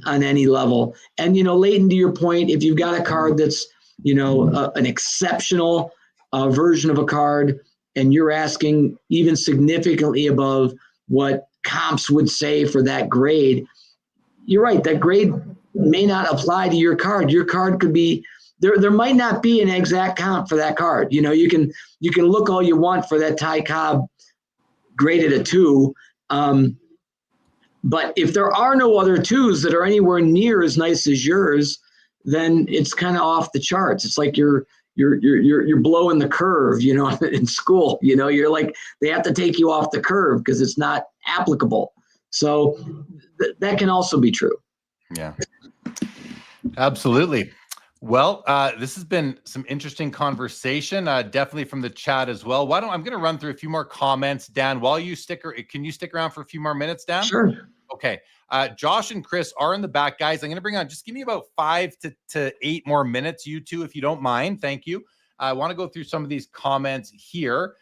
any level. And, Leighton, to your point, if you've got a card that's, an exceptional version of a card, and you're asking even significantly above what comps would say for that grade, you're right. That grade may not apply to your card. Your card could be there might not be an exact comp for that card. You can look all you want for that Ty Cobb graded a 2. But if there are no other 2s that are anywhere near as nice as yours, then it's kind of off the charts. It's like you're blowing the curve, in school. You're like, they have to take you off the curve because it's not applicable. So that can also be true. Yeah, absolutely. Well, this has been some interesting conversation, definitely from the chat as well. I'm going to run through a few more comments. Dan, while you can you stick around for a few more minutes, Dan? Sure. Okay. Josh and Chris are in the back, guys. I'm going to bring on, just give me about 5 to 8 more minutes, you two, if you don't mind. Thank you. I want to go through some of these comments here.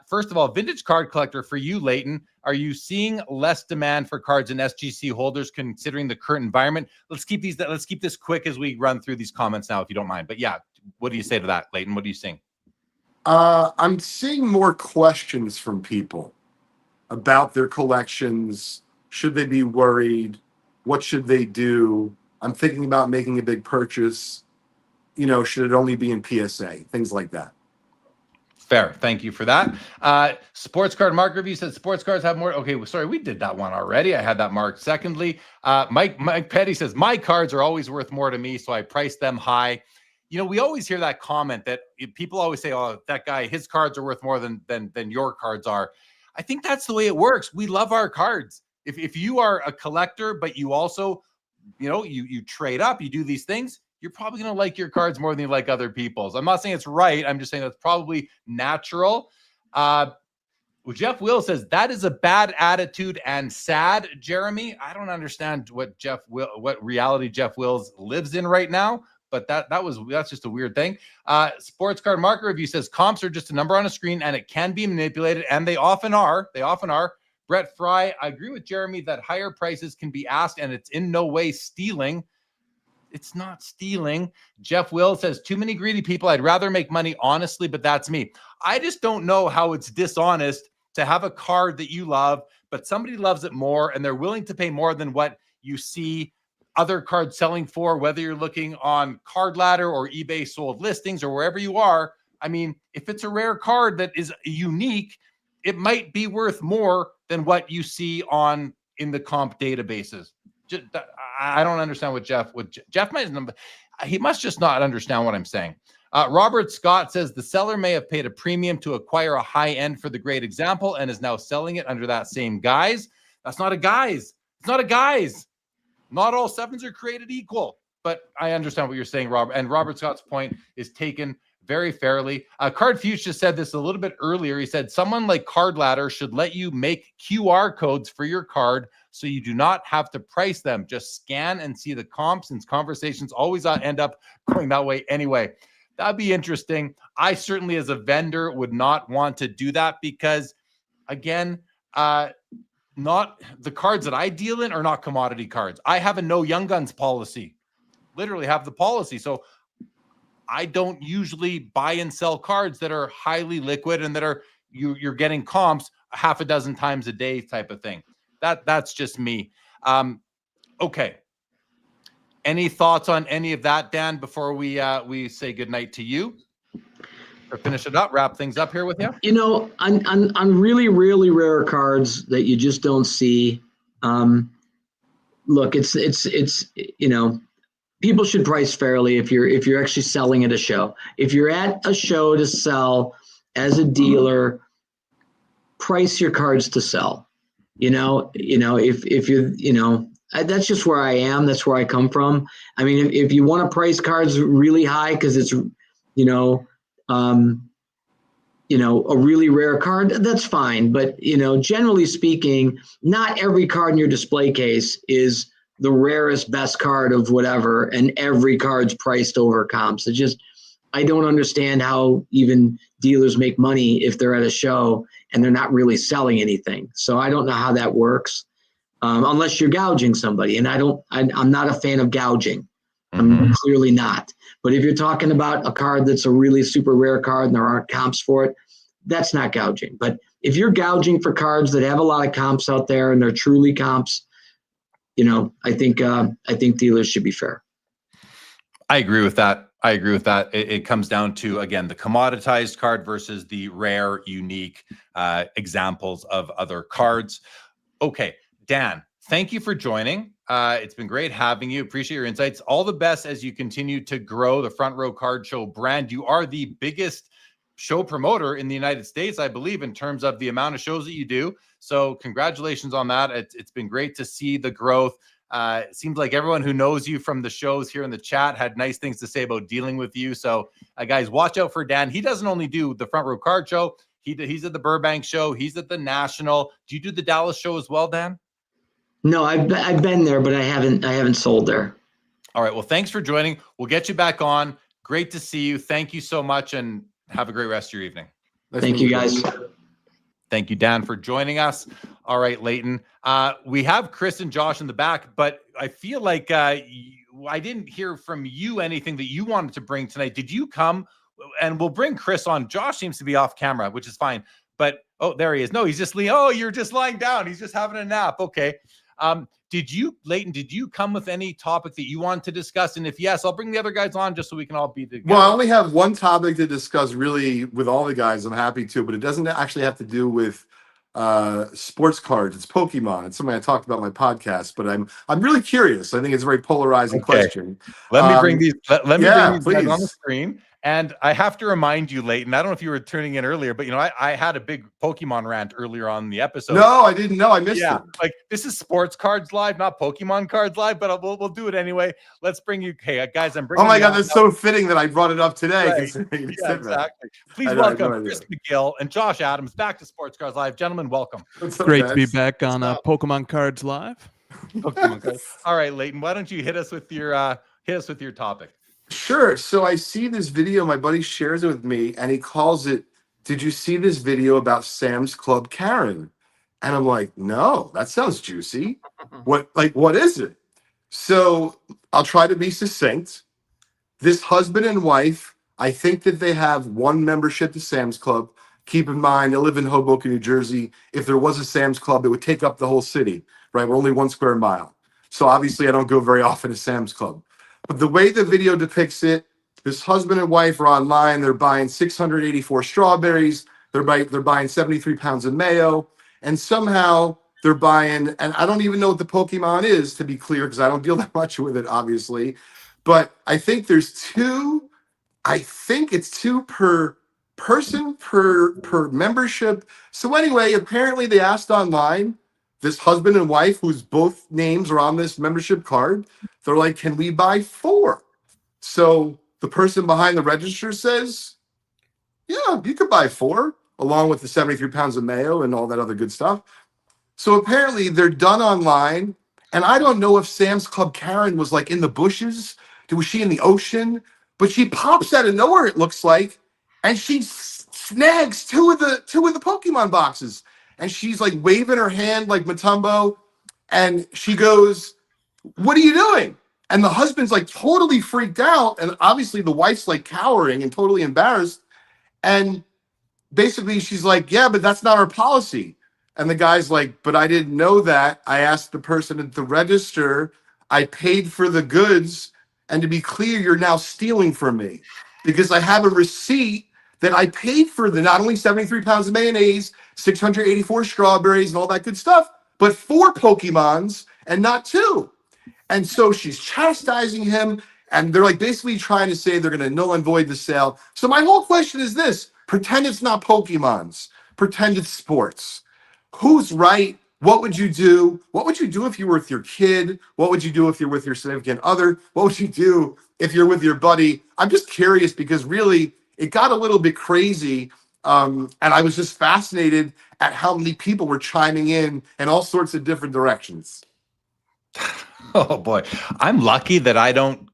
First of all, vintage card collector, for you, Leighton, are you seeing less demand for cards and SGC holders considering the current environment? Let's keep this quick as we run through these comments now, if you don't mind. But yeah, what do you say to that, Leighton? What are you seeing? I'm seeing more questions from people about their collections. Should they be worried? What should they do? I'm thinking about making a big purchase. Should it only be in PSA? Things like that. Fair. Thank you for that. Sports card mark review said sports cards have more. Okay, sorry, we did that one already. I had that marked. Secondly, Mike Petty says my cards are always worth more to me, so I price them high. We always hear that comment that people always say, "Oh, that guy, his cards are worth more than your cards are." I think that's the way it works. We love our cards. If you are a collector, but you also, you trade up, you do these things, you're probably going to like your cards more than you like other people's. I'm not saying it's right. I'm just saying that's probably natural. Jeff Will says that is a bad attitude and sad, Jeremy. I don't understand what reality Jeff Wills lives in right now, but that's just a weird thing. Sports card market review says comps are just a number on a screen and it can be manipulated, and they often are. Brett Fry, I agree with Jeremy that higher prices can be asked and it's in no way stealing. It's not stealing. Jeff Will says, too many greedy people. I'd rather make money honestly, but that's me. I just don't know how it's dishonest to have a card that you love, but somebody loves it more and they're willing to pay more than what you see other cards selling for, whether you're looking on Card Ladder or eBay sold listings or wherever you are. I mean, if it's a rare card that is unique, it might be worth more than what you see in the comp databases. I don't understand what Jeff might, he must just not understand what I'm saying. Robert Scott says the seller may have paid a premium to acquire a high end for the great example and is now selling it under that same guise. That's not a guise. It's not a guise. Not all sevens are created equal, but I understand what you're saying, Robert. And Robert Scott's point is taken very fairly. Card Fuchs just said this a little bit earlier. He said someone like Card Ladder should let you make QR codes for your card so you do not have to price them. Just scan and see the comps, since conversations always end up going that way anyway. That'd be interesting. I certainly, as a vendor, would not want to do that because, again, not the cards that I deal in are not commodity cards. I have a no young guns policy, literally have the policy. So I don't usually buy and sell cards that are highly liquid and that are you're getting comps half a dozen times a day type of thing. That's just me. Okay. Any thoughts on any of that, Dan, before we say goodnight to you? Or finish it up, wrap things up here with you? You know, on really, really rare cards that you just don't see, look, it's you know, people should price fairly if you're actually selling at a show. If you're at a show to sell as a dealer, price your cards to sell. You know, if you're, you know, that's just where I am. That's where I come from. I mean, if you want to price cards really high because it's, a really rare card, that's fine. But, generally speaking, not every card in your display case is the rarest, best card of whatever, and every card's priced over comps. It just, I don't understand how even dealers make money if they're at a show and they're not really selling anything. So I don't know how that works, unless you're gouging somebody. And I'm not a fan of gouging. I'm clearly not. But if you're talking about a card that's a really super rare card and there aren't comps for it, that's not gouging. But if you're gouging for cards that have a lot of comps out there and they're truly comps, I think dealers should be fair. I agree with that. It comes down to, again, the commoditized card versus the rare, unique examples of other cards. Okay, Dan, thank you for joining. It's been great having you. Appreciate your insights. All the best as you continue to grow the Front Row Card Show brand. You are the biggest show promoter in the United States, I believe, in terms of the amount of shows that you do. So congratulations on that. It's been great to see the growth. It seems like everyone who knows you from the shows here in the chat had nice things to say about dealing with you. So guys, watch out for Dan. He doesn't only do the Front Row Card Show. He's at the Burbank show. He's at the National. Do you do the Dallas show as well, Dan? No, I've been there, but I haven't sold there. All right. Well, thanks for joining. We'll get you back on. Great to see you. Thank you so much, and have a great rest of your evening. Thank you, guys. Thank you, Dan, for joining us. All right, Leighton. We have Chris and Josh in the back, but I feel like I didn't hear from you anything that you wanted to bring tonight. Did you come? And we'll bring Chris on. Josh seems to be off camera, which is fine. But, there he is. No, he's just you're just lying down. He's just having a nap. Okay. Leighton, did you come with any topic that you want to discuss? And if yes, I'll bring the other guys on just so we can all be together. Well, I only have one topic to discuss really with all the guys. I'm happy to, but it doesn't actually have to do with sports cards. It's Pokemon. It's something I talked about in my podcast, but I'm really curious. I think it's a very polarizing question. Let me bring these guys please. on the screen. And I have to remind you, Leighton, I don't know if you were tuning in earlier, but I had a big Pokemon rant earlier on in the episode. No, I didn't know. I missed it. Like, this is Sports Cards Live, not Pokemon Cards Live, but we'll do it anyway. Let's bring you, guys, I'm bringing. Oh my God, that's so fitting that I brought it up today. Right. Yeah, exactly. Please welcome Chris McGill and Josh Adams back to Sports Cards Live. Gentlemen, welcome. Great to be back on Pokemon Cards Live. Pokemon Cards. All right, Leighton, why don't you hit us with your topic? Sure. So I see this video. My buddy shares it with me, and he calls it, "Did you see this video about Sam's Club Karen?" And I'm like, "No, that sounds juicy. What is it?" So I'll try to be succinct. This husband and wife, I think that they have one membership to Sam's Club. Keep in mind, they live in Hoboken, New Jersey. If there was a Sam's Club, it would take up the whole city, right? We're only 1 square mile. So obviously I don't go very often to Sam's Club. But the way the video depicts it, this husband and wife are online. They're buying 684 strawberries. They're buying 73 pounds of mayo. And somehow they're buying, and I don't even know what the Pokemon is, to be clear, because I don't deal that much with it, obviously. But I think it's two per person per membership. So anyway, apparently they asked online, this husband and wife, whose both names are on this membership card, they're like, can we buy 4? So the person behind the register says, yeah, you could buy 4, along with the 73 pounds of mayo and all that other good stuff. So apparently they're done online. And I don't know if Sam's Club Karen was like in the bushes. Was she in the ocean? But she pops out of nowhere, it looks like, and she snags two of the Pokemon boxes. And she's like waving her hand like Matumbo. And she goes, what are you doing? And the husband's like totally freaked out. And obviously the wife's like cowering and totally embarrassed. And basically she's like, yeah, but that's not our policy. And the guy's like, but I didn't know that. I asked the person at the register. I paid for the goods. And to be clear, you're now stealing from me because I have a receipt that I paid for the not only 73 pounds of mayonnaise, 684 strawberries and all that good stuff, but 4 Pokemons and not 2. And so she's chastising him, and they're like basically trying to say they're going to null and void the sale. So my whole question is this: pretend it's not Pokemons, pretend it's sports. Who's right? What would you do? What would you do if you were with your kid? What would you do if you're with your significant other? What would you do if you're with your buddy? I'm just curious because really it got a little bit crazy. And I was just fascinated at how many people were chiming in all sorts of different directions. Oh boy. I'm lucky that I don't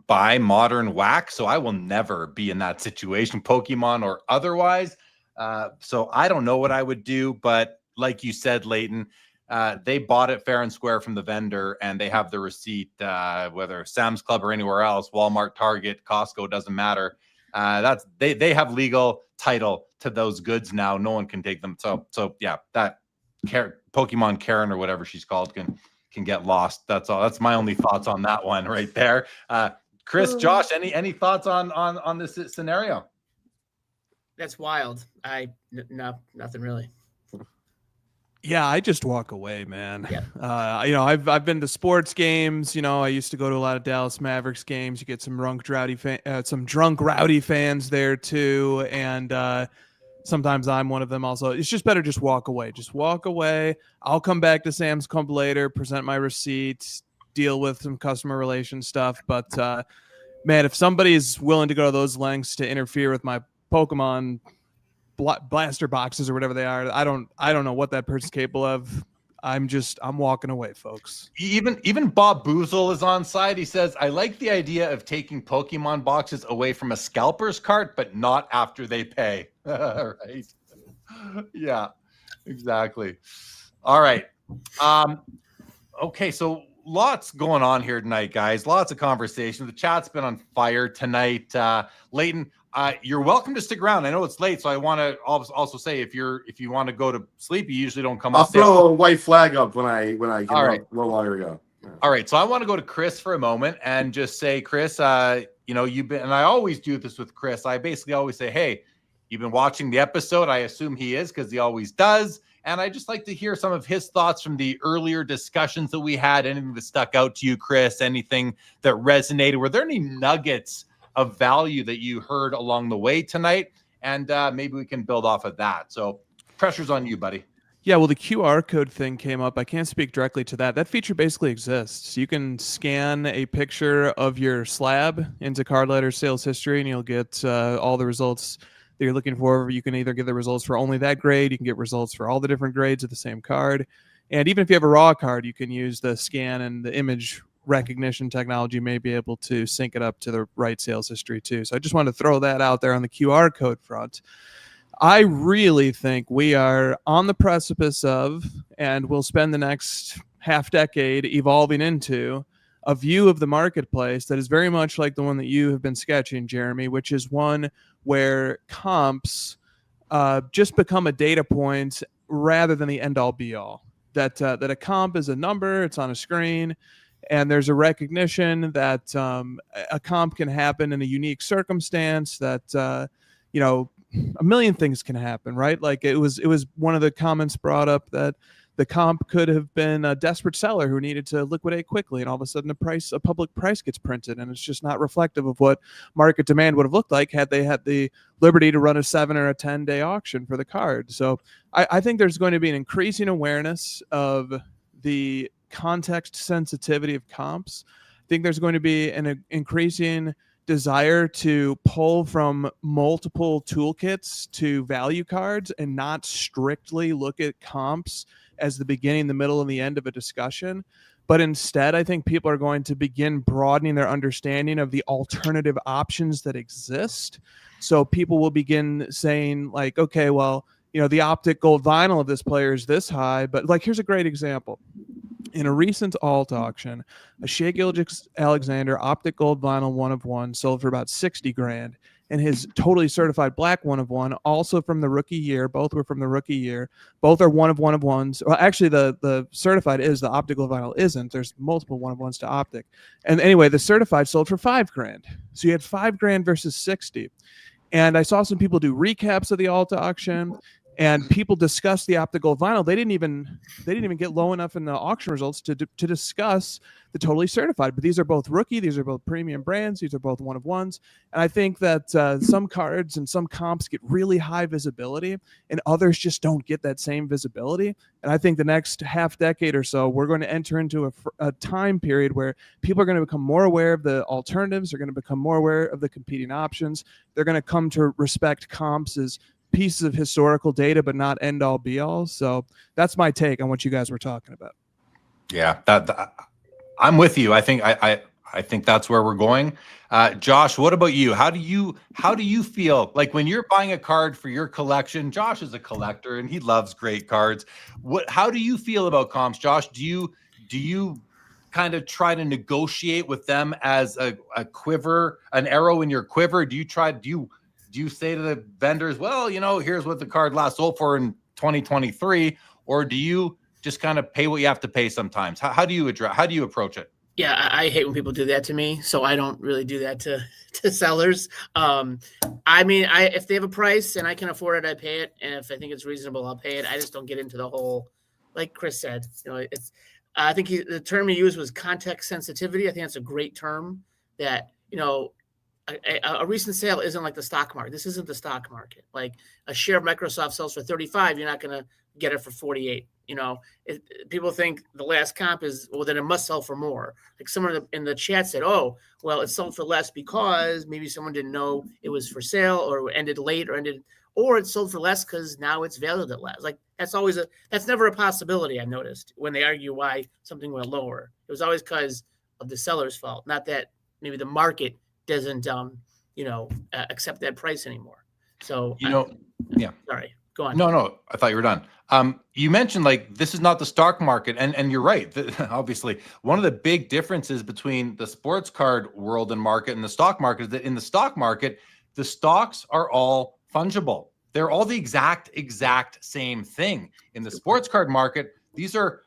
buy modern wax, so I will never be in that situation, Pokemon or otherwise. So I don't know what I would do, but like you said, Leighton, they bought it fair and square from the vendor, and they have the receipt, whether Sam's Club or anywhere else, Walmart, Target, Costco, doesn't matter. That's they have legal title to those goods now. No one can take them. So yeah, that Pokemon Karen or whatever she's called can get lost. That's all. That's my only thoughts on that one right there. Chris, Josh, any thoughts on this scenario? That's wild. No, nothing really. Yeah, I just walk away, man. Yeah. I've been to sports games. I used to go to a lot of Dallas Mavericks games. You get some drunk rowdy fans there too, and sometimes I'm one of them. Also, it's just better just walk away. Just walk away. I'll come back to Sam's Club later, present my receipts, deal with some customer relations stuff. But man, if somebody is willing to go to those lengths to interfere with my Pokemon blaster boxes or whatever they are, I don't know what that person's capable of. I'm walking away, folks. Even Bob Boozle is on side. He says, I like the idea of taking Pokemon boxes away from a scalper's cart, but not after they pay. Right. Yeah, exactly. All right. Okay. So lots going on here tonight, guys. Lots of conversation. The chat's been on fire tonight. Leighton, you're welcome to stick around. I know it's late, so I want to also say if you want to go to sleep, you usually don't come up. I'll throw a white flag up when I get all right. A little while ago. Yeah. All right, so I want to go to Chris for a moment and just say, Chris, you've been, and I always do this with Chris. I basically always say, hey, you've been watching the episode. I assume he is because he always does. And I just like to hear some of his thoughts from the earlier discussions that we had. Anything that stuck out to you, Chris? Anything that resonated? Were there any nuggets of value that you heard along the way tonight? And maybe we can build off of that. So pressure's on you, buddy. Yeah, well, the QR code thing came up. I can't speak directly to that. That feature basically exists. You can scan a picture of your slab into Card Letter Sales History, and you'll get all the results that you're looking for. You can either get the results for only that grade. You can get results for all the different grades of the same card. And even if you have a raw card, you can use the scan and the image recognition technology may be able to sync it up to the right sales history too. So I just wanted to throw that out there on the QR code front. I really think we are on the precipice of, and we'll spend the next half decade evolving into, a view of the marketplace that is very much like the one that you have been sketching, Jeremy, which is one where comps just become a data point rather than the end-all be-all. That a comp is a number, it's on a screen, and there's a recognition that a comp can happen in a unique circumstance, that a million things can happen, right? Like it was one of the comments brought up that the comp could have been a desperate seller who needed to liquidate quickly, and all of a sudden a public price gets printed, and it's just not reflective of what market demand would have looked like had they had the liberty to run a 7 or a 10-day auction for the card. So I think there's going to be an increasing awareness of the context sensitivity of comps. I think there's going to be an increasing desire to pull from multiple toolkits to value cards and not strictly look at comps as the beginning, the middle, and the end of a discussion. But instead, I think people are going to begin broadening their understanding of the alternative options that exist. So people will begin saying like, okay, well, the optic gold vinyl of this player is this high, but like, here's a great example. In a recent alt auction, a Shea Gilgeous-Alexander optic gold vinyl 1/1 sold for about 60 grand, and his totally certified black 1/1, also from the rookie year. Both were from the rookie year. Both are 1/1. Well, actually, the certified is, the optical vinyl isn't. There's multiple 1/1s to optic. And anyway, the certified sold for 5 grand. So you had 5 grand versus 60. And I saw some people do recaps of the alt auction, and people discussed the optical vinyl. They didn't even get low enough in the auction results to discuss the totally certified. But these are both rookie. These are both premium brands. These are both 1/1s. And I think that some cards and some comps get really high visibility, and others just don't get that same visibility. And I think the next half decade or so, we're going to enter into a time period where people are going to become more aware of the alternatives. They're going to become more aware of the competing options. They're going to come to respect comps as pieces of historical data, but not end all be all. So that's my take on what you guys were talking about. Yeah, that I'm with you. I think that's where we're going. Josh, what about you? How do you feel like when you're buying a card for your collection? Josh is a collector and he loves great cards. How do you feel about comps, Josh? Do you kind of try to negotiate with them as a quiver, an arrow in your quiver? Do you say to the vendors, well, here's what the card last sold for in 2023, or do you just kind of pay what you have to pay sometimes? How do you approach it? Yeah, I hate when people do that to me, so I don't really do that to sellers. If they have a price and I can afford it, I pay it, and if I think it's reasonable, I'll pay it. I just don't get into the whole, like Chris said, I think the term he used was context sensitivity. I think that's a great term. That a recent sale isn't like the stock market. This isn't the stock market. Like a share of Microsoft sells for 35, you're not going to get it for 48. People think the last comp is, well, then it must sell for more. Like someone in the chat said, oh, well, it sold for less because maybe someone didn't know it was for sale, or ended late, or it sold for less because now it's valued at less. Like that's never a possibility. I noticed when they argue why something went lower, it was always because of the seller's fault, not that maybe the market doesn't accept that price anymore. So yeah. Sorry, go on. No, I thought you were done. You mentioned like this is not the stock market, and you're right. Obviously, one of the big differences between the sports card world and market and the stock market is that in the stock market, the stocks are all fungible. They're all the exact same thing. In the sports card market, these are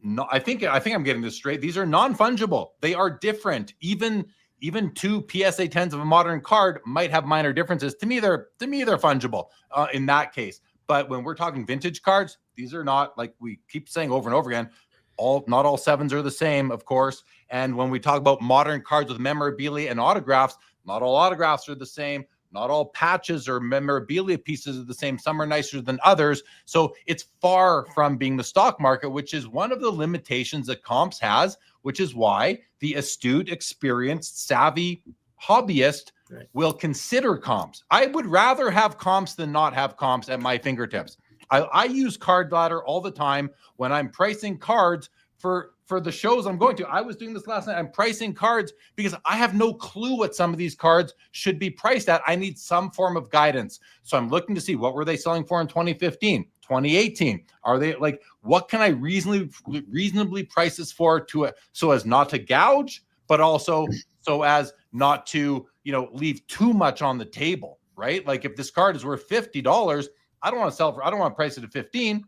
no, I think I'm getting this straight. These are non-fungible. They are different. Even 2 PSA 10s of a modern card might have minor differences. To me, they're fungible in that case. But when we're talking vintage cards, these are not, like we keep saying over and over again, not all 7s are the same, of course. And when we talk about modern cards with memorabilia and autographs, not all autographs are the same. Not all patches or memorabilia pieces are the same. Some are nicer than others. So it's far from being the stock market, which is one of the limitations that comps has, which is why the astute, experienced, savvy hobbyist will consider comps. I would rather have comps than not have comps at my fingertips. I use Card Ladder all the time when I'm pricing cards for the shows I'm going to. I was doing this last night. I'm pricing cards because I have no clue what some of these cards should be priced at. I need some form of guidance. So I'm looking to see what were they selling for in 2015, 2018? Are they like, what can I reasonably price this for so as not to gouge, but also so as not to, leave too much on the table, right? Like if this card is worth $50, I don't want to price it at 15,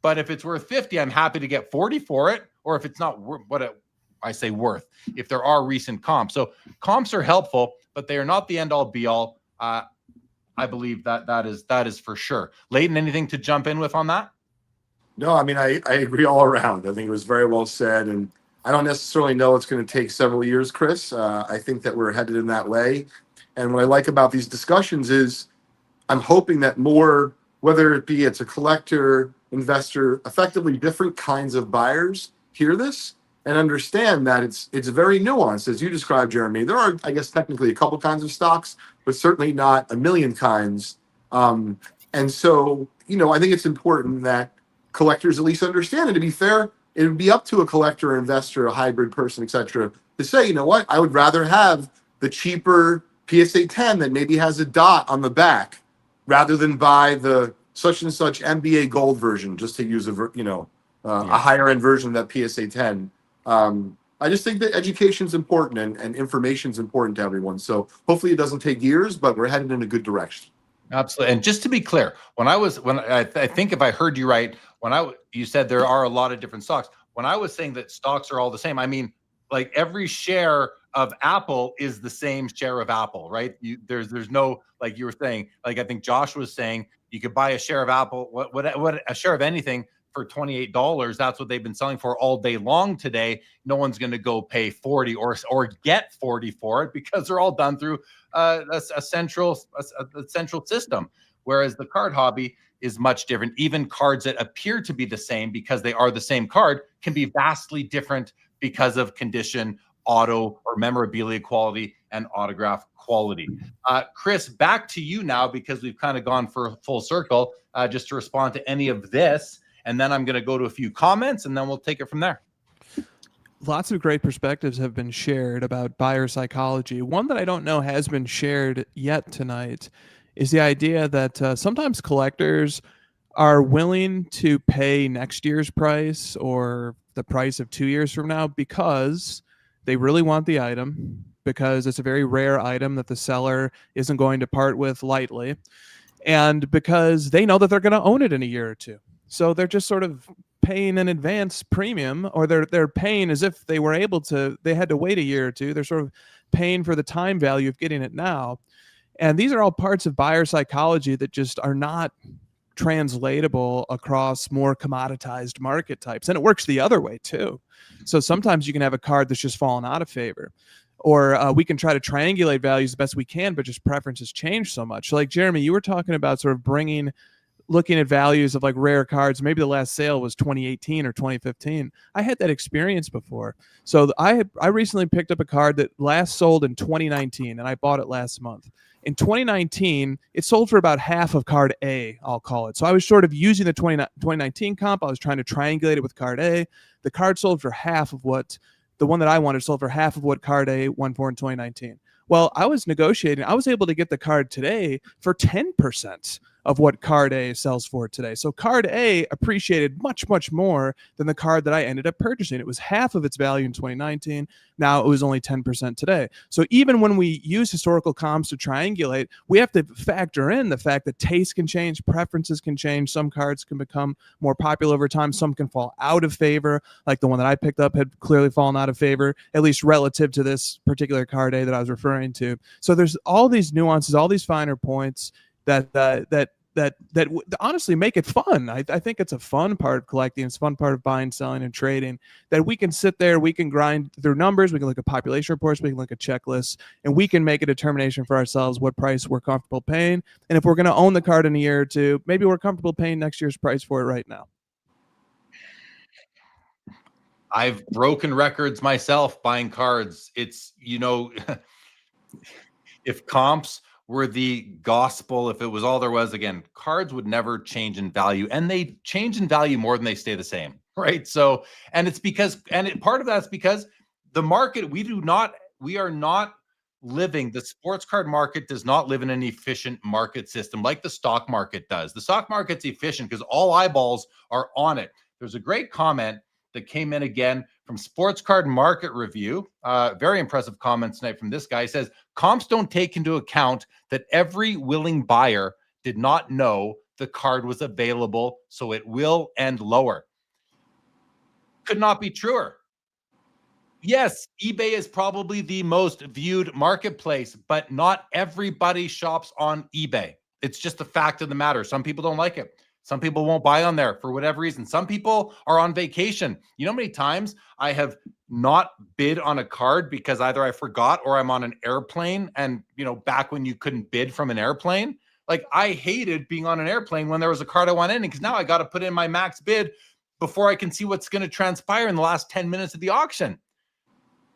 but if it's worth 50, I'm happy to get 40 for it. Or if it's not I say worth, if there are recent comps. So comps are helpful, but they are not the end all be all. I believe that is for sure. Leighton, anything to jump in with on that? No, I mean, I agree all around. I think it was very well said. And I don't necessarily know it's going to take several years, Chris. I think that we're headed in that way. And what I like about these discussions is I'm hoping that more, whether it's a collector, investor, effectively different kinds of buyers hear this and understand that it's very nuanced. As you described, Jeremy, there are, I guess, technically a couple kinds of stocks, but certainly not a million kinds. And so, I think it's important that collectors at least understand. And to be fair, it would be up to a collector, or investor, a hybrid person, et cetera, to say, you know what, I would rather have the cheaper PSA 10 that maybe has a dot on the back rather than buy the such and such NBA gold version, just to use a higher end version of that PSA 10. I just think that education is important and information is important to everyone. So hopefully it doesn't take years, but we're headed in a good direction. Absolutely. And just to be clear, when I think if I heard you right, you said there are a lot of different stocks. When I was saying that stocks are all the same, I mean, like every share of Apple is the same share of Apple, right? There's no, like you were saying, like I think Josh was saying, you could buy a share of Apple, what a share of anything for $28. That's what they've been selling for all day long today. No one's going to go pay 40 or get 40 for it because they're all done through a central system. Whereas the card hobby is much different. Even cards that appear to be the same because they are the same card can be vastly different because of condition, auto or memorabilia quality, and autograph quality. Chris, back to you now because we've kind of gone for a full circle just to respond to any of this. And then I'm going to go to a few comments and then we'll take it from there. Lots of great perspectives have been shared about buyer psychology. One that I don't know has been shared yet tonight is the idea that sometimes collectors are willing to pay next year's price or the price of 2 years from now because they really want the item, because it's a very rare item that the seller isn't going to part with lightly, and because they know that they're going to own it in a year or two. So they're just sort of paying an advance premium, or they're paying as if they had to wait a year or two. They're sort of paying for the time value of getting it now. And these are all parts of buyer psychology that just are not translatable across more commoditized market types. And it works the other way too. So sometimes you can have a card that's just fallen out of favor, or we can try to triangulate values the best we can, but just preferences change so much. So like Jeremy, you were talking about sort of looking at values of like rare cards. Maybe the last sale was 2018 or 2015. I had that experience before. So I recently picked up a card that last sold in 2019 and I bought it last month. In 2019, it sold for about half of card A, I'll call it. So I was sort of using the 2019 comp. I was trying to triangulate it with card A. The card sold for half of what the one that I wanted sold for half of what card A went for in 2019. Well, I was negotiating. I was able to get the card today for 10% of what card A sells for today. So card A appreciated much, much more than the card that I ended up purchasing. It was half of its value in 2019. Now it was only 10% today. So even when we use historical comps to triangulate, we have to factor in the fact that taste can change, preferences can change. Some cards can become more popular over time. Some can fall out of favor. Like the one that I picked up had clearly fallen out of favor, at least relative to this particular card A that I was referring to. So there's all these nuances, all these finer points that honestly make it fun. I think it's a fun part of collecting. It's a fun part of buying, selling, and trading, that we can sit there, we can grind through numbers, we can look at population reports, we can look at checklists, and we can make a determination for ourselves what price we're comfortable paying. And if we're going to own the card in a year or two, maybe we're comfortable paying next year's price for it right now. I've broken records myself buying cards. It's, if comps were the gospel, if it was all there was, again, cards would never change in value, and they change in value more than they stay the same, right? So, and it's because, part of that's because the market, we are not the sports card market does not live in an efficient market system like the stock market does. The stock market's efficient because all eyeballs are on it. There's a great comment that came in again from Sports Card Market Review. Very impressive comments tonight from this guy. He says, comps don't take into account that every willing buyer did not know the card was available, so it will end lower. Could not be truer. Yes, eBay is probably the most viewed marketplace, but not everybody shops on eBay. It's just a fact of the matter. Some people don't like it. Some people won't buy on there for whatever reason. Some people are on vacation. You know how many times I have not bid on a card because either I forgot or I'm on an airplane, and, you know, back when you couldn't bid from an airplane, like I hated being on an airplane when there was a card I want in, because now I got to put in my max bid before I can see what's going to transpire in the last 10 minutes of the auction.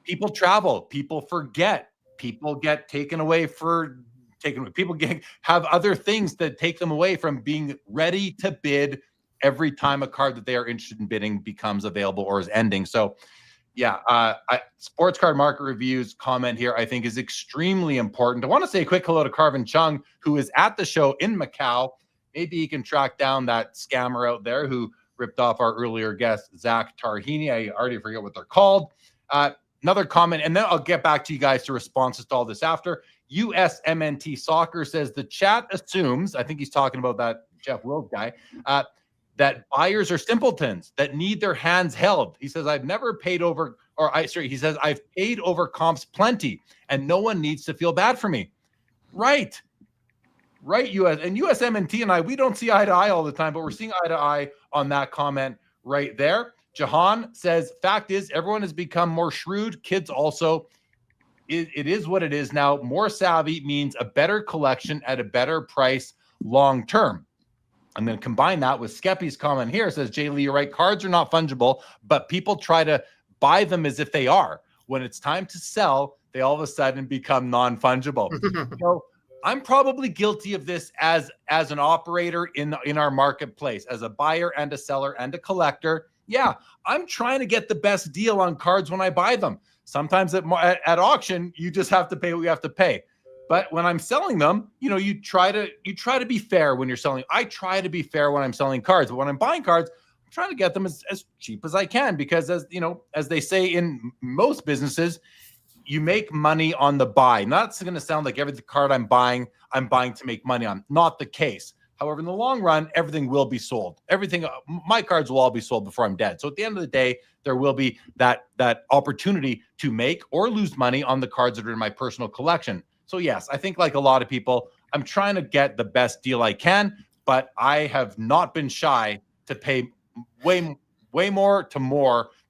People travel, people forget, people get have other things that take them away from being ready to bid every time a card that they are interested in bidding becomes available or is ending. So yeah, Sports Card Market Review's comment here, I think, is extremely important. I want to say a quick hello to Carvin Chung, who is at the show in Macau. Maybe he can track down that scammer out there who ripped off our earlier guest, Zach Tarhini. I already forget what they're called. Another comment, and then I'll get back to you guys to responses to all this after. USMNT Soccer says the chat assumes, I think he's talking about that Jeff Wills guy, that buyers are simpletons that need their hands held. He says, I've paid over comps plenty, and no one needs to feel bad for me. Right, USMNT and I, we don't see eye to eye all the time, but we're seeing eye to eye on that comment right there. Jahan says, fact is, everyone has become more shrewd. Kids also. It is what it is now. More savvy means a better collection at a better price long term. I'm going to combine that with Skeppy's comment here. It says, Jay Lee, you're right. Cards are not fungible, but people try to buy them as if they are. When it's time to sell, they all of a sudden become non-fungible. So I'm probably guilty of this as an operator in our marketplace, as a buyer and a seller and a collector. Yeah, I'm trying to get the best deal on cards when I buy them. Sometimes at auction, you just have to pay what you have to pay. But when I'm selling them, you know, you try to be fair when you're selling. I try to be fair when I'm selling cards, but when I'm buying cards, I'm trying to get them as cheap as I can, because as they say in most businesses, you make money on the buy. Not going to sound like every card I'm buying to make money on. Not the case. However, in the long run, everything will be sold. My cards will all be sold before I'm dead. So at the end of the day, there will be that opportunity to make or lose money on the cards that are in my personal collection. So yes, I think like a lot of people, I'm trying to get the best deal I can, but I have not been shy to pay way more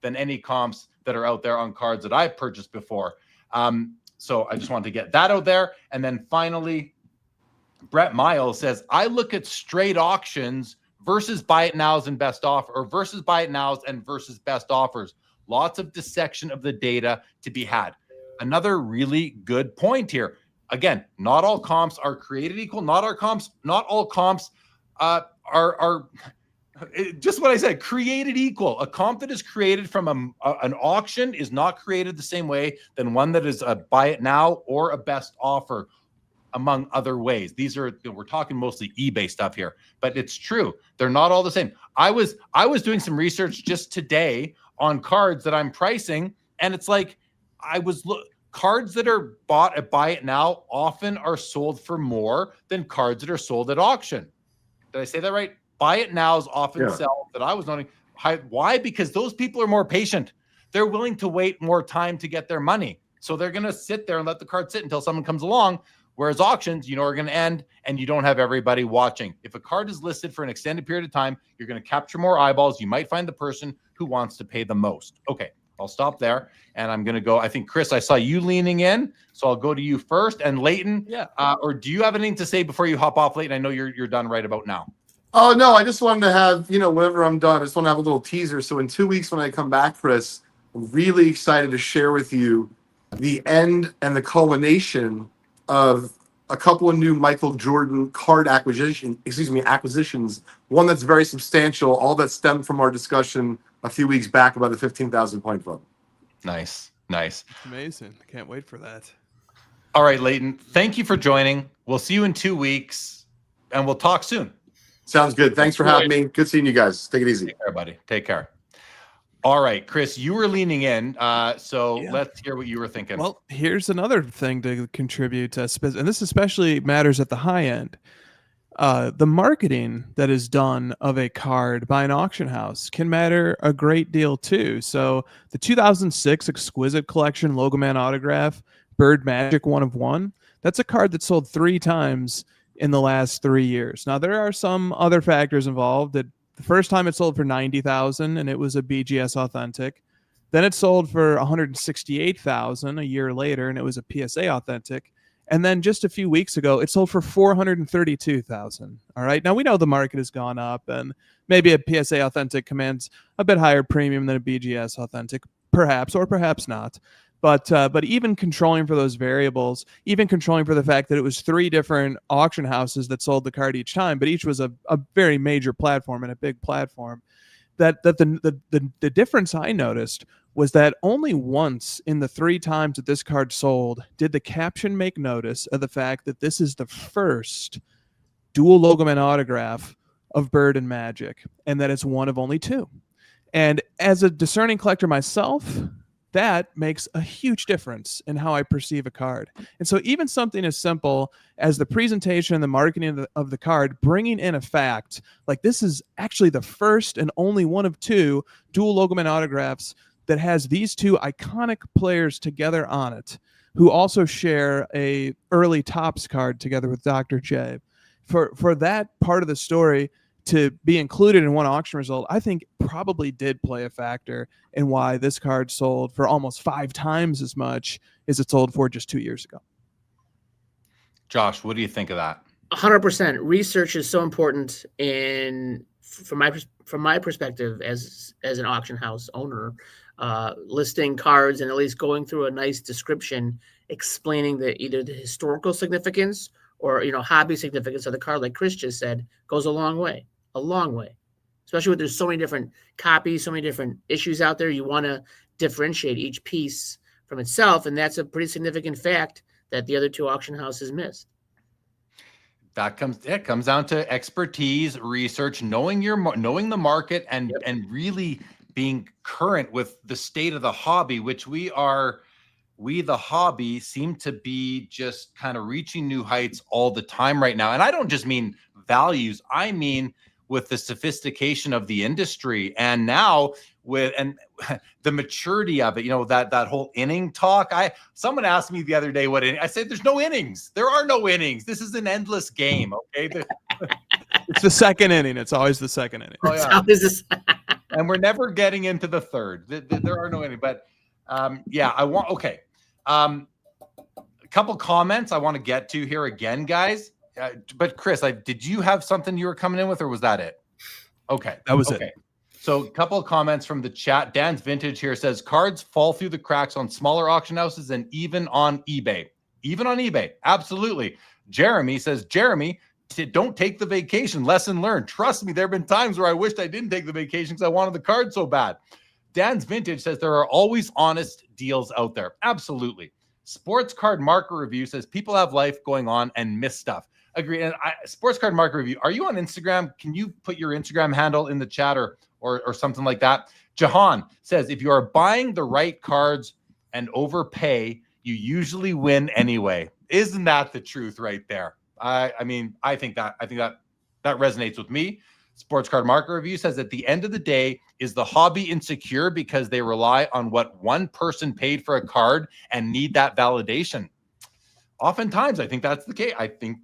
than any comps that are out there on cards that I've purchased before. So I just wanted to get that out there. And then finally, Brett Miles says, I look at straight auctions versus buy it nows and best offer, or versus buy it nows and versus best offers. Lots of dissection of the data to be had. Another really good point here. Again, not all comps are created equal. Not all comps are just what I said, created equal. A comp that is created from an auction is not created the same way than one that is a buy it now or a best offer, among other ways. We're talking mostly eBay stuff here, but it's true. They're not all the same. I was doing some research just today on cards that I'm pricing, and it's like cards that are bought at buy it now often are sold for more than cards that are sold at auction. Did I say that right? Buy it nows often sell that I was noting. Why? Because those people are more patient. They're willing to wait more time to get their money. So they're going to sit there and let the card sit until someone comes along. Whereas auctions, are going to end and you don't have everybody watching. If a card is listed for an extended period of time, you're going to capture more eyeballs. You might find the person who wants to pay the most. Okay, I'll stop there. And I'm going to go. I think, Chris, I saw you leaning in. So I'll go to you first. And Leighton, or do you have anything to say before you hop off, Leighton? I know you're done right about now. Oh, no, I just wanted to have, whenever I'm done, I just want to have a little teaser. So in 2 weeks when I come back, Chris, I'm really excited to share with you the end and the culmination of a couple of new Michael Jordan card acquisitions, one that's very substantial, all that stemmed from our discussion a few weeks back about the 15,000 point club. Nice. Amazing. Can't wait for that. All right, Leighton, thank you for joining. We'll see you in 2 weeks, and we'll talk soon. Sounds good. Thanks for having me. Good seeing you guys. Take it easy. Take care, buddy. Take care. All right, Chris, you were leaning in, so let's hear what you were thinking. Well, here's another thing to contribute to, and this especially matters at the high end. The marketing that is done of a card by an auction house can matter a great deal too. So the 2006 Exquisite Collection Logoman autograph, Bird Magic 1 of 1, that's a card that sold 3 times in the last 3 years. Now, there are some other factors involved. That the first time it sold for $90,000 and it was a BGS authentic. Then it sold for $168,000 a year later and it was a PSA authentic. And then just a few weeks ago, it sold for $432,000. All right. Now we know the market has gone up, and maybe a PSA authentic commands a bit higher premium than a BGS authentic, perhaps, or perhaps not. But even controlling for those variables, even controlling for the fact that it was 3 different auction houses that sold the card each time, but each was a very major platform and a big platform, that the difference I noticed was that only once in the 3 times that this card sold did the caption make notice of the fact that this is the first dual logoman autograph of Bird and Magic, and that it's one of only 2. And as a discerning collector myself, that makes a huge difference in how I perceive a card. And so even something as simple as the presentation and the marketing of the card, bringing in a fact, like this is actually the first and only one of 2 dual logoman autographs that has these 2 iconic players together on it, who also share a early Topps card together with Dr. J. For that part of the story to be included in one auction result, I think probably did play a factor in why this card sold for almost 5 times as much as it sold for just 2 years ago. Josh, what do you think of that? 100%. Research is so important from my perspective as an auction house owner, listing cards and at least going through a nice description explaining either the historical significance or hobby significance of the card, like Chris just said, goes a long way. Especially when there's so many different copies, so many different issues out there. You want to differentiate each piece from itself, and that's a pretty significant fact that the other 2 auction houses missed. That comes down to expertise, research, knowing the market, and really being current with the state of the hobby, which we the hobby seem to be just kind of reaching new heights all the time right now. And I don't just mean values, I mean with the sophistication of the industry, and now with the maturity of it, that whole inning talk. Someone asked me the other day what inning. I said, there's no innings. There are no innings. This is an endless game. Okay. It's the second inning. It's always the second inning. Oh, yeah. And we're never getting into the third. There are no innings. But a couple comments I want to get to here again, guys. But Chris, did you have something you were coming in with, or was that it? Okay. That was it. So a couple of comments from the chat. Dan's Vintage here says cards fall through the cracks on smaller auction houses and even on eBay. Absolutely. Jeremy says, don't take the vacation. Lesson learned. Trust me, there have been times where I wished I didn't take the vacation because I wanted the card so bad. Dan's Vintage says there are always honest deals out there. Absolutely. Sports Card Marker Review says people have life going on and miss stuff. Agree. And Sports Card Marker Review, are you on Instagram? Can you put your Instagram handle in the chat or something like that? Jahan says, if you are buying the right cards and overpay, you usually win anyway. Isn't that the truth right there? I think that resonates with me. Sports Card Marker Review says at the end of the day, is the hobby insecure because they rely on what one person paid for a card and need that validation? Oftentimes, I think that's the case. I think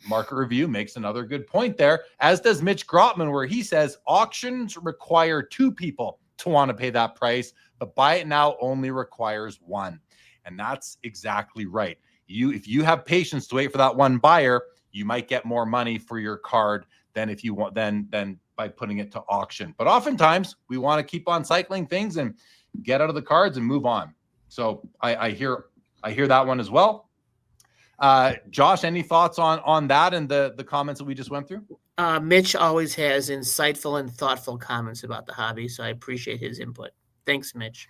Marker Review makes another good point there, as does Mitch Grotman, where he says auctions require 2 people to want to pay that price, but buy it now only requires 1. And that's exactly right. If you have patience to wait for that one buyer, you might get more money for your card than if you want than by putting it to auction. But oftentimes we want to keep on cycling things and get out of the cards and move on. So I hear that one as well. Josh, any thoughts on that and the comments that we just went through? Mitch always has insightful and thoughtful comments about the hobby, so I appreciate his input. Thanks, Mitch.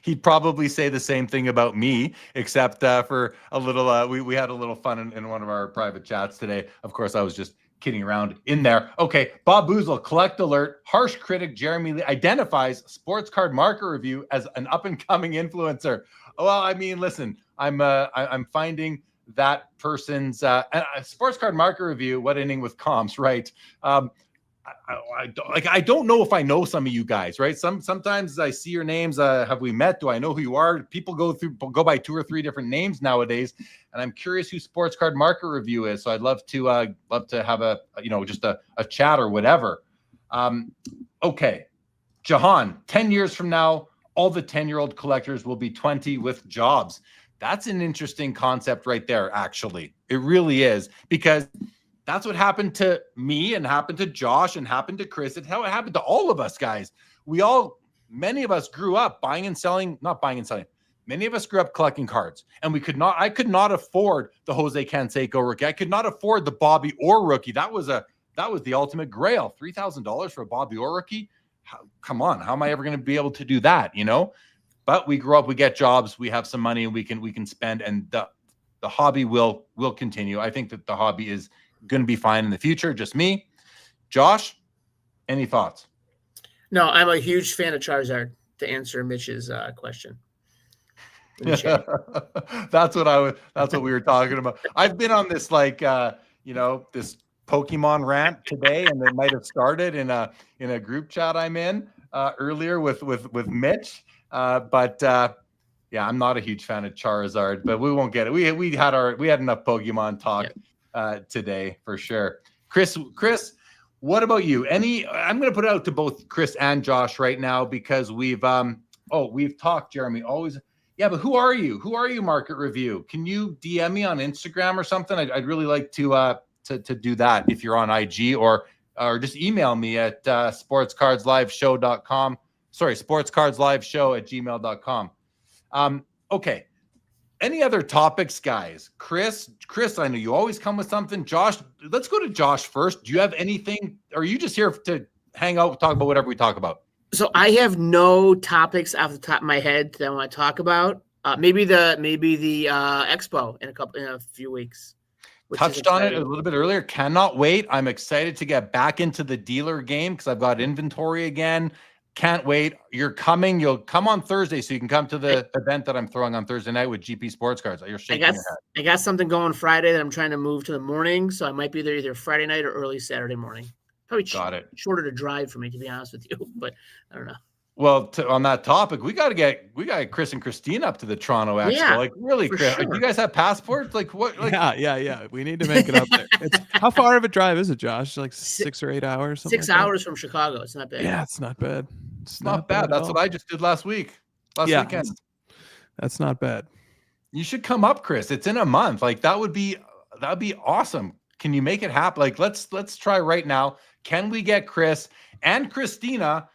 He'd probably say the same thing about me, except for a little, we had a little fun in one of our private chats today. Of course, I was just kidding around in there. Okay, Bob Boozle, collect alert. Harsh critic Jeremy Lee identifies sports card marker review as an up-and-coming influencer. Well, I mean, listen, I'm finding that person's sports card marker review. What inning with comps, right? I don't know if I know some of you guys, right? Sometimes I see your names. Have we met? Do I know who you are? People go by 2 or 3 different names nowadays, and I'm curious who sports card marker review is. So I'd love to have a just a chat or whatever. Okay, Jahan, 10 years from now, all the 10-year-old collectors will be 20 with jobs. That's an interesting concept right there. Actually, it really is, because that's what happened to me and happened to Josh and happened to Chris. It's how it happened to all of us, guys. Many of us grew up not buying and selling. Many of us grew up collecting cards, and I could not afford the Jose Canseco rookie. I could not afford the Bobby Orr rookie. That was the ultimate grail. $3,000 for a Bobby Orr rookie. Come on. How am I ever going to be able to do that? But we grow up, we get jobs, we have some money, and we can spend, and the hobby will continue. I think that the hobby is going to be fine in the future. Just me. Josh, any thoughts? No, I'm a huge fan of Charizard, to answer Mitch's question. That's what we were talking about. I've been on this this Pokemon rant today, and it might have started in a group chat I'm in earlier with Mitch. But I'm not a huge fan of Charizard, but we won't get it. We had enough Pokemon talk. Yep. Today for sure. Chris, what about you? I'm going to put it out to both Chris and Josh right now, because we've talked, Jeremy, always. Yeah, but who are you? Who are you, Market Review? Can you DM me on Instagram or something? I'd really like to do that if you're on IG, or just email me at sportscardsliveshow.com. Sorry, sportscardsliveshow@gmail.com. Okay. Any other topics, guys? Chris, I know you always come with something. Josh, let's go to Josh first. Do you have anything? Or are you just here to hang out, talk about whatever we talk about? So I have no topics off the top of my head that I want to talk about. Maybe the expo in a few weeks. Touched on it a little bit earlier. Cannot wait. I'm excited to get back into the dealer game because I've got inventory again. Can't wait. You're coming. You'll come on Thursday, so you can come to the event that I'm throwing on Thursday night with GP Sports Cards. You're shaking your head. I got something going Friday that I'm trying to move to the morning, so I might be there either Friday night or early Saturday morning. Probably shorter to drive for me, to be honest with you, but I don't know. Well, on that topic, we got to get Chris and Christine up to the Toronto Expo. Yeah, really, Chris? Sure. Do you guys have passports? What? Yeah. We need to make it up there. How far of a drive is it, Josh? 6 or 8 hours? 6 hours from Chicago. It's not bad. Yeah, it's not bad. It's not bad. That's what I just did last weekend. That's not bad. You should come up, Chris. It's in a month. That'd be awesome. Can you make it happen? Let's try right now. Can we get Chris and Christina?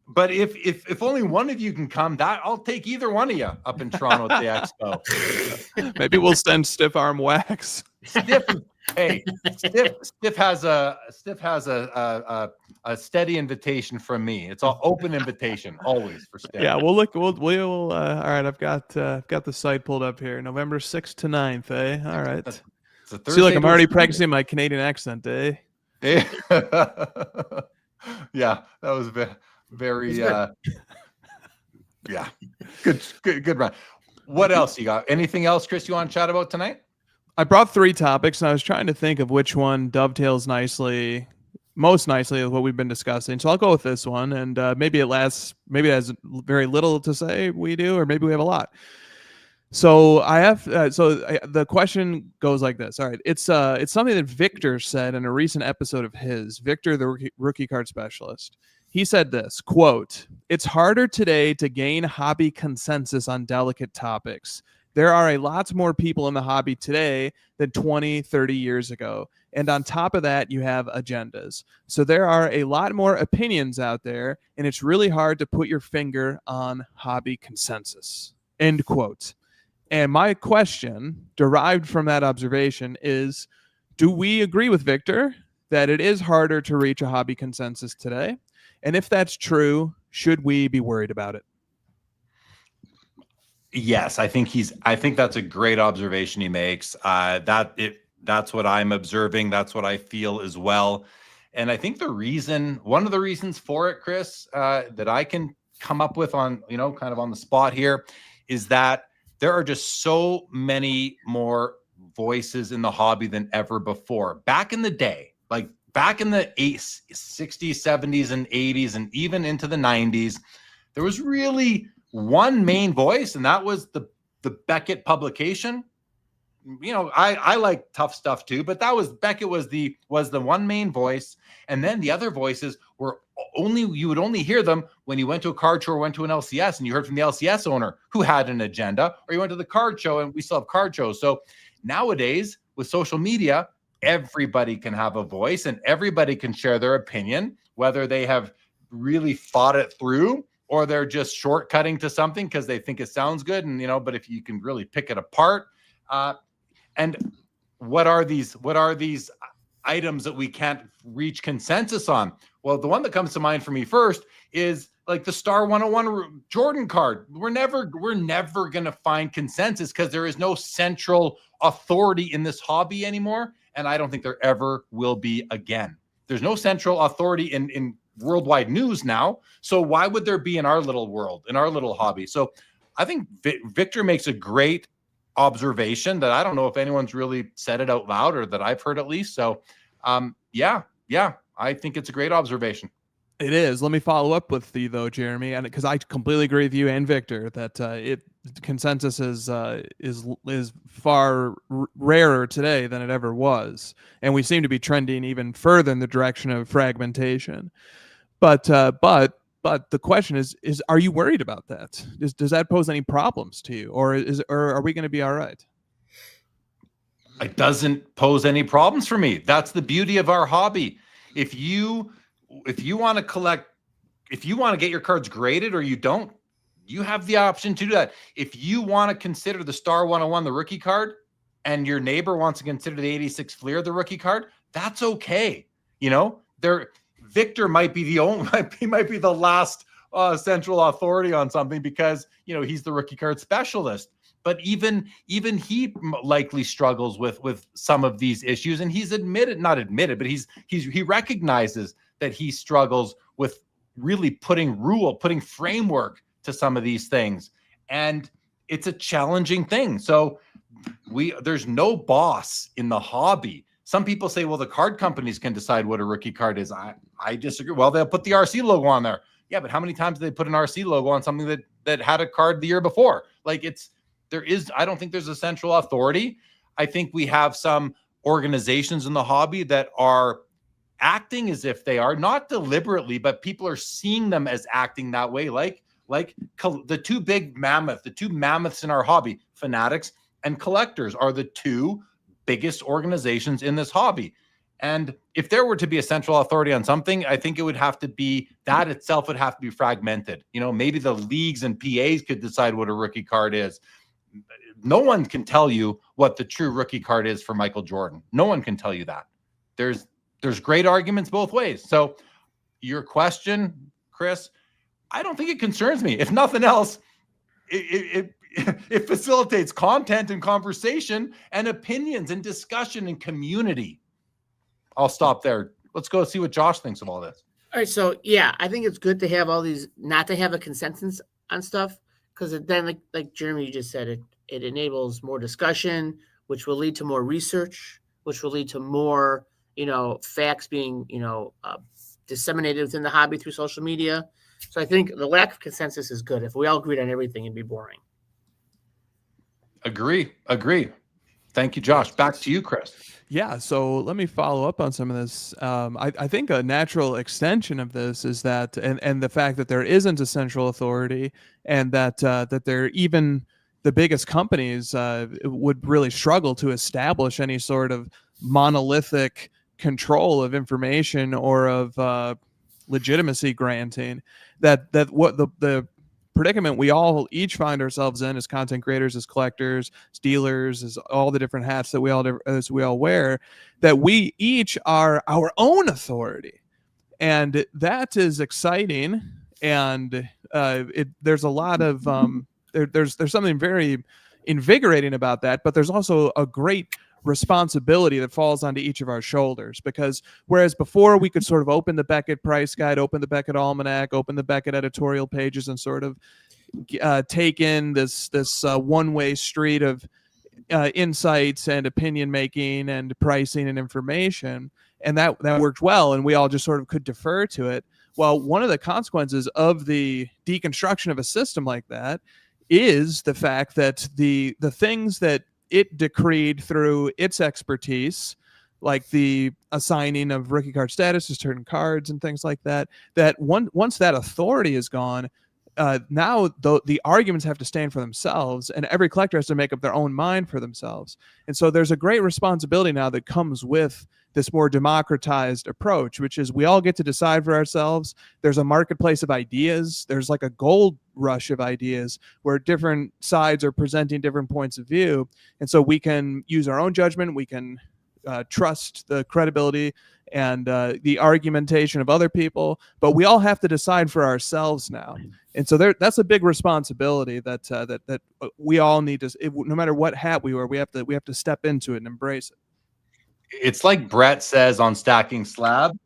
But if only one of you can come, I'll take either one of you up in Toronto at the expo. Maybe we'll send Stiff Arm Wax. Stiff has a steady invitation from me. It's an open invitation always for Stiff. Yeah, we'll look. We'll. All right, I've got the site pulled up here. November 6th to 9th. All right. It's a See, I'm already practicing my Canadian accent. Yeah, that was very good run. What else you got? Anything else, Chris, you want to chat about tonight? I brought 3 topics, and I was trying to think of which one dovetails most nicely with what we've been discussing. So I'll go with this one, and maybe it has very little to say we do, or maybe we have a lot. So I have. The question goes like this. All right, it's something that Victor said in a recent episode of his. Victor, the rookie card specialist. He said this, quote, "It's harder today to gain hobby consensus on delicate topics. There are a lot more people in the hobby today than 20, 30 years ago. And on top of that, you have agendas. So there are a lot more opinions out there, and it's really hard to put your finger on hobby consensus." End quote. And my question derived from that observation is, do we agree with Victor that it is harder to reach a hobby consensus today? And if that's true, should we be worried about it? Yes, I think that's a great observation he makes. That's what I'm observing. That's what I feel as well. And I think one of the reasons for it, Chris, that I can come up with on, kind of on the spot here, is that there are just so many more voices in the hobby than ever before. Back in the day, like back in the 60s, 70s, and 80s, and even into the 90s, there was really one main voice, and that was the Beckett publication. I like tough stuff too, but Beckett was the one main voice, and then the other voices were you would only hear them when you went to a card show or went to an LCS, and you heard from the LCS owner who had an agenda, or you went to the card show, and we still have card shows. So nowadays with social media, everybody can have a voice and everybody can share their opinion, whether they have really thought it through or they're just shortcutting to something because they think it sounds good. And, but if you can really pick it apart, and what are these items that we can't reach consensus on? Well, the one that comes to mind for me first is like the Star 101 Jordan card. We're never going to find consensus because there is no central authority in this hobby anymore. And I don't think there ever will be again. There's no central authority in worldwide news now. So why would there be in our little world, in our little hobby? So I think Victor makes a great observation that I don't know if anyone's really said it out loud, or that I've heard at least. So yeah, I think it's a great observation. It is. Let me follow up with you though, Jeremy, and because I completely agree with you and Victor that consensus is far rarer today than it ever was, and we seem to be trending even further in the direction of fragmentation. But the question is are you worried about that? Does that pose any problems to you, or are we going to be all right? It doesn't pose any problems for me. That's the beauty of our hobby. If you want to collect, if you want to get your cards graded or you don't, you have the option to do that. If you want to consider the Star 101 the rookie card, and your neighbor wants to consider the 86 Fleer the rookie card, that's okay. Victor might be the last central authority on something because he's the rookie card specialist. But even he likely struggles with some of these issues, and he's not admitted, but he recognizes that he struggles with really putting framework to some of these things, and it's a challenging thing. So there's no boss in the hobby. Some people say, well, the card companies can decide what a rookie card is. I disagree. Well, they'll put the RC logo on there. Yeah, but how many times do they put an RC logo on something that had a card the year before? I don't think there's a central authority. I think we have some organizations in the hobby that are acting as if they are, not deliberately, but people are seeing them as acting that way. Like the two mammoths in our hobby, Fanatics and Collectors, are the two biggest organizations in this hobby. And if there were to be a central authority on something, I think it would have to be that itself would have to be fragmented. Maybe the leagues and PAs could decide what a rookie card is. No one can tell you what the true rookie card is for Michael Jordan. No one can tell you that. There's great arguments both ways. So your question, Chris, I don't think it concerns me. If nothing else, it facilitates content and conversation and opinions and discussion and community. I'll stop there. Let's go see what Josh thinks of all this. All right. So yeah, I think it's good to have all these, not to have a consensus on stuff, because then like Jeremy just said, it enables more discussion, which will lead to more research, which will lead to more, facts being, disseminated within the hobby through social media. So I think the lack of consensus is good. If we all agreed on everything, it'd be boring. Agree. Thank you, Josh. Back to you, Chris. Yeah, so let me follow up on some of this. I think a natural extension of this is that, and the fact that there isn't a central authority, and that there, even the biggest companies would really struggle to establish any sort of monolithic control of information or of legitimacy granting. That what the predicament we all each find ourselves in as content creators, as collectors, as dealers, as all the different hats that we all wear, that we each are our own authority, and that is exciting. And there's a lot of there's something very invigorating about that, but there's also a great responsibility that falls onto each of our shoulders, because whereas before we could sort of open the Beckett price guide, open the Beckett almanac, open the Beckett editorial pages, and sort of take in this one-way street of insights and opinion making and pricing and information, and that worked well, and we all just sort of could defer to it. Well, one of the consequences of the deconstruction of a system like that is the fact that the things that it decreed through its expertise, like the assigning of rookie card status to certain cards and things like that, once that authority is gone, now the arguments have to stand for themselves, and every collector has to make up their own mind for themselves. And so there's a great responsibility now that comes with this more democratized approach, which is we all get to decide for ourselves. There's a marketplace of ideas. There's like a gold rush of ideas where different sides are presenting different points of view. And so we can use our own judgment. We can trust the credibility and the argumentation of other people, but we all have to decide for ourselves now. And so that's a big responsibility that we all need to, no matter what hat we wear, we have to step into it and embrace it. It's like Brett says on Stacking Slab,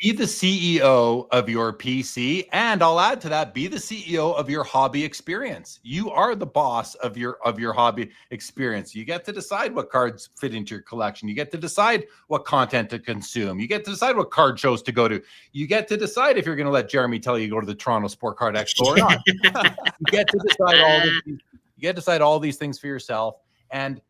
be the CEO of your PC, and I'll add to that, be the CEO of your hobby experience. You are the boss of your hobby experience. You get to decide what cards fit into your collection. You get to decide what content to consume. You get to decide what card shows to go to. You get to decide if you're going to let Jeremy tell you to go to the Toronto Sport Card Expo or not. You get to decide all these things for yourself. And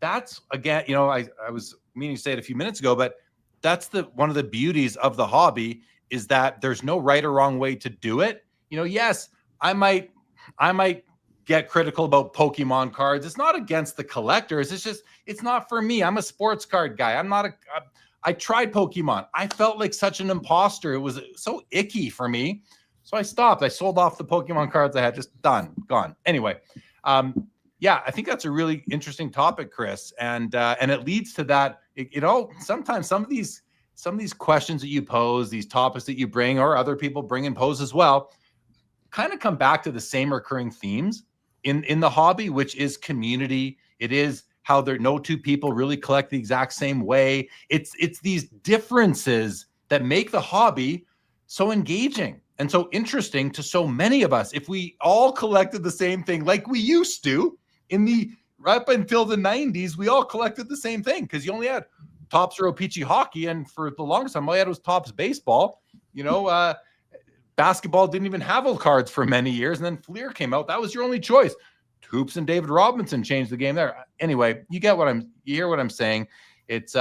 that's, again, I was meaning to say it a few minutes ago, but that's one of the beauties of the hobby, is that there's no right or wrong way to do it. Yes, I might get critical about Pokemon cards. It's not against the collectors. It's just, it's not for me. I'm a sports card guy. I tried Pokemon. I felt like such an imposter. It was so icky for me. So I stopped. I sold off the Pokemon cards I had, just gone. Anyway, yeah, I think that's a really interesting topic, Chris, and it leads to that. Sometimes some of these questions that you pose, these topics that you bring, or other people bring and pose as well, kind of come back to the same recurring themes in the hobby, which is community. It is how no two people really collect the exact same way. It's these differences that make the hobby so engaging and so interesting to so many of us. If we all collected the same thing like we used to up until the 90s, we all collected the same thing, because you only had Topps or O-Pee-Chee hockey, and for the longest time all I had was Topps baseball. Basketball didn't even have old cards for many years, and then Fleer came out. That was your only choice. Hoops and David Robinson changed the game there. Anyway, you hear what I'm saying. It's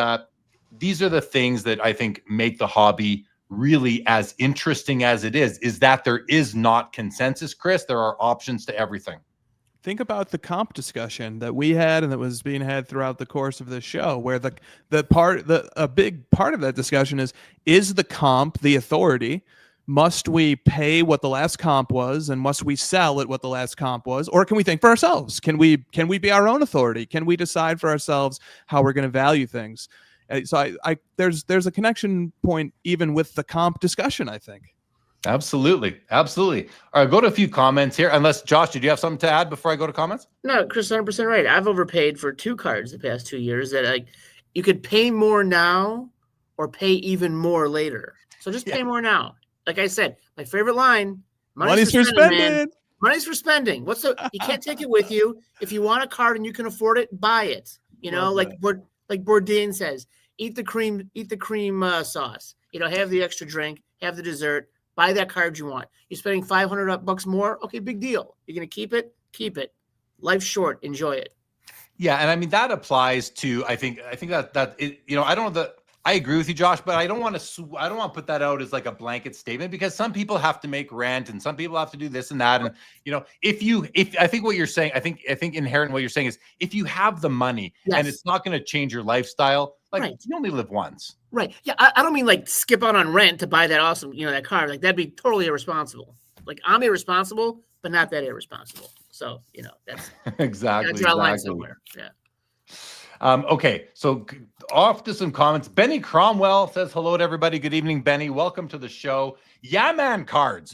these are the things that I think make the hobby really as interesting as it is that there is not consensus, Chris. There are options to everything. Think about the comp discussion that we had and that was being had throughout the course of this show, where a big part of that discussion is the comp the authority? Must we pay what the last comp was, and must we sell at what the last comp was, or can we think for ourselves? Can we be our own authority? Can we decide for ourselves how we're going to value things? So there's a connection point even with the comp discussion, I think. Absolutely. All right, go to a few comments here. Unless, Josh, did you have something to add before I go to comments? No, Chris, 100% right. I've overpaid for 2 cards the past 2 years that you could pay more now or pay even more later. So just pay more now. Like I sasaid, my favorite line, money's for spending. Man. Money's for spending. You can't take it with you. If you want a card and you can afford it, buy it. Like Bourdain says, eat the cream sauce. Have the extra drink, have the dessert. Buy that card you want. You're spending $500 more. Okay, big deal. You're going to keep it? Keep it. Life's short. Enjoy it. Yeah, and I mean that applies to. I think that it, I don't know that I agree with you, Josh, but I don't want to put that out as like a blanket statement, because some people have to make rent and some people have to do this and that. And if I think what you're saying, I think inherent in what you're saying is, if you have the money and it's not going to change your lifestyle, you only live once. Right. Yeah. I don't mean like skip out on rent to buy that awesome, that car. Like that'd be totally irresponsible. Like I'm irresponsible, but not that irresponsible. So, that's exactly. Draw a line somewhere. Yeah. Okay. So off to some comments. Benny Cromwell says hello to everybody. Good evening, Benny. Welcome to the show. Yeah, man cards.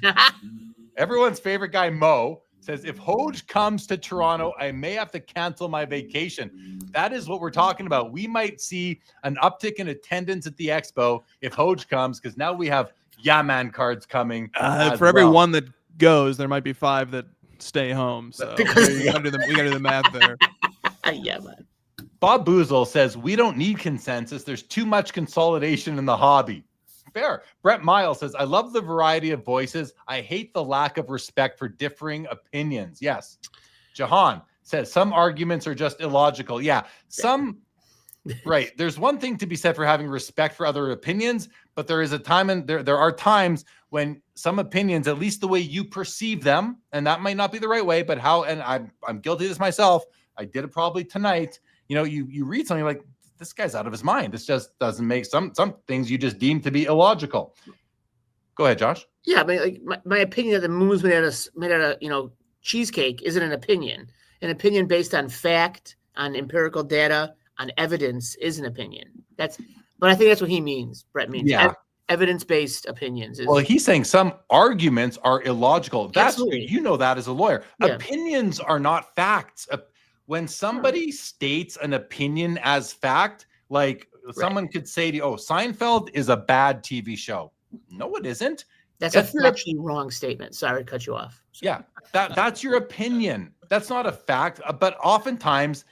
Everyone's favorite guy, Mo, says, if Hoj comes to Toronto, I may have to cancel my vacation. That is what we're talking about. We might see an uptick in attendance at the Expo if Hoj comes, because now we have Man cards coming. For every one that goes, there might be 5 that stay home. So we gotta do the math there. Yeah, man. Bob Boozle says, we don't need consensus. There's too much consolidation in the hobby. Fair. Brett Miles says, I love the variety of voices. I hate the lack of respect for differing opinions. Yes. Jahan says, some arguments are just illogical. Yeah. Right. There's one thing to be said for having respect for other opinions, but there is a time, and there are times when some opinions, at least the way you perceive them, and that might not be the right way, but and I'm guilty of this myself. I did it probably tonight. You read something like, this guy's out of his mind. This just doesn't make some things you just deem to be illogical. Go ahead, Josh. Yeah, my opinion that the moon was made out of cheesecake isn't an opinion. An opinion based on fact, on empirical data, on evidence is an opinion. But I think that's what he means. Brett means evidence-based opinions. Well, he's saying some arguments are illogical. Absolutely. That as a lawyer. Yeah. Opinions are not facts. When somebody states an opinion as fact, like someone could say to you, Seinfeld is a bad TV show. No, it isn't. That's a factually wrong statement. Sorry to cut you off. Yeah, that's your opinion. That's not a fact. But oftentimes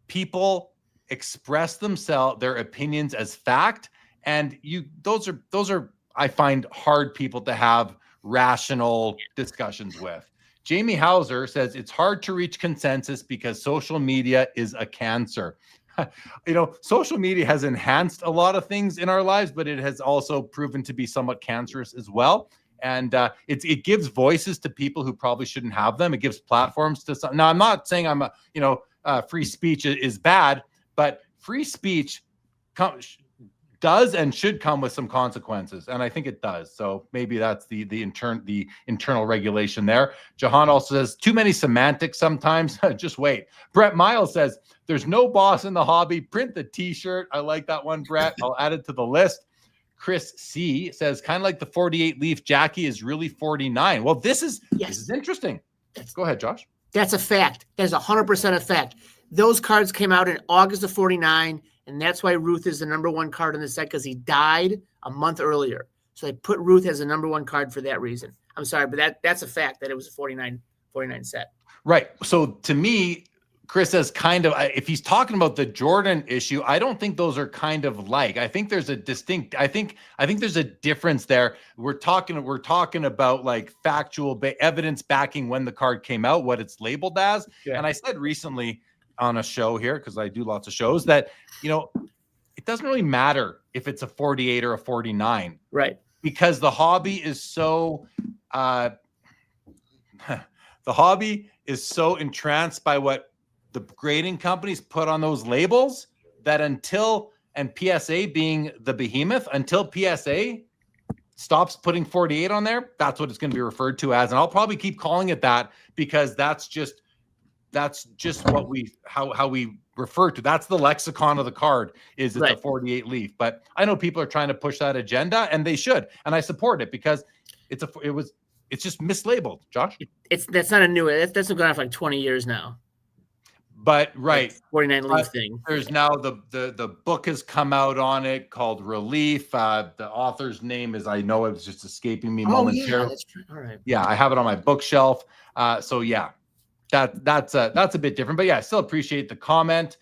people express their opinions as fact. And those are, I find, hard people to have rational discussions with. Jamie Hauser says it's hard to reach consensus because social media is a cancer. Social media has enhanced a lot of things in our lives, but it has also proven to be somewhat cancerous as well. And it gives voices to people who probably shouldn't have them. It gives platforms to some. Now, I'm not saying free speech is bad, but free speech does and should come with some consequences, and I think it does. So maybe that's the internal regulation there. Jahan also says too many semantics sometimes. Just wait. Brett Miles says there's no boss in the hobby. Print the T-shirt. I like that one, Brett. I'll add it to the list. Chris C says kind of like the 48 leaf Jackie is really 49. Well, this is interesting. Go ahead, Josh. That's a fact. That's 100% a fact. Those cards came out in August of 49. And that's why Ruth is the number 1 card in the set, because he died a month earlier. So they put Ruth as the number 1 card for that reason. I'm sorry, but that's a fact that it was a 49 set. Right. So to me, Chris says kind of, if he's talking about the Jordan issue, I don't think those are kind of like. I think there's a distinct. I think there's a difference there. We're talking about like factual evidence backing when the card came out, what it's labeled as. Yeah. And I said recently on a show here, because I do lots of shows, that it doesn't really matter if it's a 48 or a 49, right? Because the hobby is so entranced by what the grading companies put on those labels that and PSA being the behemoth, until PSA stops putting 48 on there, that's what it's going to be referred to as. And I'll probably keep calling it that, because that's just what how we refer to. That's the lexicon of the card, is it's a 48 leaf. But I know people are trying to push that agenda, and they should, and I support it, because it's just mislabeled. Josh, that's not a new. That's been going on for like 20 years now. But right, 49 leaf thing. There's now the book has come out on it called Relief. The author's name is, I know it's just escaping me momentarily. Yeah, that's true. All right. Yeah, I have it on my bookshelf. So yeah. That's a bit different, but yeah, I still appreciate the comment.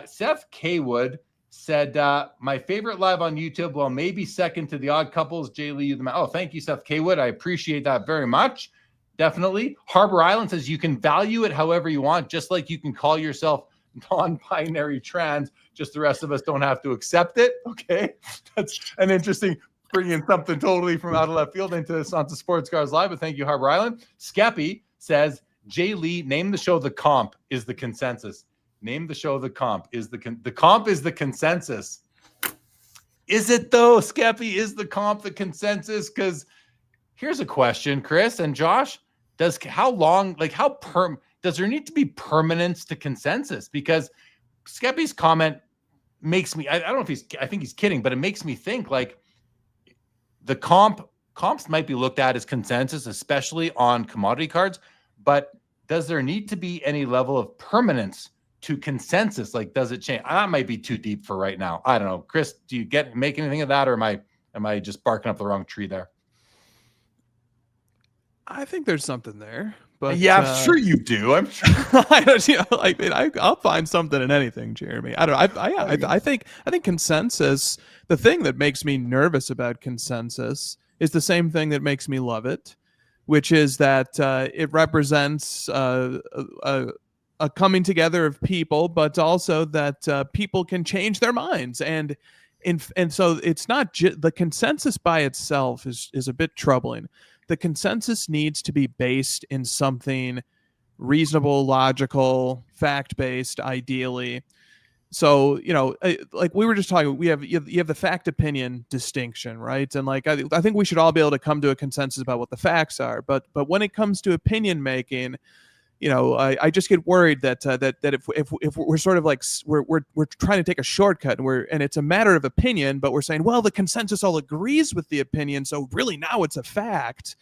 Seth Kaywood said, my favorite live on YouTube, well, maybe second to the Odd Couples, Jay Lee. Oh, thank you, Seth Kaywood. I appreciate that very much. Definitely. Harbor Island says you can value it however you want, just like you can call yourself non-binary trans, just the rest of us don't have to accept it. Okay. That's an interesting, bringing something totally from out of left field into this onto Sports Cars Live, but thank you, Harbor Island. Skeppy says, Jay Lee, name the show The Comp is the consensus. Name the show The Comp is the comp is the consensus. Is it though, Skeppy? Is the comp the consensus? Because here's a question, Chris and Josh. Does there need to be permanence to consensus? Because Skeppy's comment makes me, I don't know if I think he's kidding, but it makes me think like the comps might be looked at as consensus, especially on commodity cards. But does there need to be any level of permanence to consensus? Like, does it change? That might be too deep for right now. I don't know. Chris, do you make anything of that, or am I just barking up the wrong tree there? I think there's something there, but yeah, I'm sure you do. I'm sure. I don't, I'll find something in anything, Jeremy. I think consensus. The thing that makes me nervous about consensus is the same thing that makes me love it, which is that it represents a coming together of people, but also that people can change their minds, and so it's not the consensus by itself is a bit troubling. The consensus needs to be based in something reasonable, logical, fact-based, ideally. So, like we were just talking, you have the fact opinion distinction, right? And like I think we should all be able to come to a consensus about what the facts are. But when it comes to opinion making, I just get worried that if we're sort of like we're trying to take a shortcut and it's a matter of opinion, but we're saying, well, the consensus all agrees with the opinion, so really now it's a fact.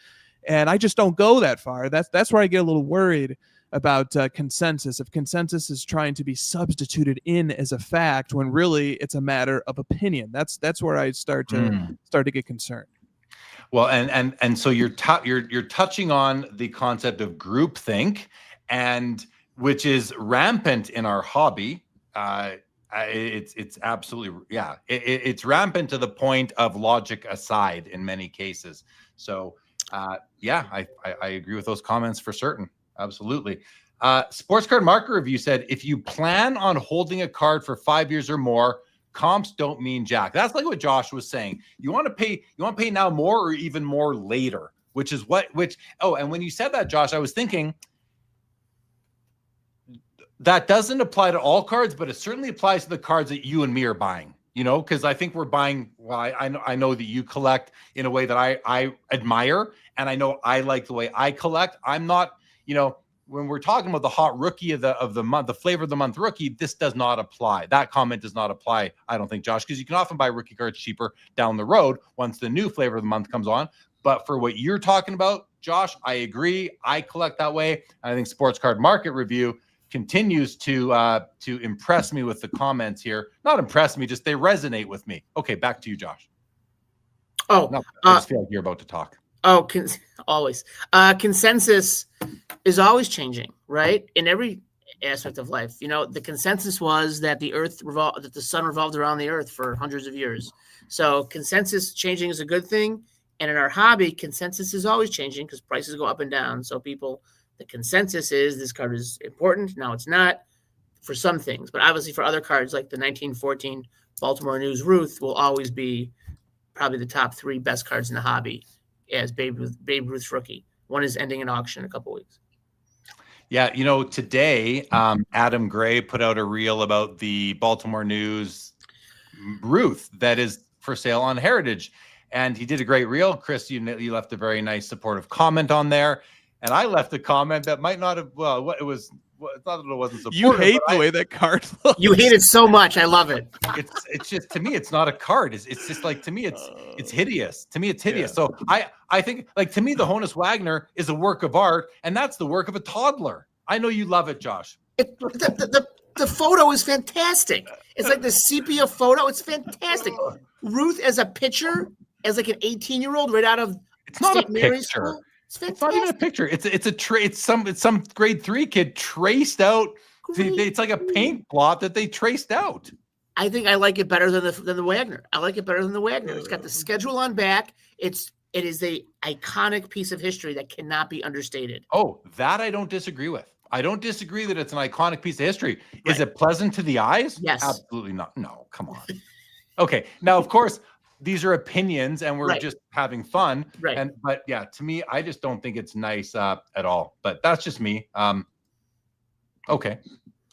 And I just don't go that far. That's where I get a little worried about consensus. If consensus is trying to be substituted in as a fact when really it's a matter of opinion, that's where I start to get concerned. Well, and so you're touching on the concept of groupthink, and which is rampant in our hobby. It's absolutely, yeah. It's rampant to the point of logic aside in many cases. So yeah, I agree with those comments for certain. Absolutely. Sports Card Market Review said, if you plan on holding a card for 5 years or more, comps don't mean jack. That's like what Josh was saying. You want to pay now more or even more later, and when you said that, Josh, I was thinking that doesn't apply to all cards, but it certainly applies to the cards that you and me are buying, because I think we're buying, well, I know that you collect in a way that I admire, and I know I like the way I collect. I'm not, when we're talking about the hot rookie of the month, the flavor of the month rookie, this does not apply. That comment does not apply, I don't think, Josh, because you can often buy rookie cards cheaper down the road once the new flavor of the month comes on. But for what you're talking about, Josh, I agree. I collect that way. I think Sports Card Market Review continues to impress me with the comments here. Not impress me, just they resonate with me. Okay, back to you, Josh. Oh, no, I just feel like you're about to talk. Oh, always. Consensus is always changing, right? In every aspect of life. The consensus was that that the sun revolved around the earth for hundreds of years. So consensus changing is a good thing. And in our hobby, consensus is always changing because prices go up and down. So the consensus is this card is important. Now it's not for some things, but obviously for other cards like the 1914 Baltimore News Ruth will always be probably the top 3 best cards in the hobby as Babe Ruth's rookie. One is ending an auction in a couple weeks. Yeah, today Adam Gray put out a reel about the Baltimore News Ruth that is for sale on Heritage, and he did a great reel. Chris, you left a very nice supportive comment on there, and I left a comment that might not have. Well, what it was. It's not that it wasn't supportive. You hate the way that card looks. You hate it so much. I love it. It's just, to me, it's not a card. It's just like, to me, it's hideous. To me, it's hideous. Yeah. So I think, like, to me, the Honus Wagner is a work of art, and that's the work of a toddler. I know you love it, Josh. The photo is fantastic. It's like the sepia photo. It's fantastic. Ruth as a picture, as like an 18-year-old right out of it's not St. a Mary's picture. School. It's not even a picture. It's some grade 3 kid traced out. Great. It's like a paint blot that they traced out. I think I like it better than the Wagner. I like it better than the Wagner. It's got the schedule on back. It is a iconic piece of history that cannot be understated. Oh, that I don't disagree with. I don't disagree that it's an iconic piece of history. Right. Is it pleasant to the eyes? Yes. Absolutely not. No, come on. Okay. Now, of course, these are opinions and we're just having fun. Right. But yeah, to me, I just don't think it's nice at all. But that's just me. Okay.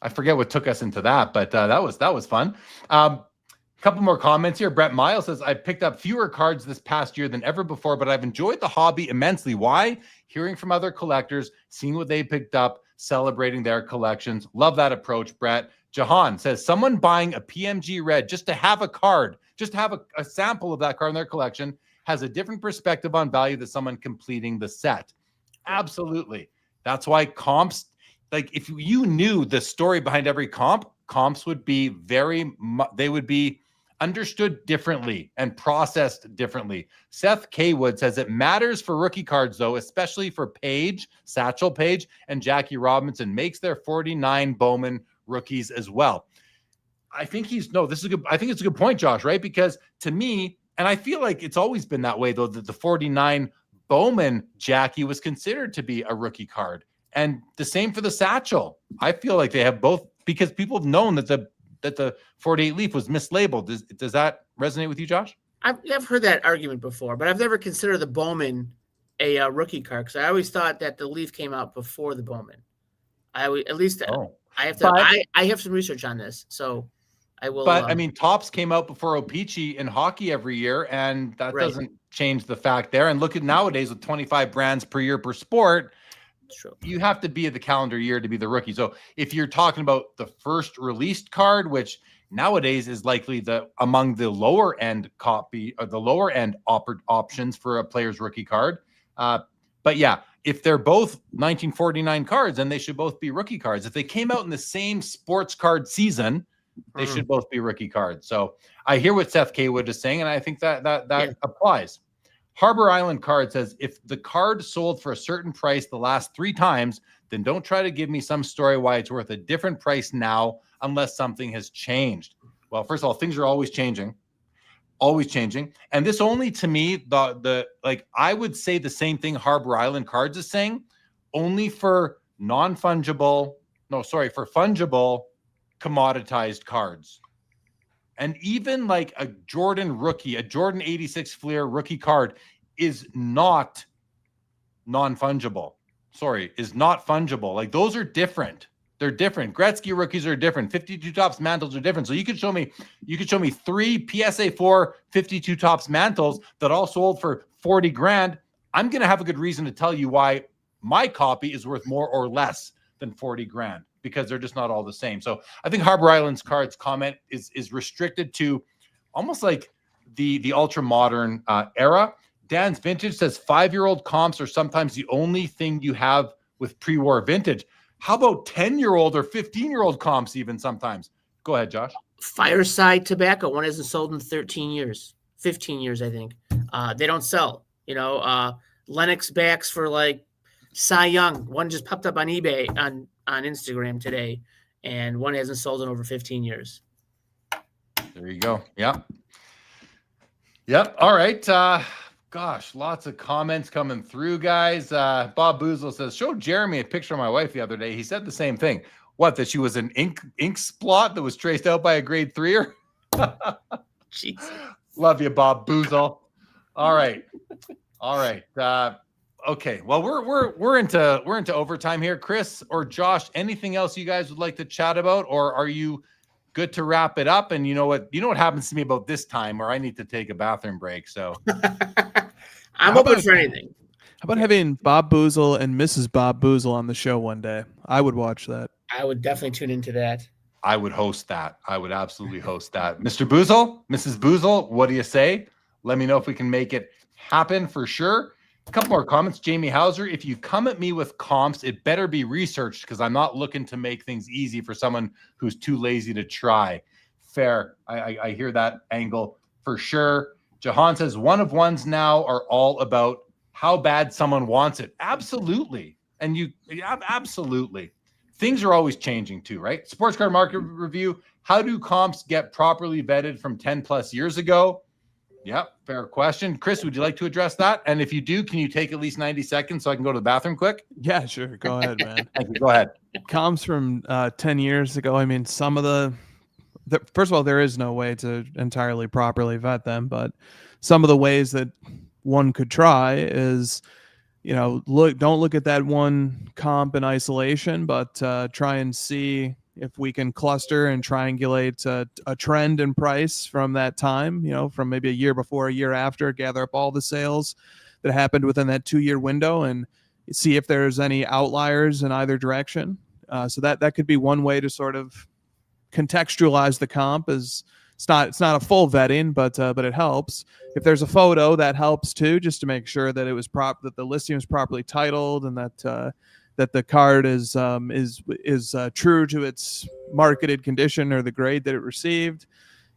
I forget what took us into that, but that was fun. Couple more comments here. Brett Miles says, I picked up fewer cards this past year than ever before, but I've enjoyed the hobby immensely. Why? Hearing from other collectors, seeing what they picked up, celebrating their collections. Love that approach, Brett. Jahan says, someone buying a PMG red just to have a card, just to have a sample of that card in their collection has a different perspective on value than someone completing the set. Absolutely. That's why comps, like if you knew the story behind every comps would be they would be understood differently and processed differently. Seth Kaywood says it matters for rookie cards, though, especially for Satchel Paige, and Jackie Robinson. Makes their 49 Bowman rookies as well. I think this is a good. I think it's a good point, Josh, right? Because to me, and I feel like it's always been that way, though, that the 49 Bowman Jackie was considered to be a rookie card. And the same for the Satchel. I feel like they have both, because people have known that the 48 Leaf was mislabeled. Does that resonate with you, Josh? I've heard that argument before, but I've never considered the Bowman a rookie card, because I always thought that the Leaf came out before the Bowman. I have some research on this, so I will. But I mean, Topps came out before O-Pee-Chee in hockey every year, and that doesn't change the fact there. And look at nowadays with 25 brands per year per sport. True. You have to be at the calendar year to be the rookie. So if you're talking about the first released card, which nowadays is likely among the lower end copy or the lower end options for a player's rookie card. But yeah, if they're both 1949 cards, then they should both be rookie cards. If they came out in the same sports card season, they should both be rookie cards. So I hear what Seth Kaywood is saying, and I think that applies. Harbor Island Card says, if the card sold for a certain price the last 3 times, then don't try to give me some story why it's worth a different price now unless something has changed. Well, first of all, things are always changing. Always changing. And this only, to me, I would say the same thing Harbor Island Cards is saying, only for fungible commoditized cards. And even like a Jordan 86 Fleer rookie card is not non-fungible. Is not fungible. Like those are different. They're different. Gretzky rookies are different. 52 Topps mantles are different. So you could show me 3 PSA 4 52 Topps mantles that all sold for 40 grand. I'm going to have a good reason to tell you why my copy is worth more or less than 40 grand, because they're just not all the same. So I think Harbor Island's Cards comment is restricted to almost like the ultra modern era. Dan's Vintage says 5-year-old comps are sometimes the only thing you have with pre-war vintage. How about 10-year-old or 15-year-old comps even sometimes? Go ahead, Josh. Fireside Tobacco. One hasn't sold in 15 years, I think. They don't sell. Lennox backs for like Cy Young. One just popped up on eBay on Instagram today, and one hasn't sold in over 15 years. There you go. Yep. All right. Gosh, lots of comments coming through, guys. Bob Boozle says, showed Jeremy a picture of my wife the other day. He said the same thing. What, that she was an ink splot that was traced out by a grade 3er? Jesus. Love you, Bob Boozle. All right. Okay. Well, we're into overtime here. Chris or Josh, anything else you guys would like to chat about, or are you good to wrap it up? And you know what happens to me about this time, where I need to take a bathroom break. So I'm open for anything. How about having Bob Boozle and Mrs. Bob Boozle on the show one day? I would watch that. I would definitely tune into that. I would host that. I would absolutely host that. Mr. Boozle, Mrs. Boozle, what do you say? Let me know if we can make it happen for sure. A couple more comments. Jamie Hauser, if you come at me with comps, it better be researched, because I'm not looking to make things easy for someone who's too lazy to try. Fair. I hear that angle for sure. Jahan says, one of ones now are all about how bad someone wants it. Absolutely. And absolutely. Things are always changing too, right? Sports Card Market Review. How do comps get properly vetted from 10 plus years ago? Yep, fair question. Chris, would you like to address that? And if you do, can you take at least 90 seconds so I can go to the bathroom quick? Yeah, sure. Go ahead, man. Thank you. Go ahead. Comps from 10 years ago. I mean, some of the first of all, there is no way to entirely properly vet them, but some of the ways that one could try is, don't look at that one comp in isolation, but try and see if we can cluster and triangulate a trend in price from that time, from maybe a year before, a year after, gather up all the sales that happened within that 2-year window and see if there's any outliers in either direction. So that could be one way to sort of contextualize the comp. Is it's not a full vetting, but it helps. If there's a photo, that helps too, just to make sure that it was that the listing was properly titled and that that the card is true to its marketed condition or the grade that it received.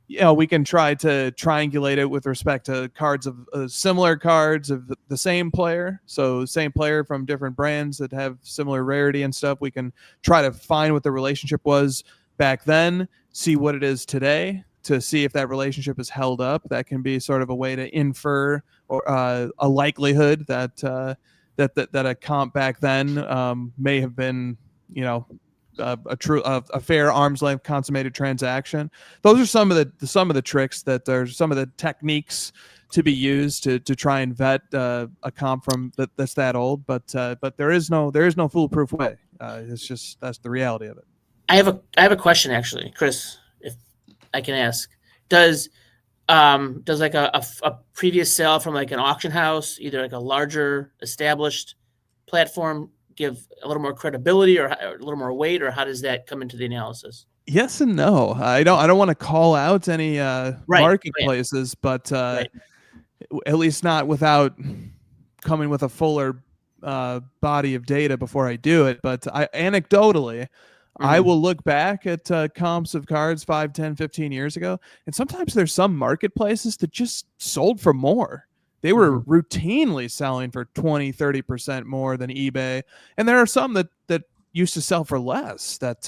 We can try to triangulate it with respect to cards of similar cards of the same player. So same player from different brands that have similar rarity and stuff. We can try to find what the relationship was back then, see what it is today, to see if that relationship is held up. That can be sort of a way to infer or a likelihood that a comp back then may have been, a fair arm's length consummated transaction. Those are some of the tricks that there's some of the techniques to be used to try and vet a comp from that's that old. But there is no foolproof way. That's the reality of it. I have a question actually, Chris, if I can ask. Does like a previous sale from like an auction house, either like a larger established platform, give a little more credibility or a little more weight, or how does that come into the analysis? Yes and no. I don't want to call out any marketplaces, but at least not without coming with a fuller body of data before I do it. But anecdotally, I will look back at comps of cards 5, 10, 15 years ago, and sometimes there's some marketplaces that just sold for more. They were routinely selling for 20, 30% more than eBay. And there are some that used to sell for less, that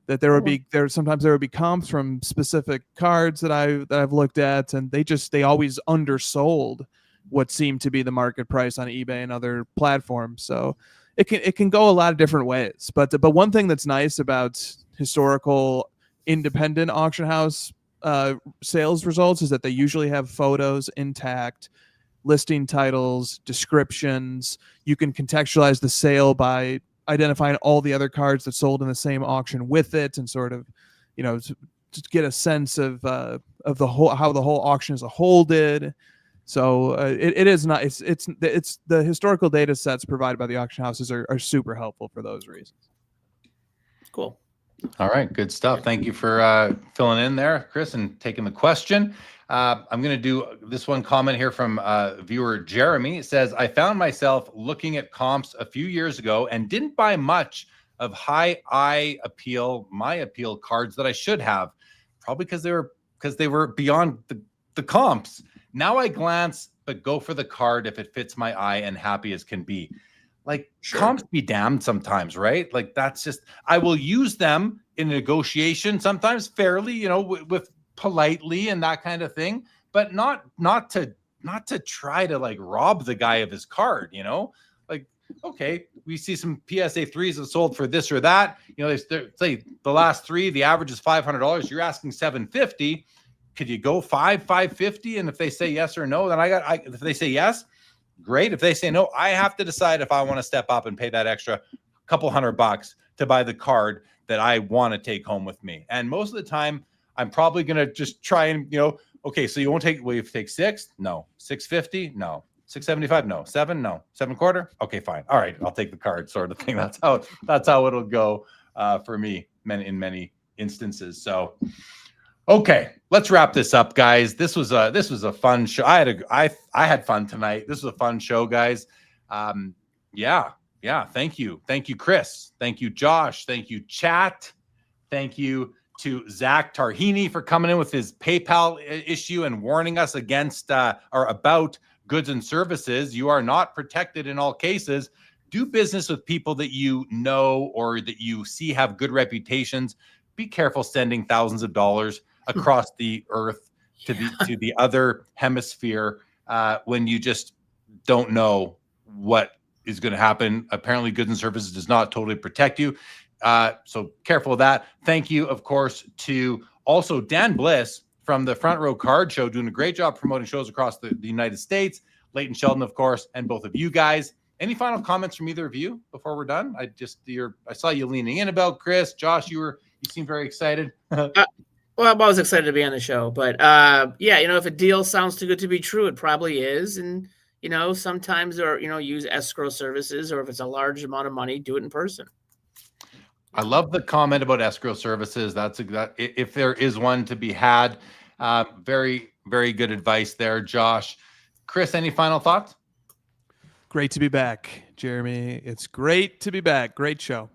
there would be comps from specific cards that I've looked at, and they always undersold what seemed to be the market price on eBay and other platforms. So it can go a lot of different ways. But one thing that's nice about historical independent auction house sales results is that they usually have photos intact, listing titles, descriptions. You can contextualize the sale by identifying all the other cards that sold in the same auction with it, and sort of, to get a sense of the whole, how the whole auction as a whole did. So it is not. It's the historical data sets provided by the auction houses are super helpful for those reasons. Cool. All right, good stuff. Thank you for filling in there, Chris, and taking the question. I'm going to do this one comment here from viewer Jeremy. It says, I found myself looking at comps a few years ago and didn't buy much of high eye appeal, my appeal cards that I should have, probably because they were beyond the comps. Now I glance, but go for the card if it fits my eye and happy as can be. Like, sure, comps be damned sometimes, right? Like, that's just, I will use them in negotiation, sometimes fairly, with politely and that kind of thing, but not to try to like rob the guy of his card, like, okay, we see some PSA 3s that sold for this or that, say the last 3, the average is $500. You're asking $750. Could you go $550? And if they say yes or no, then if they say yes, great. If they say no, I have to decide if I want to step up and pay that extra couple $100 to buy the card that I want to take home with me. And most of the time, I'm probably going to just try and, okay, so will you take 6? No. 650? No. 675? No. 7? No. 7.25? Okay, fine. All right, I'll take the card, sort of thing. That's how it'll go for me in many instances. So, okay, let's wrap this up, guys. This was a fun show. I had fun tonight. This was a fun show, guys. Yeah. Thank you, Chris. Thank you, Josh. Thank you, chat. Thank you to Zach Tarhini for coming in with his PayPal issue and warning us against or about goods and services. You are not protected in all cases. Do business with people that you know or that you see have good reputations. Be careful sending thousands of dollars across the earth to the other hemisphere when you just don't know what is going to happen. Apparently, goods and services does not totally protect you. So careful of that. Thank you, of course, to also Dan Bliss from the Front Row Card Show, doing a great job promoting shows across the United States. Leighton, Sheldon, of course, and both of you guys. Any final comments from either of you before we're done? I saw you leaning in about Chris. Josh, you seem very excited. Well, I'm always excited to be on the show, but if a deal sounds too good to be true, it probably is. And, sometimes use escrow services, or if it's a large amount of money, do it in person. I love the comment about escrow services. If there is one to be had, very, very good advice there, Josh. Chris, any final thoughts? Great to be back, Jeremy. It's great to be back. Great show.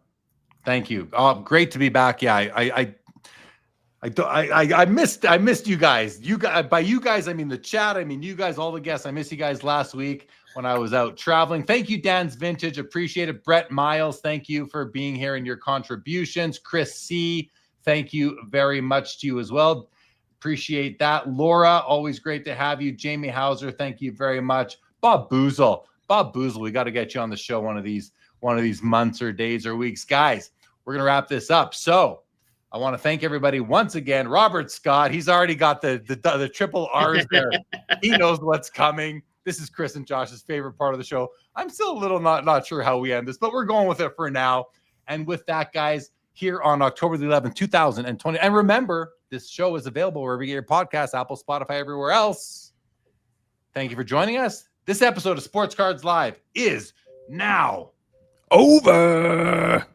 Thank you. Great to be back. Yeah, I missed you guys. By you guys, I mean the chat. I mean you guys, all the guests. I missed you guys last week when I was out traveling. Thank you, Dan's Vintage. Appreciate it. Brett Miles, thank you for being here and your contributions. Chris C, thank you very much to you as well. Appreciate that. Laura, always great to have you. Jamie Hauser, thank you very much. Bob Boozle, we got to get you on the show one of these months or days or weeks. Guys, we're going to wrap this up. So I want to thank everybody once again. Robert Scott, he's already got the triple R's there. He knows what's coming. This is Chris and Josh's favorite part of the show. I'm still a little not sure how we end this, but we're going with it for now. And with that, guys, here on October the 11th, 2020. And remember, this show is available wherever you get your podcasts, Apple, Spotify, everywhere else. Thank you for joining us. This episode of Sports Cards Live is now over.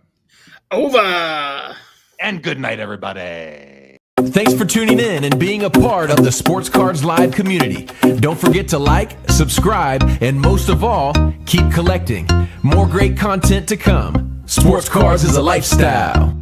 And good night, everybody. Thanks for tuning in and being a part of the Sports Cards Live community. Don't forget to like, subscribe, and most of all, keep collecting. More great content to come. Sports Cards is a lifestyle.